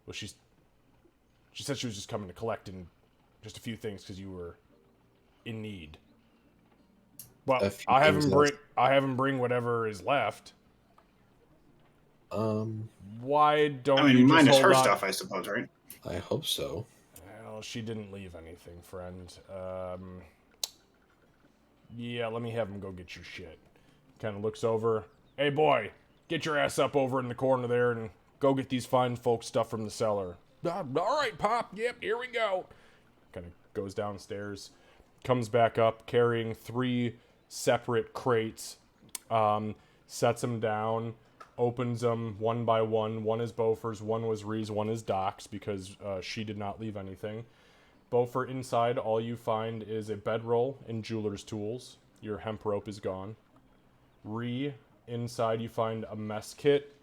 Well, she said she was just coming to collect and just a few things because you were in need. Well, a few things else. I have him bring whatever is left. Um, Why don't I mean, you just minus hold her on? stuff, I suppose, right? I hope so. Well, she didn't leave anything, friend. Yeah, let me have him go get your shit. Kind of looks over. Hey, boy, get your ass up over in the corner there and go get these fine folk stuff from the cellar. All right, Pop. Yep, here we go. Kind of goes downstairs, comes back up carrying 3 separate crates, sets them down, opens them one by one. One is Beaufort's, one was Ree's, one is Doc's because she did not leave anything. Beaufort inside, all you find is a bedroll and jeweler's tools. Your hemp rope is gone. Ree, inside you find a mess kit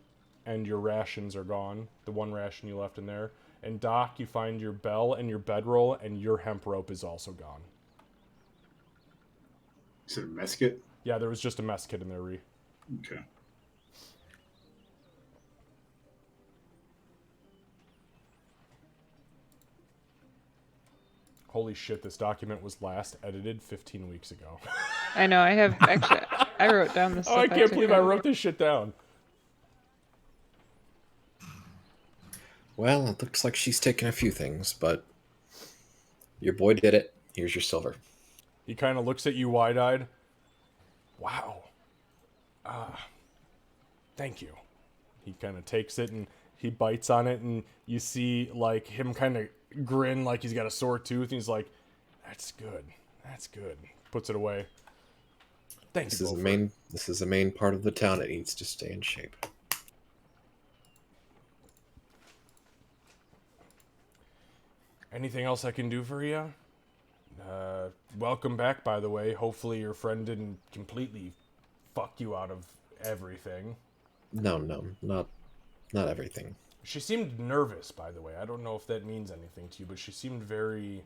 and your rations are gone. The one ration you left in there. And Doc, you find your bell and your bedroll and your hemp rope is also gone. Is it a mess kit? Yeah, there was just a mess kit in there, Ree. Okay. Holy shit, this document was last edited 15 weeks ago. I know. I have actually. I wrote down this. Oh, I can't believe I wrote this shit down. Well, it looks like she's taken a few things, but your boy did it. Here's your silver. He kind of looks at you wide-eyed. Wow. Thank you. He kind of takes it and he bites on it, and you see like him kind of grin like he's got a sore tooth, and he's like, "That's good. That's good." Puts it away. Thank you. This is the main part of the town. It needs to stay in shape. Anything else I can do for you? Welcome back, by the way. Hopefully your friend didn't completely fuck you out of everything. No, not everything. She seemed nervous, by the way. I don't know if that means anything to you, but she seemed very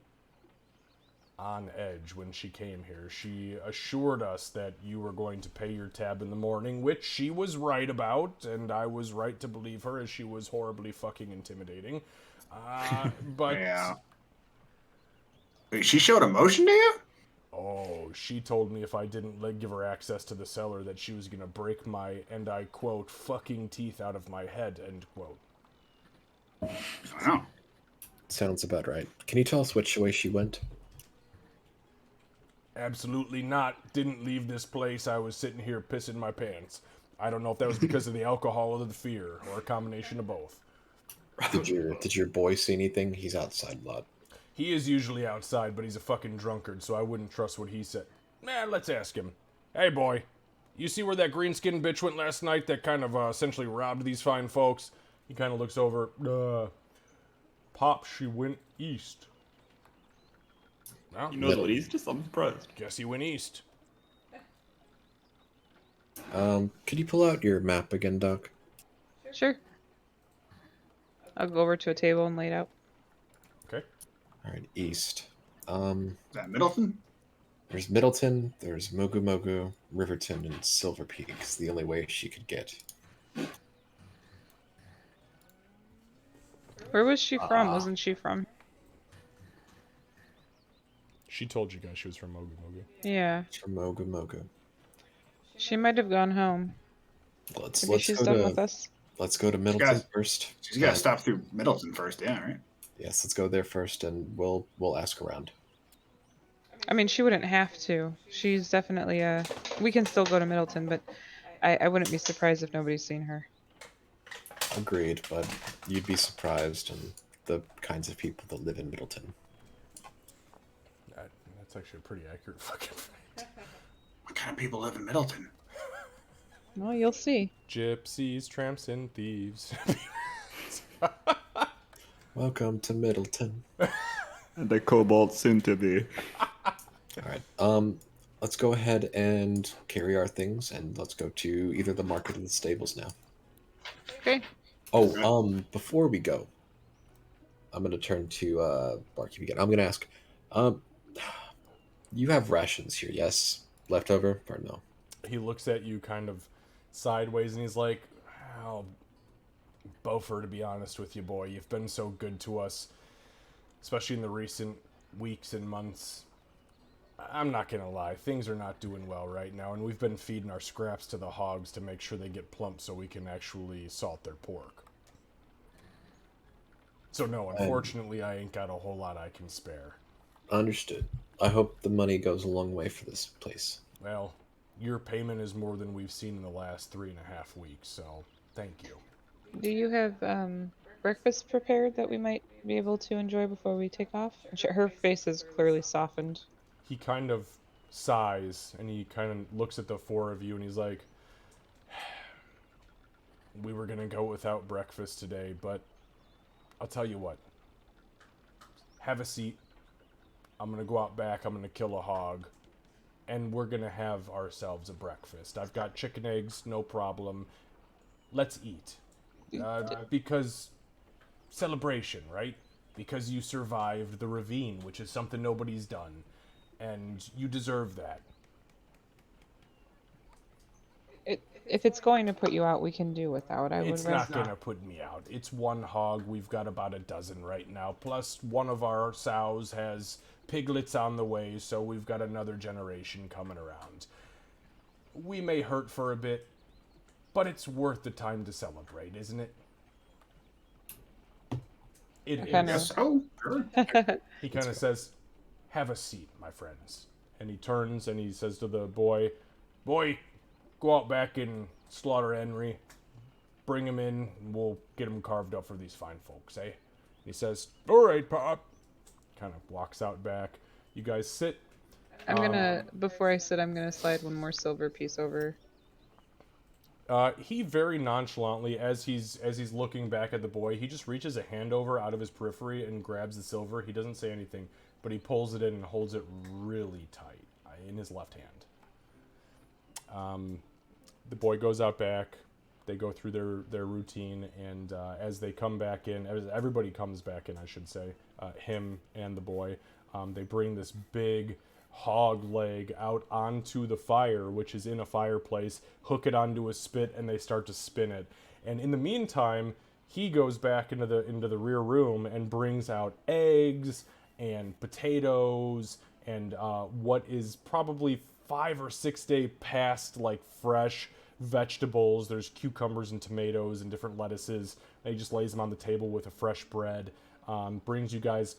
on edge when she came here. She assured us that you were going to pay your tab in the morning, which she was right about, and I was right to believe her, as she was horribly fucking intimidating. But Yeah. Wait, she showed emotion to you? oh, she told me if I didn't give her access to the cellar that she was going to break my, and I quote, fucking teeth out of my head, end quote. Wow. Sounds about right. Can you tell us which way she went? Absolutely not. Didn't leave this place. I was sitting here pissing my pants. I don't know if that was because of the alcohol or the fear, or a combination of both. Did your boy see anything? He's outside a lot. He is usually outside, but he's a fucking drunkard, so I wouldn't trust what he said. Let's ask him. Hey, boy. You see where that green-skinned bitch went last night that kind of essentially robbed these fine folks? He kind of looks over. Pop, she went east. Well, You know what? He's just. I'm surprised. guess he went east. Could you pull out your map again, Doc? Sure. I'll go over to a table and lay it out. Okay. All right, east. Is that Middleton? There's Middleton, there's Mogu Mogu, Riverton, and Silver Peak. Is the only way she could get. Where was she from? Wasn't she from? She told you guys she was from Mogu Mogu. Yeah. From Mogu Mogu. She might have gone home. Maybe she's done with us. Let's go to Middleton first. She's got to stop through Middleton first, yeah, right? Yes, let's go there first, and we'll ask around. I mean, she wouldn't have to. She's definitely we can still go to Middleton, but I wouldn't be surprised if nobody's seen her. Agreed, but you'd be surprised in the kinds of people that live in Middleton. That's actually a pretty accurate fucking fact. What kind of people live in Middleton? Well, you'll see. Gypsies, tramps, and thieves. Welcome to Middleton. And the cobalt soon to be. All right. Let's go ahead and carry our things, and let's go to either the market or the stables now. Okay. Oh, before we go, I'm gonna turn to barkeep again. I'm gonna ask, um, you have rations here, yes? Leftover or no? He looks at you kind of sideways and he's like, well, Beaufort, to be honest with you, boy, you've been so good to us, especially in the recent weeks and months. I'm not gonna lie, things are not doing well right now, and we've been feeding our scraps to the hogs to make sure they get plump so we can actually salt their pork. So no, unfortunately, I ain't got a whole lot I can spare. Understood. I hope the money goes a long way for this place. Well, your payment is more than we've seen in the last 3.5 weeks, so thank you. Do you have breakfast prepared that we might be able to enjoy before we take off? Her face is clearly softened. He kind of sighs and he kind of looks at the four of you and he's like, we were gonna go without breakfast today, but I'll tell you what. Have a seat. I'm gonna go out back, I'm gonna kill a hog, and we're gonna have ourselves a breakfast. I've got chicken eggs, no problem. Let's eat. Because celebration, right? Because you survived the ravine, which is something nobody's done. And you deserve that. If it's going to put you out, we can do without. It's not gonna put me out. It's one hog. We've got about a dozen right now. Plus, one of our sows has piglets on the way, so we've got another generation coming around. We may hurt for a bit, but it's worth the time to celebrate, isn't it? It Kinda. is. So, sure. He kind of says, have a seat, my friends. And he turns and he says to the boy, boy, go out back and slaughter Henry. Bring him in, and we'll get him carved up for these fine folks, eh? He says, all right, Pop. Kind of walks out back. You guys sit. I'm gonna, before I sit, I'm gonna slide one more silver piece over. He very nonchalantly, as he's looking back at the boy, he just reaches a hand over out of his periphery and grabs the silver. He doesn't say anything, but he pulls it in and holds it really tight in his left hand. The boy goes out back. They go through their routine, and as they come back in, as everybody comes back in, I should say, him and the boy, they bring this big hog leg out onto the fire, which is in a fireplace, hook it onto a spit, and they start to spin it. And in the meantime, he goes back into the rear room and brings out eggs and potatoes and what is probably 5 or 6 day past, like, fresh vegetables. There's cucumbers and tomatoes and different lettuces. And he just lays them on the table with a fresh bread. Brings you guys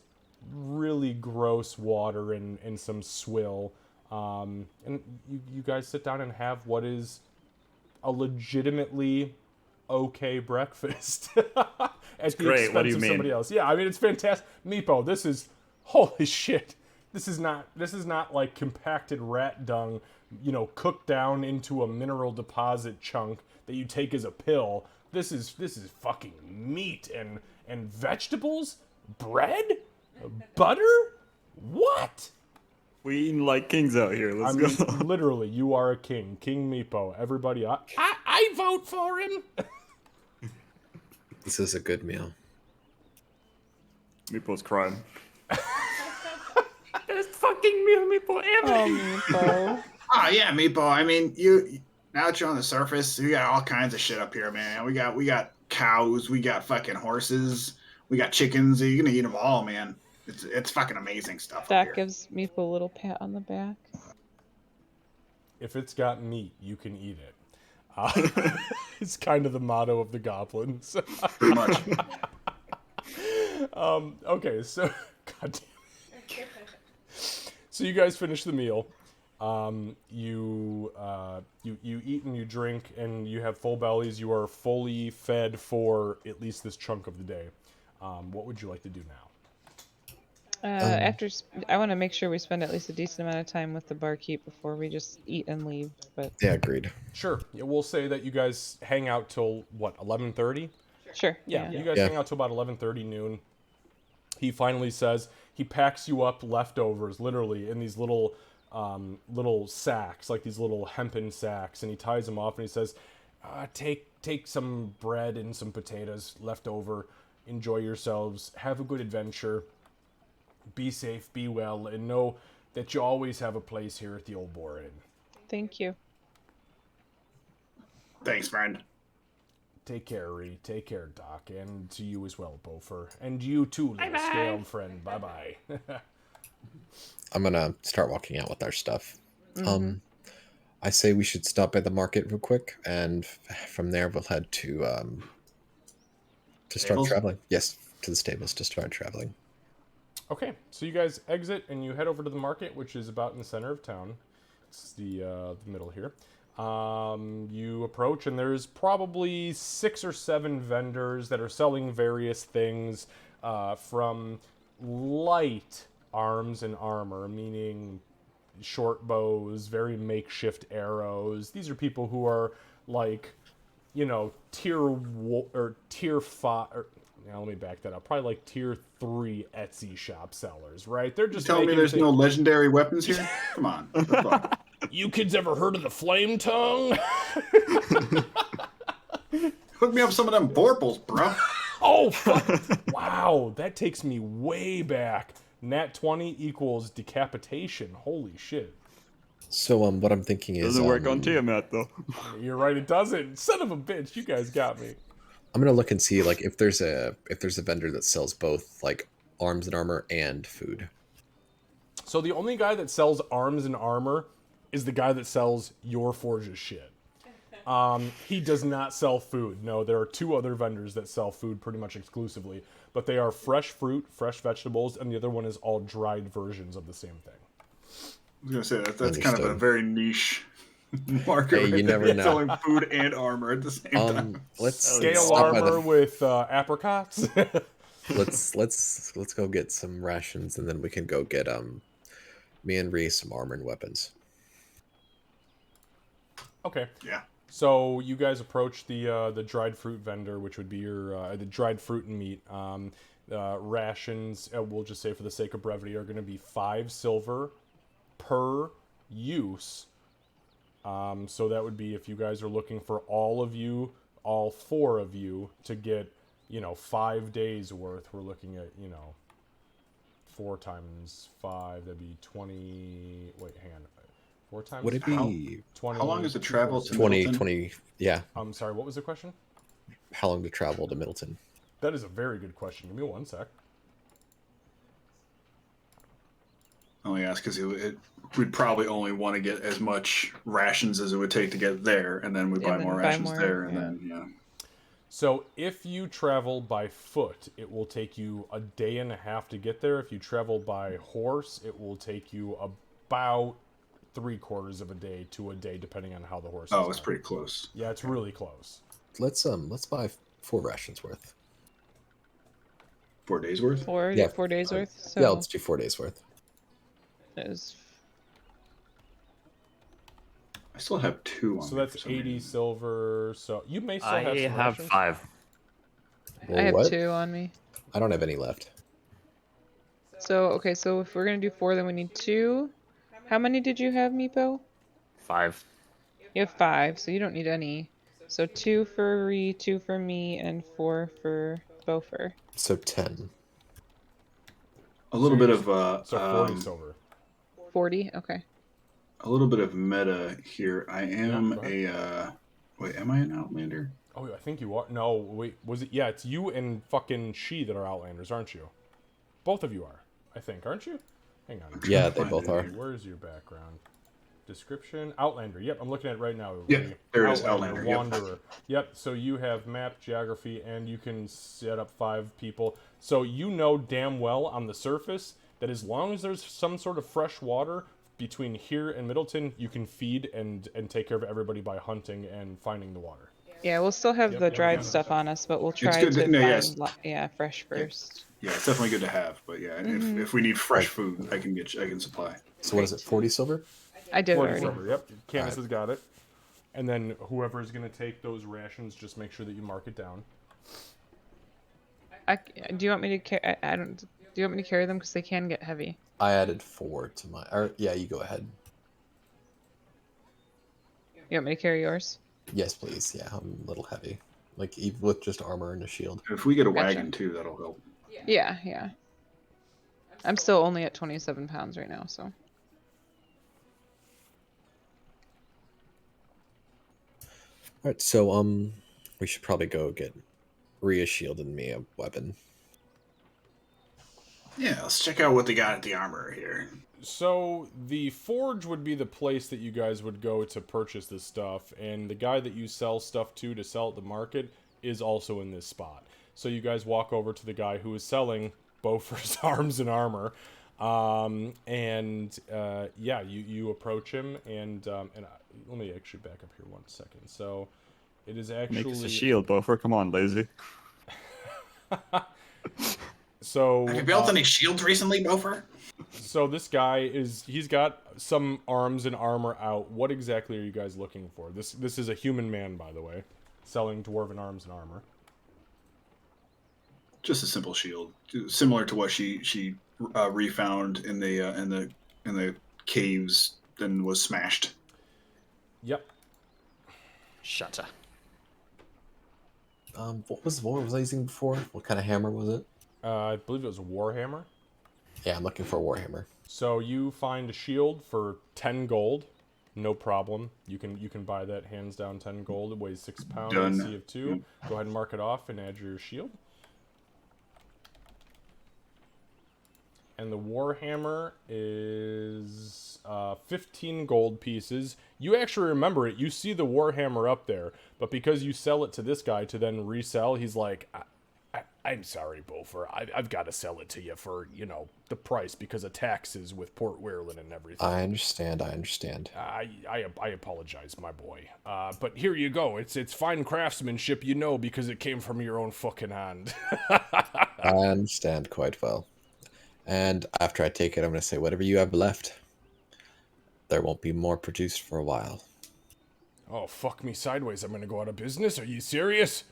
really gross water and some swill. And you guys sit down and have what is a legitimately okay breakfast. At the great. What do expense you of mean? somebody else. Yeah, I mean, it's fantastic. Meepo, this is holy shit. This is not like compacted rat dung, cooked down into a mineral deposit chunk that you take as a pill. This is fucking meat and vegetables, bread, butter. What? We eating like kings out here. Let's go. Literally, you are a king, King Meepo. Everybody, I vote for him. This is a good meal. Meepo's crying. Best fucking meal Meepo ever. Oh, Meepo. Oh yeah, Meepo. I mean, you now that you're on the surface, we got all kinds of shit up here, man. We got cows, we got fucking horses, we got chickens. You're gonna eat them all, man. It's fucking amazing stuff. That gives Meepo a little pat on the back. If it's got meat, you can eat it. It's kind of the motto of the goblins. Pretty much. Okay, so God damn it. So you guys finish the meal. You eat and you drink and you have full bellies. You are fully fed for at least this chunk of the day. What would you like to do now? I want to make sure we spend at least a decent amount of time with the barkeep before we just eat and leave. But Yeah, agreed. Sure. Yeah, we'll say that you guys hang out till what, 11:30? sure. Yeah, you guys Yeah. hang out till about 11:30 noon. He finally says he packs you up leftovers, literally in these little sacks, like these little hempen sacks, and he ties them off and he says, take some bread and some potatoes left over enjoy yourselves, have a good adventure, be safe, be well, and know that you always have a place here at the Old Boar Inn. Thank you. Thanks, friend. Take care, Ree. Take care, Doc. And to you as well, Bofer. And you too, little scale friend. Bye-bye. I'm gonna start walking out with our stuff. I say we should stop at the market real quick, and from there we'll head to start Stables? traveling. Yes, to the stables to start traveling. Okay, so you guys exit and you head over to the market, which is about in the center of town. It's the middle here. You approach, and there's probably 6 or 7 vendors that are selling various things, from light arms and armor, meaning short bows, very makeshift arrows. These are people who are like, you know, tier 5, or now let me back that up. Probably like tier 3 Etsy shop sellers, right? They're just Tell me there's no legendary weapons here? Come on. What the fuck? You kids ever heard of the flame tongue? Hook me up some of them vorpals, bro. Oh, fuck. Wow, that takes me way back. Nat 20 equals decapitation. Holy shit. So what I'm thinking is Doesn't work on Tiamat though. You're right, it doesn't. Son of a bitch, you guys got me. I'm gonna look and see like if there's a vendor that sells both like arms and armor and food. So the only guy that sells arms and armor is the guy that sells your Forge's shit. He does not sell food. No, there are 2 other vendors that sell food pretty much exclusively, but they are fresh fruit, fresh vegetables, and the other one is all dried versions of the same thing. I was gonna say that's kind of a very niche market. Hey, you right never there. know. Selling food and armor at the same time. Let's Scale stop by armor with apricots. let's go get some rations, and then we can go get me and Ree some armor and weapons. Okay. Yeah. So you guys approach the dried fruit vendor, which would be your the dried fruit and meat. Rations, we'll just say for the sake of brevity, are going to be 5 silver per use. So that would be if you guys are looking for all 4 of you to get, 5 days worth. We're looking at 4 times 5. That'd be 20. Wait, hang on. 4 times. Would it be 20? How long is the travel to 20, Middleton? 20, yeah. I'm sorry. What was the question? How long to travel to Middleton? That is a very good question. Give me 1 sec. I only ask because we'd probably only want to get as much rations as it would take to get there, and then we buy more rations there, and then So if you travel by foot, it will take you a day and a half to get there. If you travel by horse, it will take you about 3/4 of a day to a day, depending on how the horse is. Oh, it's pretty close. Yeah, it's really close. Let's buy 4 rations worth. 4 days worth? 4 Yeah. 4 days worth. So Yeah, let's do 4 days worth. is I still have 2 on So me that's for some 80 reason. silver. So you may still have I some have rations. 5. Well, I have what? 2 on me. I don't have any left. So okay, so if we're gonna do 4, then we need 2. How many did you have, Meepo? 5. You have 5, so you don't need any. So 2 for Ree, 2 for me, and 4 for Bofer. So 10. A little bit of So 40 silver. 40. Okay. a little bit of meta here. I am Yeah, wait, am I an Outlander? Oh, I think you are. No, wait, was it? Yeah, it's you and fucking she that are Outlanders, aren't you? Both of you are, I think, aren't you? Hang on. Yeah, they both are. Where's your background? Description, Outlander. Yep, I'm looking at it right now. Yep, there it is, Outlander, yep. Wanderer. Yep, so you have map, geography, and you can set up 5 people. So you know damn well on the surface that as long as there's some sort of fresh water between here and Middleton, you can feed and take care of everybody by hunting and finding the water. Yeah, we'll still have the dried stuff on us, but we'll try good to to- no, find yes. fresh first. Yeah, it's definitely good to have. But yeah, if we need fresh food, I can supply. So what is it? 40 silver? I did 40 already. silver, yep. Candace has got it. And then whoever is going to take those rations, just make sure that you mark it down. Do you want me to carry? I don't. Do you want me to carry them because they can get heavy? I added 4 to my. Or, yeah, you go ahead. You want me to carry yours? Yes, please. Yeah, I'm a little heavy. Like even with just armor and a shield. If we get a Gotcha. wagon too, that'll help. Yeah. I'm still only at 27 pounds right now, so. All right, so we should probably go get Rhea shield and me a weapon. Yeah, let's check out what they got at the armorer here. So the forge would be the place that you guys would go to purchase this stuff, and the guy that you sell stuff to sell at the market is also in this spot. So you guys walk over to the guy who is selling Beaufort's arms and armor, yeah, you approach him, and let me actually back up here 1 second. So it is actually Make us a shield, Beaufort. Come on, lazy. So Have you built any shields recently, Beaufort? So this guy he's got some arms and armor out. What exactly are you guys looking for? This is a human man, by the way, selling dwarven arms and armor. Just a simple shield, similar to what she refound in the caves and was smashed. Yep. Shutter. What was I using before? What kind of hammer was it? I believe it was a warhammer. Yeah, I'm looking for a warhammer. So you find a shield for 10 gold, no problem. You can buy that hands down 10 gold. It weighs 6 pounds. Done. AC of 2. Go ahead and mark it off and add your shield. And the warhammer is 15 gold pieces. You actually remember it. You see the warhammer up there, but because you sell it to this guy to then resell, he's like, I'm sorry, Beaufort. I've got to sell it to you for, the price because of taxes with Port Weirland and everything. I understand. I apologize, my boy. But here you go. It's fine craftsmanship, because it came from your own fucking hand. I understand quite well. And after I take it, I'm going to say, whatever you have left, there won't be more produced for a while. Oh, fuck me sideways. I'm going to go out of business? Are you serious?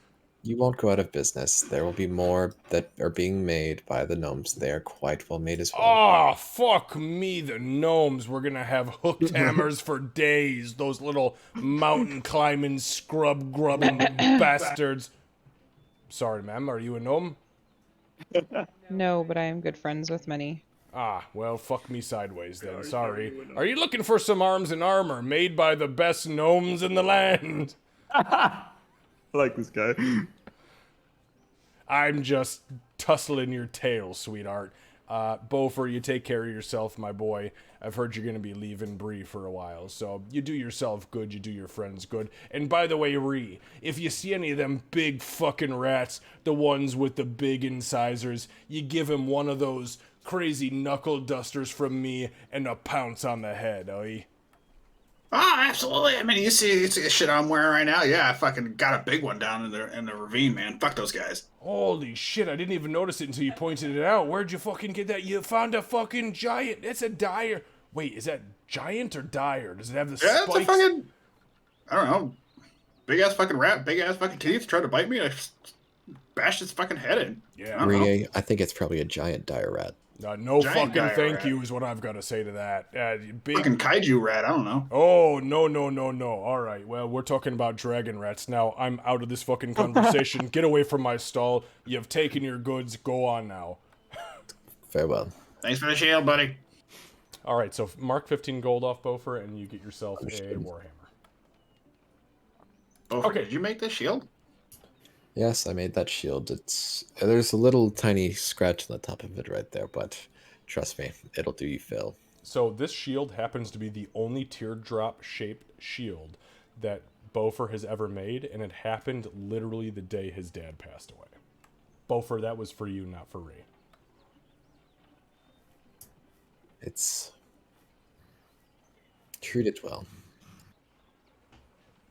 You won't go out of business. There will be more that are being made by the gnomes. They are quite well made as well. Oh, fuck me, the gnomes. We're going to have hooked hammers for days. Those little mountain climbing, scrub grubbing bastards. Sorry, ma'am. Are you a gnome? No, but I am good friends with many. Ah, well, fuck me sideways then. Sorry. Are you looking for some arms and armor made by the best gnomes in the land? I like this guy. I'm just tussling your tail, sweetheart. Beaufort, you take care of yourself, my boy. I've heard you're going to be leaving Bree for a while, so you do yourself good, you do your friends good. And by the way, Ree, if you see any of them big fucking rats, the ones with the big incisors, you give him one of those crazy knuckle dusters from me and a pounce on the head, oi? Oh, absolutely. I mean, you see the shit I'm wearing right now. Yeah, I fucking got a big one down in the ravine, man. Fuck those guys. Holy shit, I didn't even notice it until you pointed it out. Where'd you fucking get that? You found a fucking giant. It's a dire. Wait, is that giant or dire? Does it have the Yeah, spikes? it's a fucking, I don't know, big ass fucking rat, big ass fucking teeth, tried to bite me. I just bashed its fucking head in. Yeah. Rie, I think it's probably a giant dire rat. No Giant fucking dire thank rat. you is what I've got to say to that. Big. Fucking kaiju rat, I don't know. Oh, no. All right, well, we're talking about dragon rats. Now, I'm out of this fucking conversation. Get away from my stall. You've taken your goods. Go on now. Farewell. Thanks for the shield, buddy. All right, so mark 15 gold off Beaufort, and you get yourself a warhammer. Oh, Okay. did you make this shield? Yes, I made that shield. There's a little tiny scratch on the top of it right there, but trust me, it'll do you, Phil. So this shield happens to be the only teardrop-shaped shield that Beaufort has ever made, and it happened literally the day his dad passed away. Beaufort, that was for you, not for Ray. It's treat it well.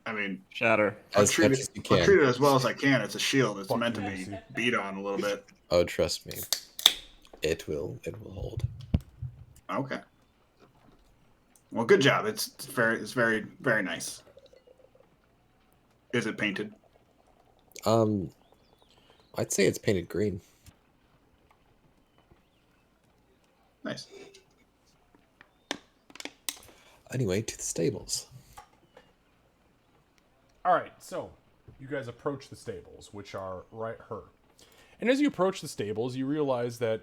I mean, Shatter. I'll As treat much it. as you I'll can. treat it as well as I can. It's a shield. It's Fuck meant to you, be Lucy. beat on a little bit. Oh, trust me, it will hold. Okay. Well, good job. It's very very nice. Is it painted? I'd say it's painted green. Nice. Anyway, to the stables. All right, so You guys approach the stables, which are right her. And as you approach the stables, you realize that,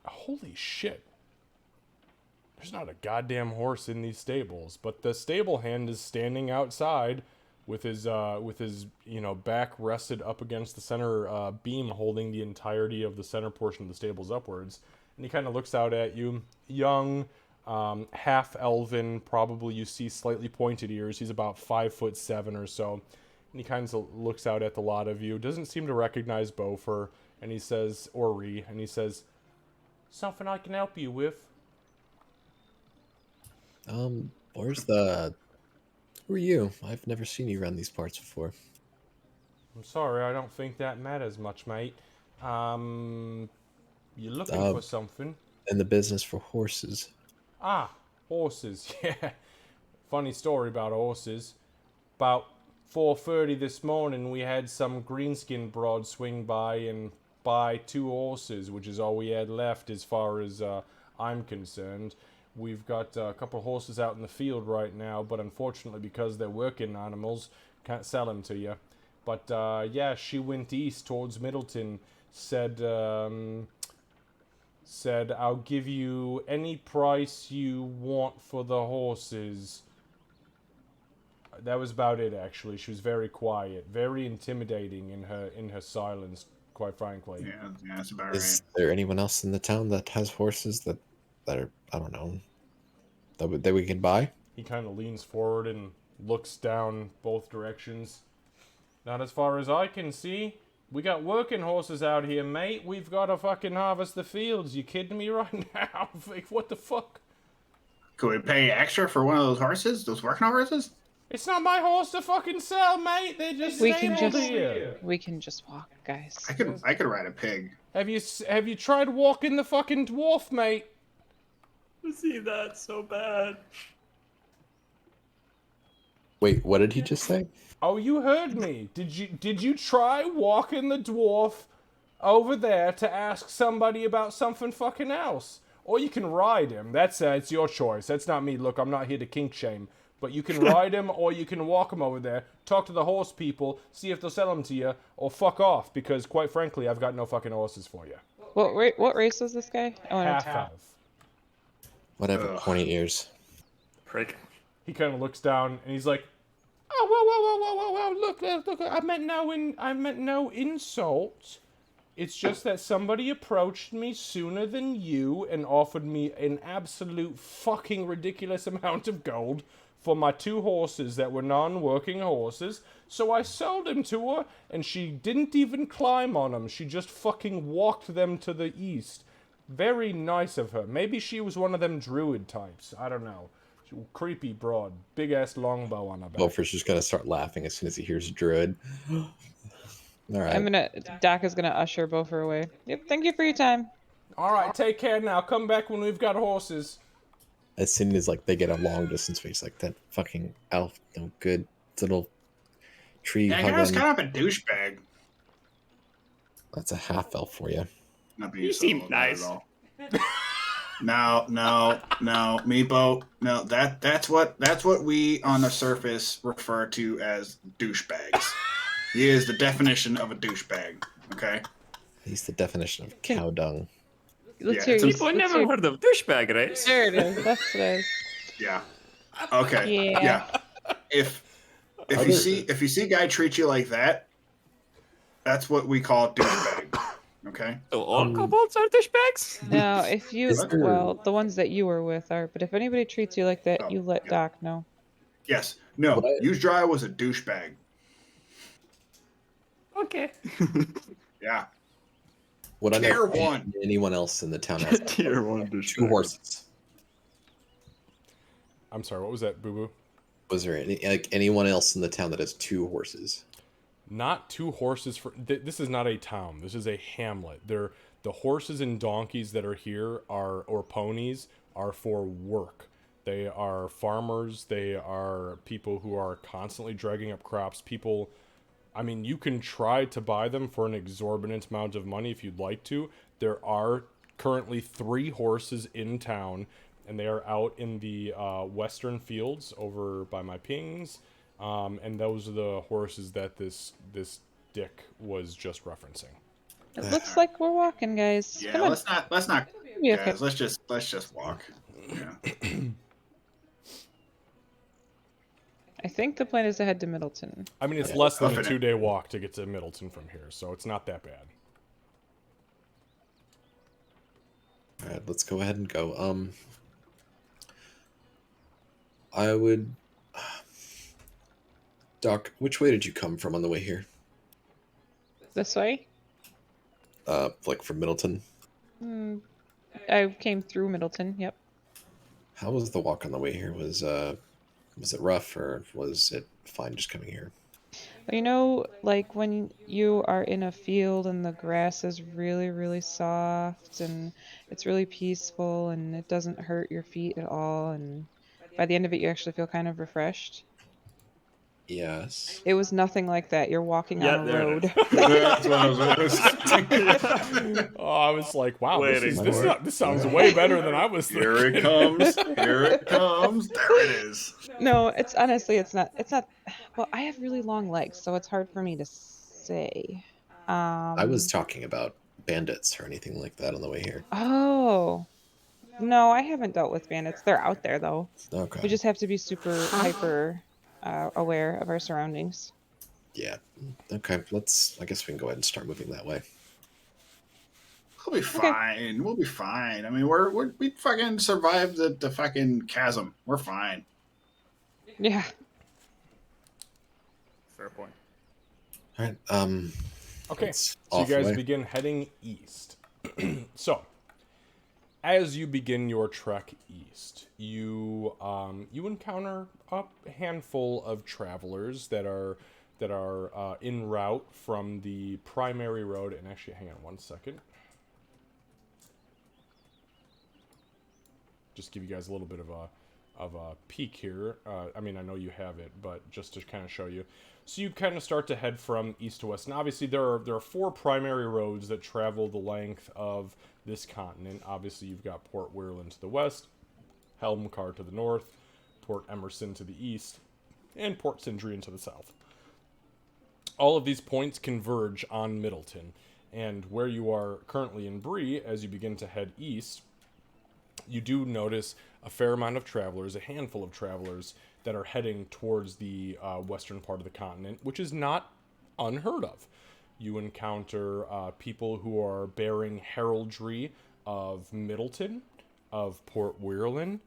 holy shit, there's not a goddamn horse in these stables. But the stable hand is standing outside with his back rested up against the center beam, holding the entirety of the center portion of the stables upwards. And he kind of looks out at you, young, half elven, probably you see slightly pointed ears. He's about 5'7" or so. And he kind of looks out at the lot of you, doesn't seem to recognize Beaufort, and he says, Ori, and he says, "Something I can help you with?" Where's the... Who are you? I've never seen you around these parts before. I'm sorry, I don't think that matters much, mate. You're looking for something. In the business for horses. Ah, horses, yeah. Funny story about horses. About 4:30 this morning, we had some greenskin broad swing by and buy 2 horses, which is all we had left as far as I'm concerned. We've got a couple of horses out in the field right now, but unfortunately, because they're working animals, can't sell them to you. But yeah, she went east towards Middleton, said, "I'll give you any price you want for the horses." That was about it, actually. She was very quiet, very intimidating in her silence, quite frankly. Yeah, that's about Is right. there anyone else in the town that has horses that are, I don't know, that we can buy? He kind of leans forward and looks down both directions. "Not as far as I can see. We got working horses out here, mate. We've got to fucking harvest the fields. You kidding me right now? Like, what the fuck? Could we pay extra for one of those horses? Those working horses? It's not my horse to fucking sell, mate. They're just We can stabled just here. we can just walk, guys. I could ride a pig. Have you tried walking the fucking dwarf, mate? See that so bad. Wait, what did he just say? Oh, you heard me. Did you try walking the dwarf over there to ask somebody about something fucking else? Or you can ride him. That's it's your choice. That's not me. Look, I'm not here to kink shame. But you can ride him, or you can walk him over there, talk to the horse people, see if they'll sell him to you, or fuck off, because quite frankly, I've got no fucking horses for you. What race was this guy? I want Half to elf. Whatever, Ugh. pointy ears. Prick. He kind of looks down and he's like, "Oh, whoa, look! I meant no insult. It's just that somebody approached me sooner than you and offered me an absolute fucking ridiculous amount of gold for my 2 horses that were non-working horses. So I sold them to her, and she didn't even climb on them. She just fucking walked them to the east. Very nice of her. Maybe she was one of them druid types. I don't know. Creepy broad, big ass longbow on her back." Beaufort's just gonna start laughing as soon as he hears Druid. All right. Doc is gonna usher Beaufort away. Yep, thank you for your time. All right, take care now. Come back when we've got horses. As soon as like they get a long distance face, like that fucking elf, no good little tree Yeah, guy's hugging. kind of a douchebag. That's a half elf for you. Not being You so seem low nice. at all. No, Meepo. No, that's what we on the surface refer to as douchebags. He is the definition of a douchebag. Okay. He's the definition of cow dung. Let's Yeah, hear it's you. a- People let's never hear- heard of douchebag, right? There it is. That's what it is. Yeah. Okay. Yeah. Yeah. If you see a guy treat you like that, that's what we call douchebag. Okay. So all kobolds are douchebags? Now, if you Is there- well, the ones that you were with are, but if anybody treats you like that, Oh, you let yeah. Doc know. Yes. No. What? Yusdra was a douchebag. Okay. Yeah. Would I Tier know 1. anyone else in the town has Tier 1 2 douchebag. horses? I'm sorry, what was that, Boo Boo? Was there anyone else in the town that has 2 horses? Not 2 horses for. This is not a town. This is a hamlet. The horses and donkeys that are here or ponies are for work. They are farmers. They are people who are constantly dragging up crops. People, I mean, you can try to buy them for an exorbitant amount of money if you'd like to. There are currently 3 horses in town, and they are out in the western fields over by my pings. And those are the horses that this Dick was just referencing. It looks like we're walking, guys. Yeah, Come on. let's not, It'll be okay. guys. Let's just walk. Yeah. I think the plan is to head to Middleton. I mean, it's Yeah. less than a Huffing it. 2-day walk to get to Middleton from here, so it's not that bad. All right, let's go ahead and go. I would. Doc, which way did you come from on the way here? This way? Like from Middleton? I came through Middleton, yep. How was the walk on the way here? Was it rough or was it fine just coming here? You know, like when you are in a field and the grass is really, really soft and it's really peaceful and it doesn't hurt your feet at all, and by the end of it, you actually feel kind of refreshed. Yes. It was nothing like that. You're walking Yeah, on a there it road. That's what I was Oh, I was like, wow, Waiting for it. this sounds way better than I was thinking. Here it comes. Here it comes. There it is. No, it's honestly, it's not. Well, I have really long legs, so it's hard for me to say. I was talking about bandits or anything like that on the way here. Oh. No, I haven't dealt with bandits. They're out there, though. Okay. We just have to be super hyper aware of our surroundings. Yeah. Okay. I guess we can go ahead and start moving that way. We'll be fine. We'll be fine. I mean, we fucking survived the fucking chasm. We're fine. Yeah. Fair point. All right. Okay, It's so you off guys way. begin heading east. So, as you begin your trek east, you encounter a handful of travelers that are en route from the primary road. And actually, hang on one second. Just give you guys a little bit of a peek here. I mean, I know you have it, but just to kind of show you. So you kind of start to head from east to west, and obviously there are 4 primary roads that travel the length of this continent. Obviously, you've got Port Weirland to the west, Helmcar to the north, Port Emerson to the east, and Port Sindrian to the south. All of these points converge on Middleton, and where you are currently in Bree, as you begin to head east, you do notice a fair amount of travelers, a handful of travelers, that are heading towards the western part of the continent, which is not unheard of. You encounter people who are bearing heraldry of Middleton, of Port Weirland.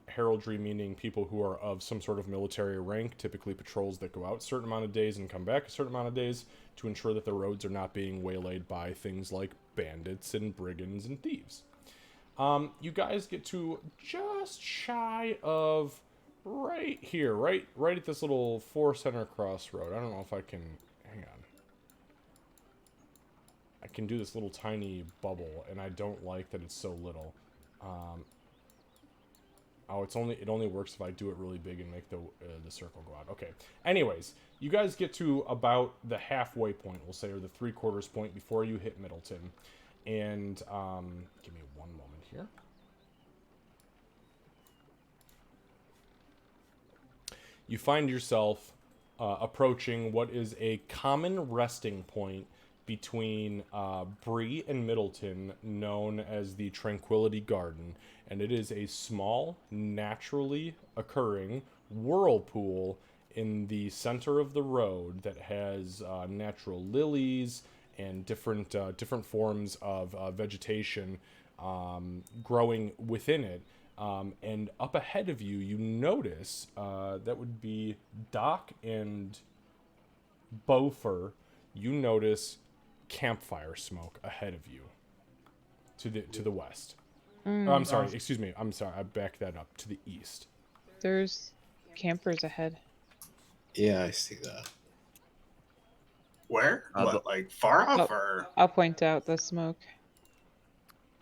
Heraldry meaning people who are of some sort of military rank, typically patrols that go out a certain amount of days and come back a certain amount of days to ensure that the roads are not being waylaid by things like bandits and brigands and thieves. You guys get to just shy of right here, right at this little 4-center crossroad. I don't know if I can, hang on. I can do this little tiny bubble, and I don't like that it's so little. Oh, it only works if I do it really big and make the circle go out. Okay. Anyways, you guys get to about the halfway point, we'll say, or the 3/4 point before you hit Middleton. And give me one moment here. You find yourself approaching what is a common resting point between Bree and Middleton, known as the Tranquility Garden, and it is a small, naturally occurring whirlpool in the center of the road that has natural lilies and different forms of vegetation growing within it. And up ahead of you, you notice that would be Doc and Beaufort. You notice campfire smoke ahead of you to the west. I'm sorry, excuse me. I'm sorry, I backed that up to the east. There's campers ahead. Yeah, I see that. Where? What? Like far off Oh. or? I'll point out the smoke.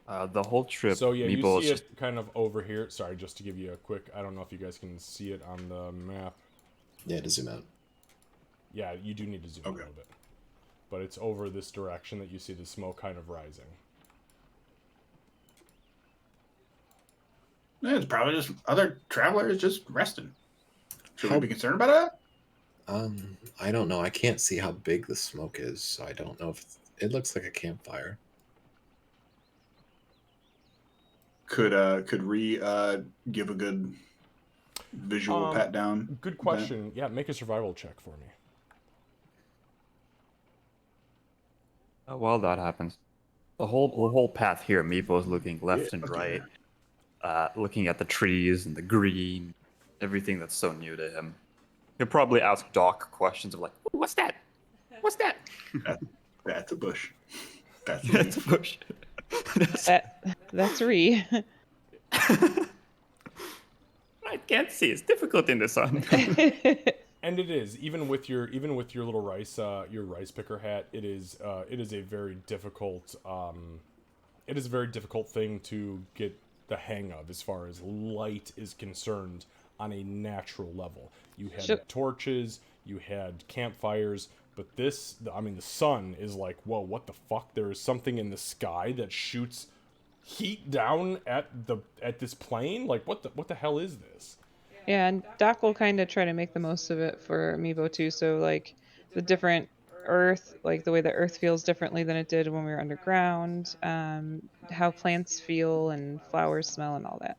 The whole trip, So yeah, you Meeple see is it kind of over here. Sorry, just to give you a quick, I don't know if you guys can see it on the map. Yeah, to zoom out. Yeah, you do need to zoom a little bit. But it's over this direction that you see the smoke kind of rising. Yeah, it's probably just other travelers just resting. Should How- we be concerned about that? I don't know. I can't see how big the smoke is, so I don't know if it looks like a campfire. Could Ree give a good visual pat down? Good event? question. Yeah, make a survival check for me. While that happens, the whole path here, Meepo's looking left and Okay. right, looking at the trees and the green, everything that's so new to him. He'll probably ask Doc questions of like, "Ooh, what's that? What's that?" That's a bush. That's a That's a leaf. bush. That's Ree. I can't see. It's difficult in the sun. And it is even with your little rice picker hat. It is a very difficult thing to get the hang of as far as light is concerned on a natural level. You had Sure. torches, you had campfires, but this, I mean, the sun is like, whoa, what the fuck? There is something in the sky that shoots heat down at this plane. Like, what the hell is this? Yeah, and Doc will kind of try to make the most of it for Amiibo too. So like the different Earth, like the way the Earth feels differently than it did when we were underground, how plants feel and flowers smell and all that.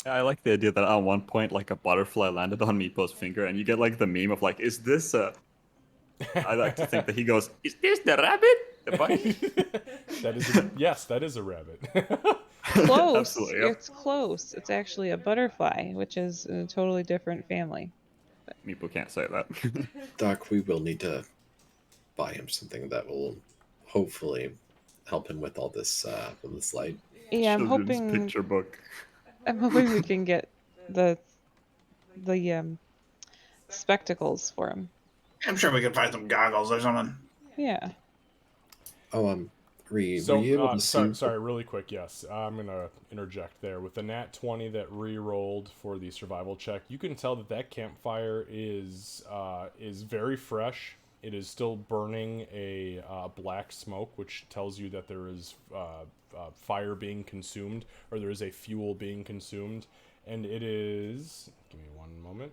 I like the idea that at one point, like a butterfly landed on Meepo's finger, and you get like the meme of like, "Is this a?" I like to think that he goes, "Is this the rabbit? The bunny?" Yes, that is a rabbit. Close. Absolutely. Yep. It's close. It's actually a butterfly, which is a totally different family. Meepo can't say that. Doc, we will need to buy him something that will hopefully help him with all this light. Yeah, Children's picture book. I'm hoping we can get the spectacles for him. I'm sure we can find some goggles or something. Yeah. Oh, Ree, So, were you able to see? sorry, really quick, yes. I'm going to interject there. With the nat 20 that re-rolled for the survival check, you can tell that campfire is very fresh. It is still burning a black smoke, which tells you that there is fire being consumed, or there is a fuel being consumed. And it is... Give me one moment.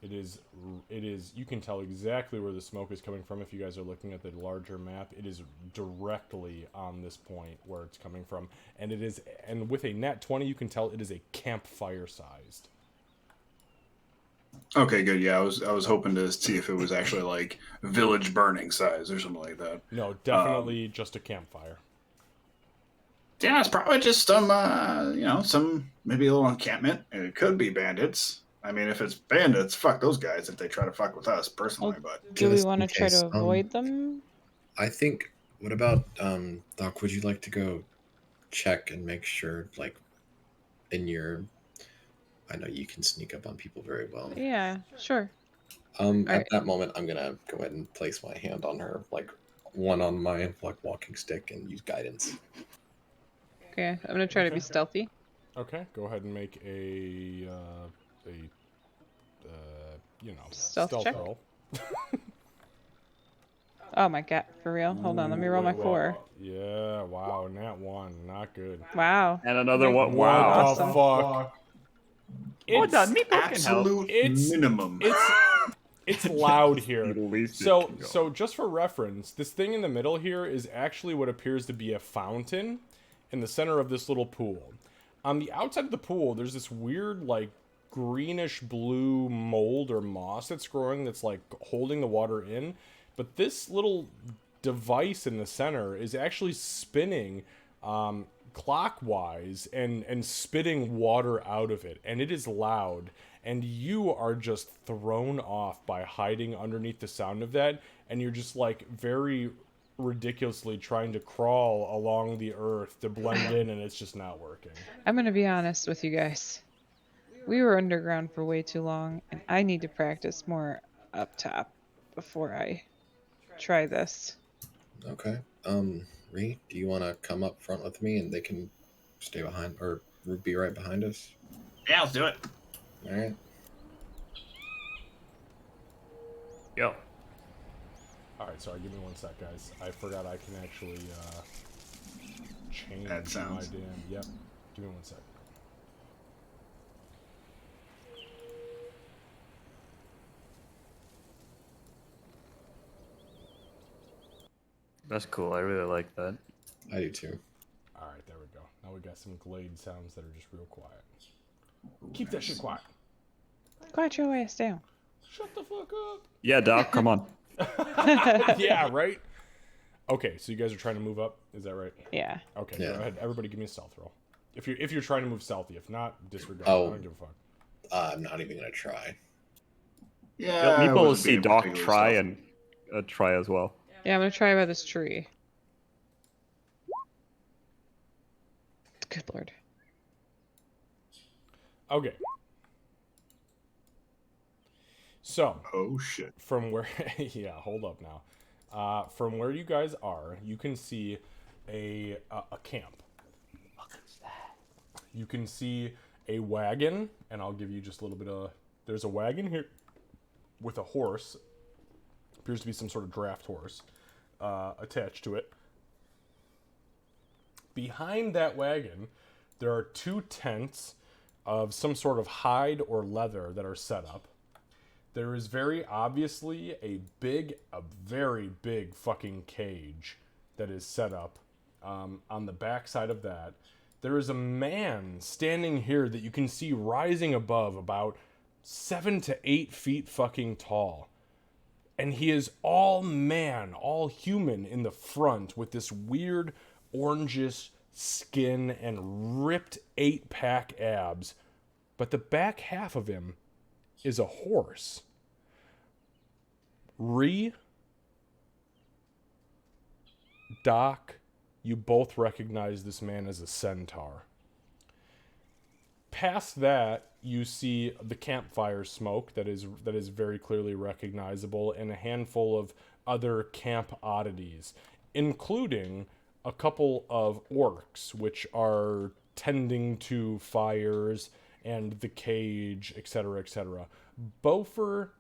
It is, you can tell exactly where the smoke is coming from if you guys are looking at the larger map. It is directly on this point where it's coming from. And with a nat 20, you can tell it is a campfire sized. Okay, good. Yeah, I was hoping to see if it was actually like village burning size or something like that. No, definitely just a campfire. Yeah, it's probably just some some maybe a little encampment. It could be bandits. I mean, if it's bandits, fuck those guys if they try to fuck with us personally. Well, But do we Just want to in try case, to avoid them? I think. What about Doc? Would you like to go check and make sure, like, in your? I know you can sneak up on people very well. Yeah, sure. At Alright. that moment, I'm gonna go ahead and place my hand on her, like one on my like walking stick, and use guidance. Okay, I'm gonna try to be Okay. stealthy. Okay, go ahead and make a Stealth check? roll. Oh my god, for real? Hold on, let me roll my 4. Yeah, wow, nat 1, not good. Wow. And another one. What Wow. the fuck? Hold on, Meepo can help. absolute It's- minimum. It's loud here. The least it So can go. so just for reference, this thing in the middle here is actually what appears to be a fountain in the center of this little pool. On the outside of the pool, there's this weird like greenish blue mold or moss that's growing that's like holding the water in. But this little device in the center is actually spinning clockwise and spitting water out of it, and it is loud, and you are just thrown off by hiding underneath the sound of that, and you're just like very ridiculously trying to crawl along the earth to blend in, and it's just not working. I'm gonna be honest with you guys. We were underground for way too long, and I need to practice more up top before I try this. Okay. Ree, do you want to come up front with me, and they can stay behind or be right behind us? Yeah, let's do it. All right. Yo. Alright, sorry, give me one sec, guys. I forgot I can actually change That sounds- my damn... Yep. Give me one sec. That's cool. I really like that. I do too. All right, there we go. Now we got some glade sounds that are just real quiet. Keep that shit quiet. Quiet your ass down. Shut the fuck up. Yeah, Doc, come on. Yeah, right? Okay, so you guys are trying to move up? Is that right? Yeah. Okay, Yeah. go ahead. Everybody give me a stealth roll. If you're trying to move stealthy. If not, disregard. Oh. I don't give a fuck. I'm not even gonna try. Yeah, Meeple I will wasn't see being Doc particularly try stealthy. and try as well. Yeah, I'm gonna try by this tree. Good lord. Okay. So, Oh shit. from where yeah, hold up now. From where you guys are, you can see a camp. You can see a wagon, and I'll give you just a little bit of... There's a wagon here with a horse. Appears to be some sort of draft horse attached to it. Behind that wagon, there are 2 tents of some sort of hide or leather that are set up. There is very obviously a very big fucking cage that is set up on the back side of that. There is a man standing here that you can see rising above about 7 to 8 feet fucking tall. And he is all man, all human in the front with this weird orangish skin and ripped 8-pack abs. But the back half of him is a horse. Doc, you both recognize this man as a centaur. Past that, you see the campfire smoke that is very clearly recognizable, and a handful of other camp oddities, including a couple of orcs, which are tending to fires and the cage, etc., etc. Bofer,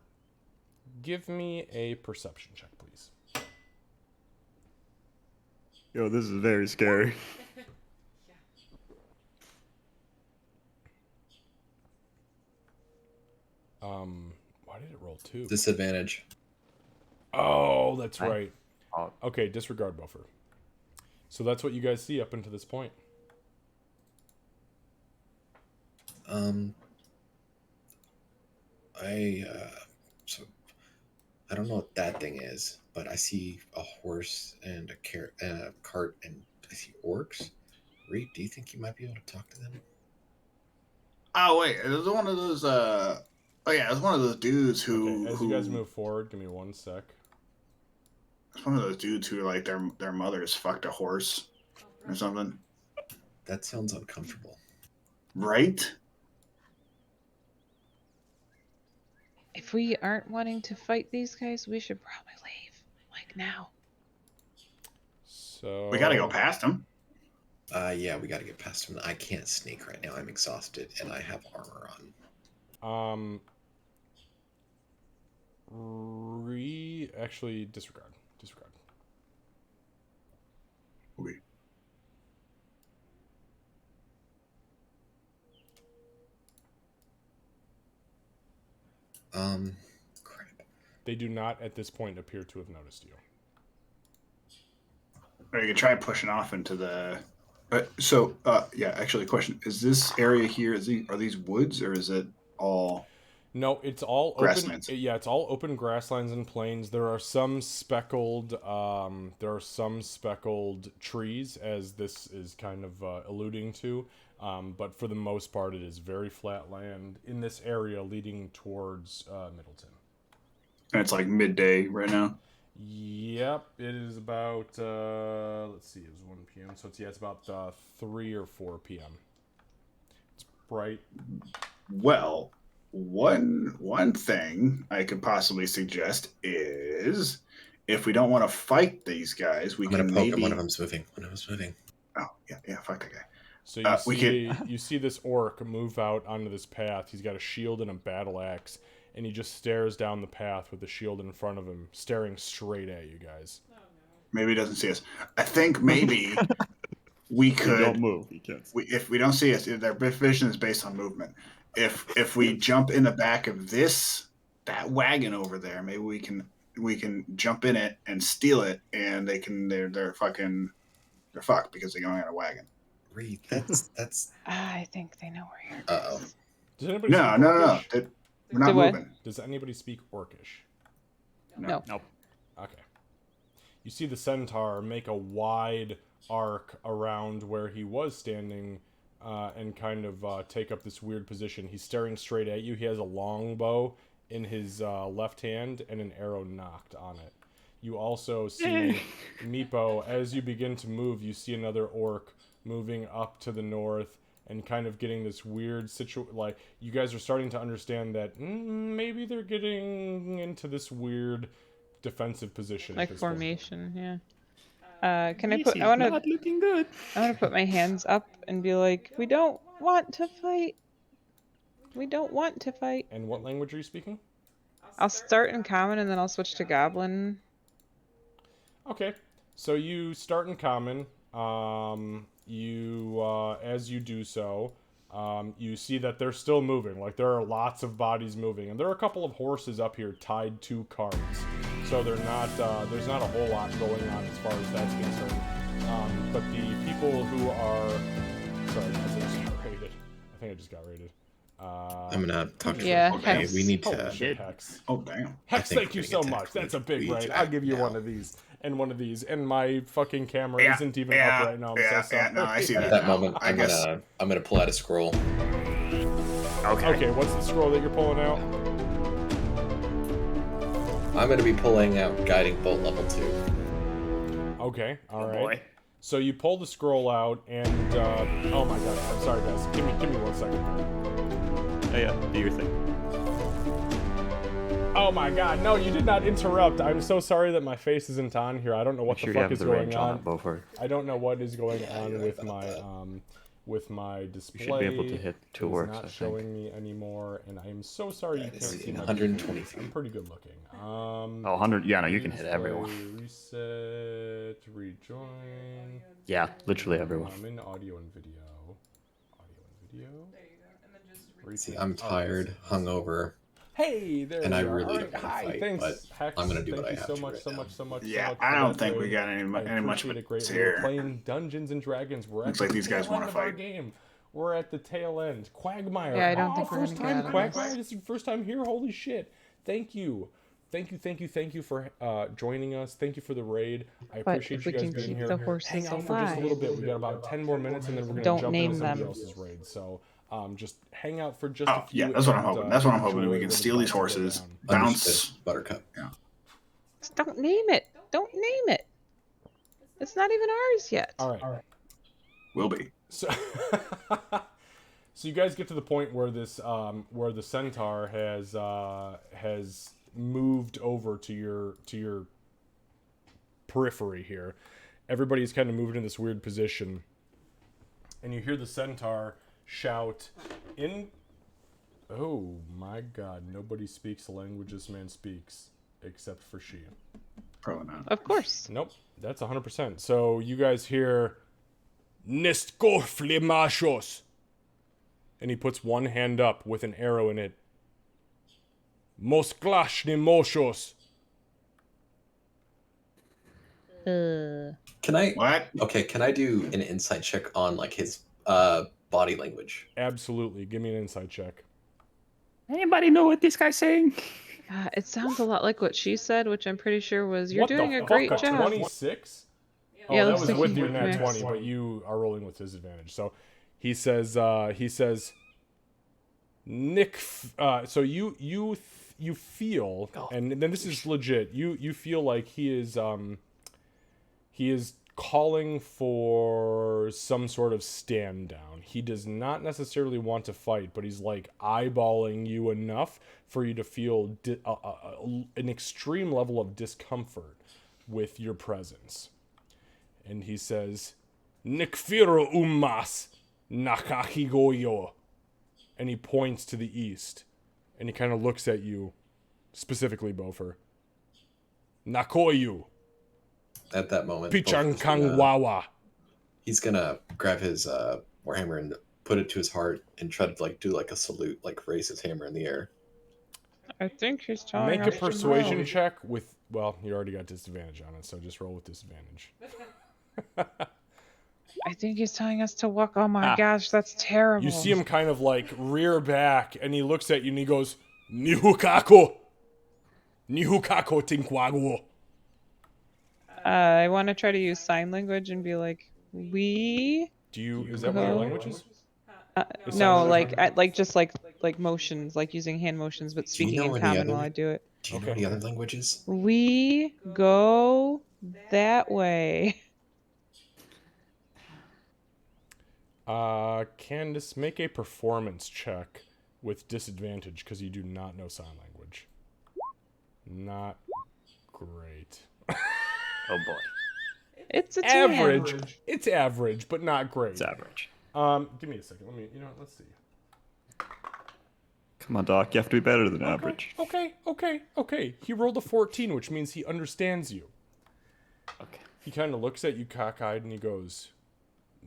give me a perception check, please. Yo, this is very scary. Why did it roll 2? Disadvantage. Oh, that's Hi. right. Oh. Okay, disregard buffer. So that's what you guys see up until this point. So I don't know what that thing is, but I see a horse and a cart, and I see orcs. Reed, do you think you might be able to talk to them? Oh wait, it was one of those. Oh yeah, it was one of those dudes who. Okay, as you guys move forward, give me 1 sec. It's one of those dudes who like their mothers fucked a horse or something, That sounds uncomfortable. right? If we aren't wanting to fight these guys, we should probably leave. Like now. So We gotta go past him. Yeah, we got to get past him. I can't sneak right now. I'm exhausted, and I have armor on. Actually, disregard. Okay. Crap. They do not at this point appear to have noticed you. Or you could try pushing off into the. Yeah. Actually, question: is this area here? Are these woods or is it all? No, it's all Grasslands. open. Yeah, it's all open grasslands and plains. There are some speckled. Trees, as this is kind of alluding to. But for the most part, it is very flat land in this area leading towards Middleton. And it's like midday right now. Yep, it is about. Let's see, it was 1 p.m. So it's about 3 or 4 p.m. It's bright. Well, one thing I could possibly suggest is if we don't want to fight these guys, we I'm gonna can poke maybe. him. One of them's moving. Oh yeah, fuck that guy. So you we you see this orc move out onto this path. He's got a shield and a battle axe, and he just stares down the path with the shield in front of him, staring straight at you guys. Maybe he doesn't see us. I think maybe we could. Don't move. You can't. If we don't see us, their vision is based on movement. If we jump in the back of that wagon over there, maybe we can we can jump in it and steal it, and they're fucked because they're going on a wagon. Reed, that's. I think they know where you're Uh oh. going. Does anybody No, speak no, Orcish? no. We're not Do what? moving. Does anybody speak Orcish? No. Nope. Okay. You see the centaur make a wide arc around where he was standing and kind of take up this weird position. He's staring straight at you. He has a long bow in his left hand and an arrow knocked on it. You also see Meepo, as you begin to move, you see another orc moving up to the north and kind of getting this weird situation. Like, you guys are starting to understand that maybe they're getting into this weird defensive position. Like at this point. formation, yeah. Can I This put? is I want not to. looking good. I want to put my hands up and be like, we don't want to fight. We don't want to fight. And what language are you speaking? I'll start in common and then I'll switch to goblin. Okay, so you start in common. As you do so, you see that they're still moving. Like, there are lots of bodies moving, and there are a couple of horses up here tied to carts. So they're not. There's not a whole lot going on as far as that's concerned. But the people who are, sorry, I just got raided. I think I just got raided. I'm gonna talk to Yeah, you. Okay, Hex. we need Holy to. shit, Hex. Oh damn! Hex, think thank you we're so gonna much. attack That's a with big weed raid. I'll give you now. one of these and one of these. And my fucking camera Yeah, isn't even yeah, up right now. I'm yeah, so sorry. yeah, no, I see At that. that now. moment, I guess. I'm gonna pull out a scroll. Okay, what's the scroll that you're pulling out? I'm gonna be pulling out Guiding Bolt level 2. Okay, all Oh right. boy. So you pull the scroll out, and oh my god, I'm sorry guys. Give me 1 second. Oh yeah, do your thing. Oh my god, no, you did not interrupt. I'm so sorry that my face isn't on here. I don't know what Make sure the you fuck have is the going range on on. that bow for. I don't know what is going on you're with right my about display. You should be able to hit 2 It is orcs, not I think. showing me anymore, and I am so sorry you That can't is see my 120 face. I'm feet. pretty good looking. Oh, 100. Yeah, no, you can hit display, everyone. Reset, rejoin. Yeah, literally everyone. I'm in audio and video. Audio and video. See, I'm tired, hungover. Hey, there And we I are. really All don't right, wanna hi, fight, thanks, but Hex. I'm gonna do Thank what I you have so to much, right so now. much, so much, Yeah, so much. I for don't that think we raid. got I any much appreciate it greatly. here. We're playing Dungeons and Dragons. We're Looks at like the these guys tail wanna end of our fight. game. We're at the tail end. Quagmire. Yeah, I don't oh, think we're first gonna time get out of Quagmire. this. This is your first time here. Holy shit! Thank you. Thank you for joining us. Thank you for the raid. I But appreciate if you we guys can being keep here. the horses Hang out for just a alive. little bit. We got about 10 more minutes, and then we're gonna Don't jump name into somebody them. else's raid. So just hang out for just Oh a few. yeah, that's what I'm and, hoping. That's what I'm hoping. enjoy We can what steal it's these about to go horses, down. bounce. Understood, Buttercup. Yeah, Just don't name it. Don't name it. It's not even ours yet. All right. will be. So, so you guys get to the point where this, where the centaur has moved over to your periphery here. Everybody's kind of moved in this weird position, and you hear the centaur shout in. Oh my God! Nobody speaks the language this man speaks, except for she. Probably not. Of course. Nope, that's 100%. So you guys hear Nestgorflimashos. And he puts one hand up with an arrow in it. Mosklashnemoshos. Can I? What? Okay, can I do an insight check on like his body language? Absolutely. Give me an insight check. Anybody know what this guy's saying? It sounds a lot like what she said, which I'm pretty sure was, "You're What doing the a fuck, great a job." 26? Oh, Yeah, that looks was like with he your hit nat max. 20, but you are rolling with disadvantage. So he says, Nick, so you feel, and then this is legit, you feel like he is calling for some sort of stand down. He does not necessarily want to fight, but he's like eyeballing you enough for you to feel an extreme level of discomfort with your presence. And he says, Nikfiro ummas nakahigoyo. And he points to the east. And he kind of looks at you, specifically Bofer. Nakoyu. At that moment, Bofer's gonna- Pichankangwawa. he's gonna grab his warhammer and put it to his heart and try to like do like a salute, like raise his hammer in the air. I think he's telling Make a us to persuasion go. check with Well, you already got disadvantage on it, so just roll with disadvantage. I think he's telling us to walk. Oh my Ah. gosh, that's terrible. You see him kind of like rear back, and he looks at you and he goes, Nihukako! Nihukako tinkwago! I want to try to use sign language and be like, we. Is that what your language is? Is sign No, language like just like motions, like using hand motions, but Do you speaking know in any common other? while I do it. Do you know Okay. any other languages? We go that way. Candace, make a performance check with disadvantage because you do not know sign language. Not great. Oh boy. It's a 10. Average. It's average, but not great. It's average. Give me a second. Let's see. Come on, Doc. You have to be better than average. Okay. He rolled a 14, which means he understands you. Okay. He kind of looks at you cockeyed and he goes,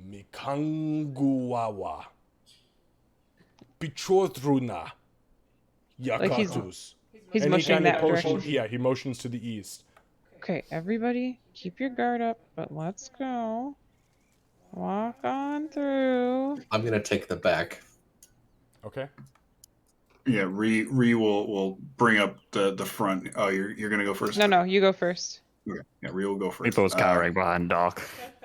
Mikanguwawa. Bichotruna. Yakatus. He's And he motioning kinda that motions- direction. Yeah, he motions to the east. Okay, everybody, keep your guard up, but let's go. Walk on through. I'm gonna take the back. Okay. Yeah, Ree will bring up the front. Oh, you're gonna go first. No, you go first. Okay. Yeah, Ree will go first. Meeple's cowering behind Doc.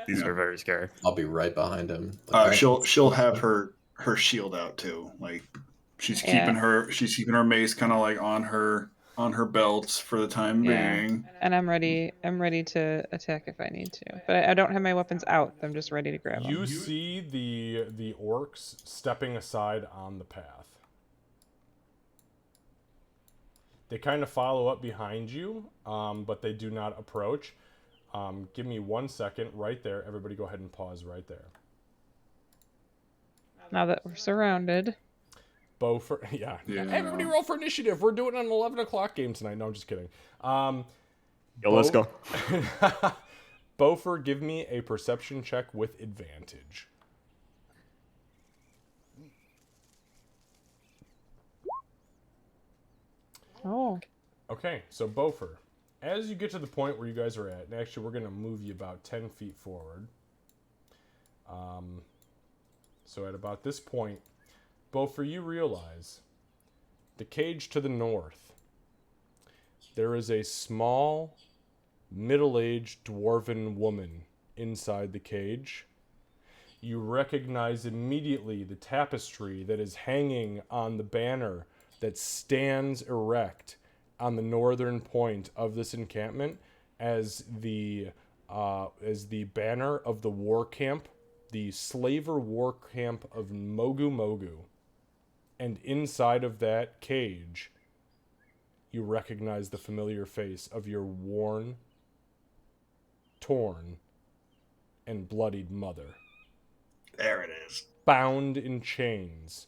These yeah. are very scary. I'll be right behind him. The back She'll is- have her shield out too. Like she's Yeah. keeping her mace kind of like on her belts for the time Yeah. being. And I'm ready to attack if I need to. But I don't have my weapons out. I'm just ready to grab them. You see the orcs stepping aside on the path. They kind of follow up behind you, but they do not approach. Give me 1 second right there. Everybody go ahead and pause right there. Now that we're surrounded. Yeah. Yeah. Everybody roll for initiative. We're doing an 11 o'clock game tonight. No, I'm just kidding. Yo, let's go. Beaufort, give me a perception check with advantage. Oh. Okay, so Beaufort, as you get to the point where you guys are at, and actually we're going to move you about 10 feet forward. So at about this point, Beaufort, you realize the cage to the north, there is a small, middle-aged dwarven woman inside the cage. You recognize immediately the tapestry that is hanging on the banner that stands erect on the northern point of this encampment as the banner of the war camp, the slaver war camp of Mogu Mogu. And inside of that cage, you recognize the familiar face of your worn, torn, and bloodied mother. There it is. Bound in chains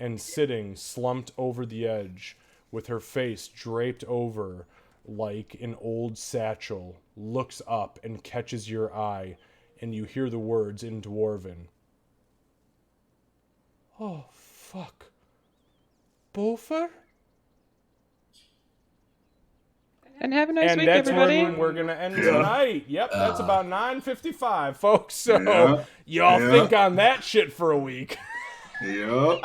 and sitting slumped over the edge with her face draped over like an old satchel, looks up and catches your eye, and you hear the words in Dwarven. Oh, fuck. Beaufort? And have a nice And week, that's everybody. where we're going to end Yeah. tonight. Yep, that's about 9:55, folks. So Yeah. y'all Yeah. think on that shit for a week. Yep.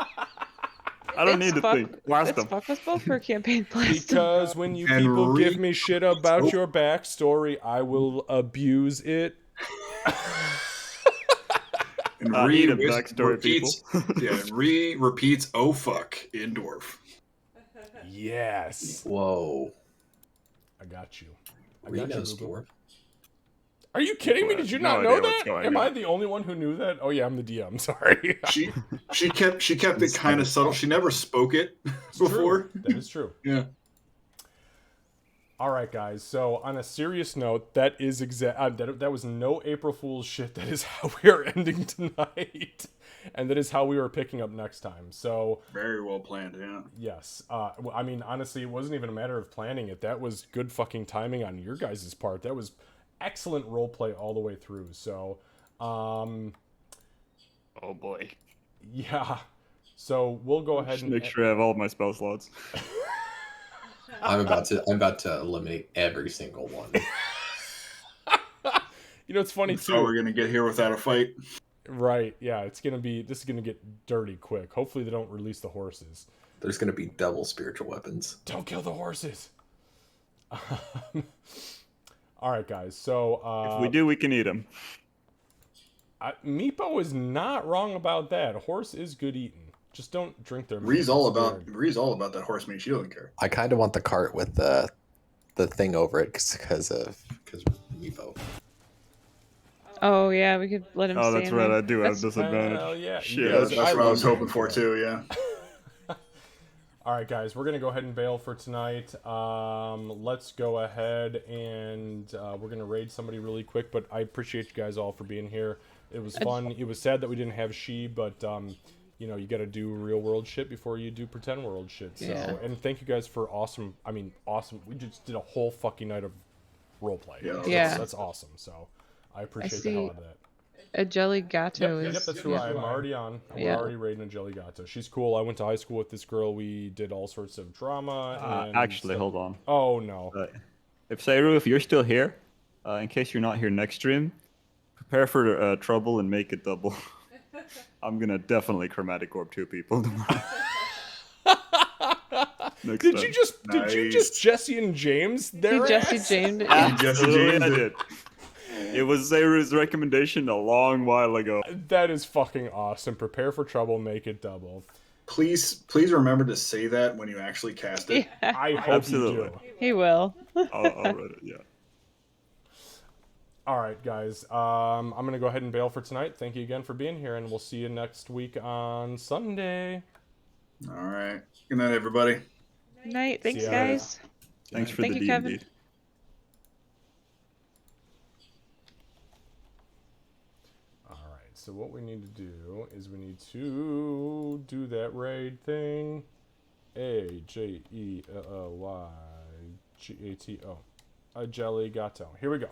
I don't It's need to fuck- think. Blast It's them. fuck us both for campaign blast. Because when you And people give re- me shit about Oh. your backstory, I will abuse it. And Need a backstory, repeats. Yeah, repeats. Oh fuck, in dwarf. Yes. Whoa. I got you. I Ree got you, knows Boo Boo. dwarf. Are you kidding me? Did you not No know idea what's that? going Am on. I the only one who knew that? Oh yeah, I'm the DM. Sorry. She kept it kind of subtle. She never spoke it before. True. That is true. Yeah. All right, guys. So on a serious note, that is that was no April Fool's shit. That is how we are ending tonight, and that is how we are picking up next time. So Very well planned. Yeah. yes, I mean honestly, it wasn't even a matter of planning it. That was good fucking timing on your guys' part. That was excellent role play all the way through. So, Oh boy. yeah. So we'll go ahead Just and make sure I have all of my spell slots. I'm about to eliminate every single one. You know, it's funny So we're too. gonna get here without a fight. Right? Yeah, this is gonna get dirty quick. Hopefully, they don't release the horses. There's gonna be double spiritual weapons. Don't kill the horses. All right, guys. So If we do, we can eat them. Meepo is not wrong about that. A horse is good eating. Just don't drink their milk. Ree's all It's about weird. that horse meat. She doesn't care. I kind of want the cart with the thing over it because Meepo. Oh yeah, we could let him Oh, stay that's in right. there. I do have That's- disadvantage. Hell yeah. Shit. You Yeah, guys- that's what I was love hoping for too. Yeah. All right, guys, we're gonna go ahead and bail for tonight. Let's go ahead and we're gonna raid somebody really quick. But I appreciate you guys all for being here. It was fun. It was sad that we didn't have She, but you know, you got to do real world shit before you do pretend world shit. So, Yeah. and thank you guys for awesome. I mean, awesome. We just did a whole fucking night of roleplay. Yeah. Yeah. That's awesome. So, I appreciate the see hell out of that. A jelly gato Yep, is. that's who I'm already on. We're Yeah. already raiding a Jelly Gato. She's cool. I went to high school with this girl. We did all sorts of drama. And Actually, stuff. hold on. Oh no. If Sayru, if you're still here, in case you're not here next stream, prepare for trouble and make it double. I'm gonna definitely chromatic orb 2 people tomorrow. Next Did time. you just Nice. Jesse and James He there? Jesse James. Absolutely, James I did. did. It was Sayru's recommendation a long while ago. That is fucking awesome. Prepare for trouble, make it double. Please remember to say that when you actually cast it. Yeah, I hope Absolutely. you do. he will. I'll write it. Yeah. All right, guys. I'm gonna go ahead and bail for tonight. Thank you again for being here, and we'll see you next week on Sunday. All right. Good night, everybody. Night. Thanks, ya later. guys. Thanks for Thank the you, Kevin. D&D. All right. So what we need to do is we need to do that raid thing. AJELLYGATO. A Jelly Gato. Here we go.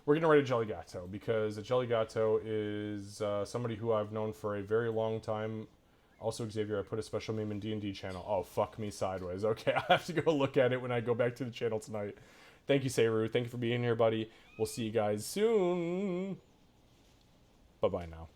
We're going to raid a Jelly Gato because a Jelly Gato is somebody who I've known for a very long time. Also, Xavier, I put a special meme in D&D channel. Oh, fuck me sideways. Okay, I have to go look at it when I go back to the channel tonight. Thank you, Sayru. Thank you for being here, buddy. We'll see you guys soon. Bye-bye now.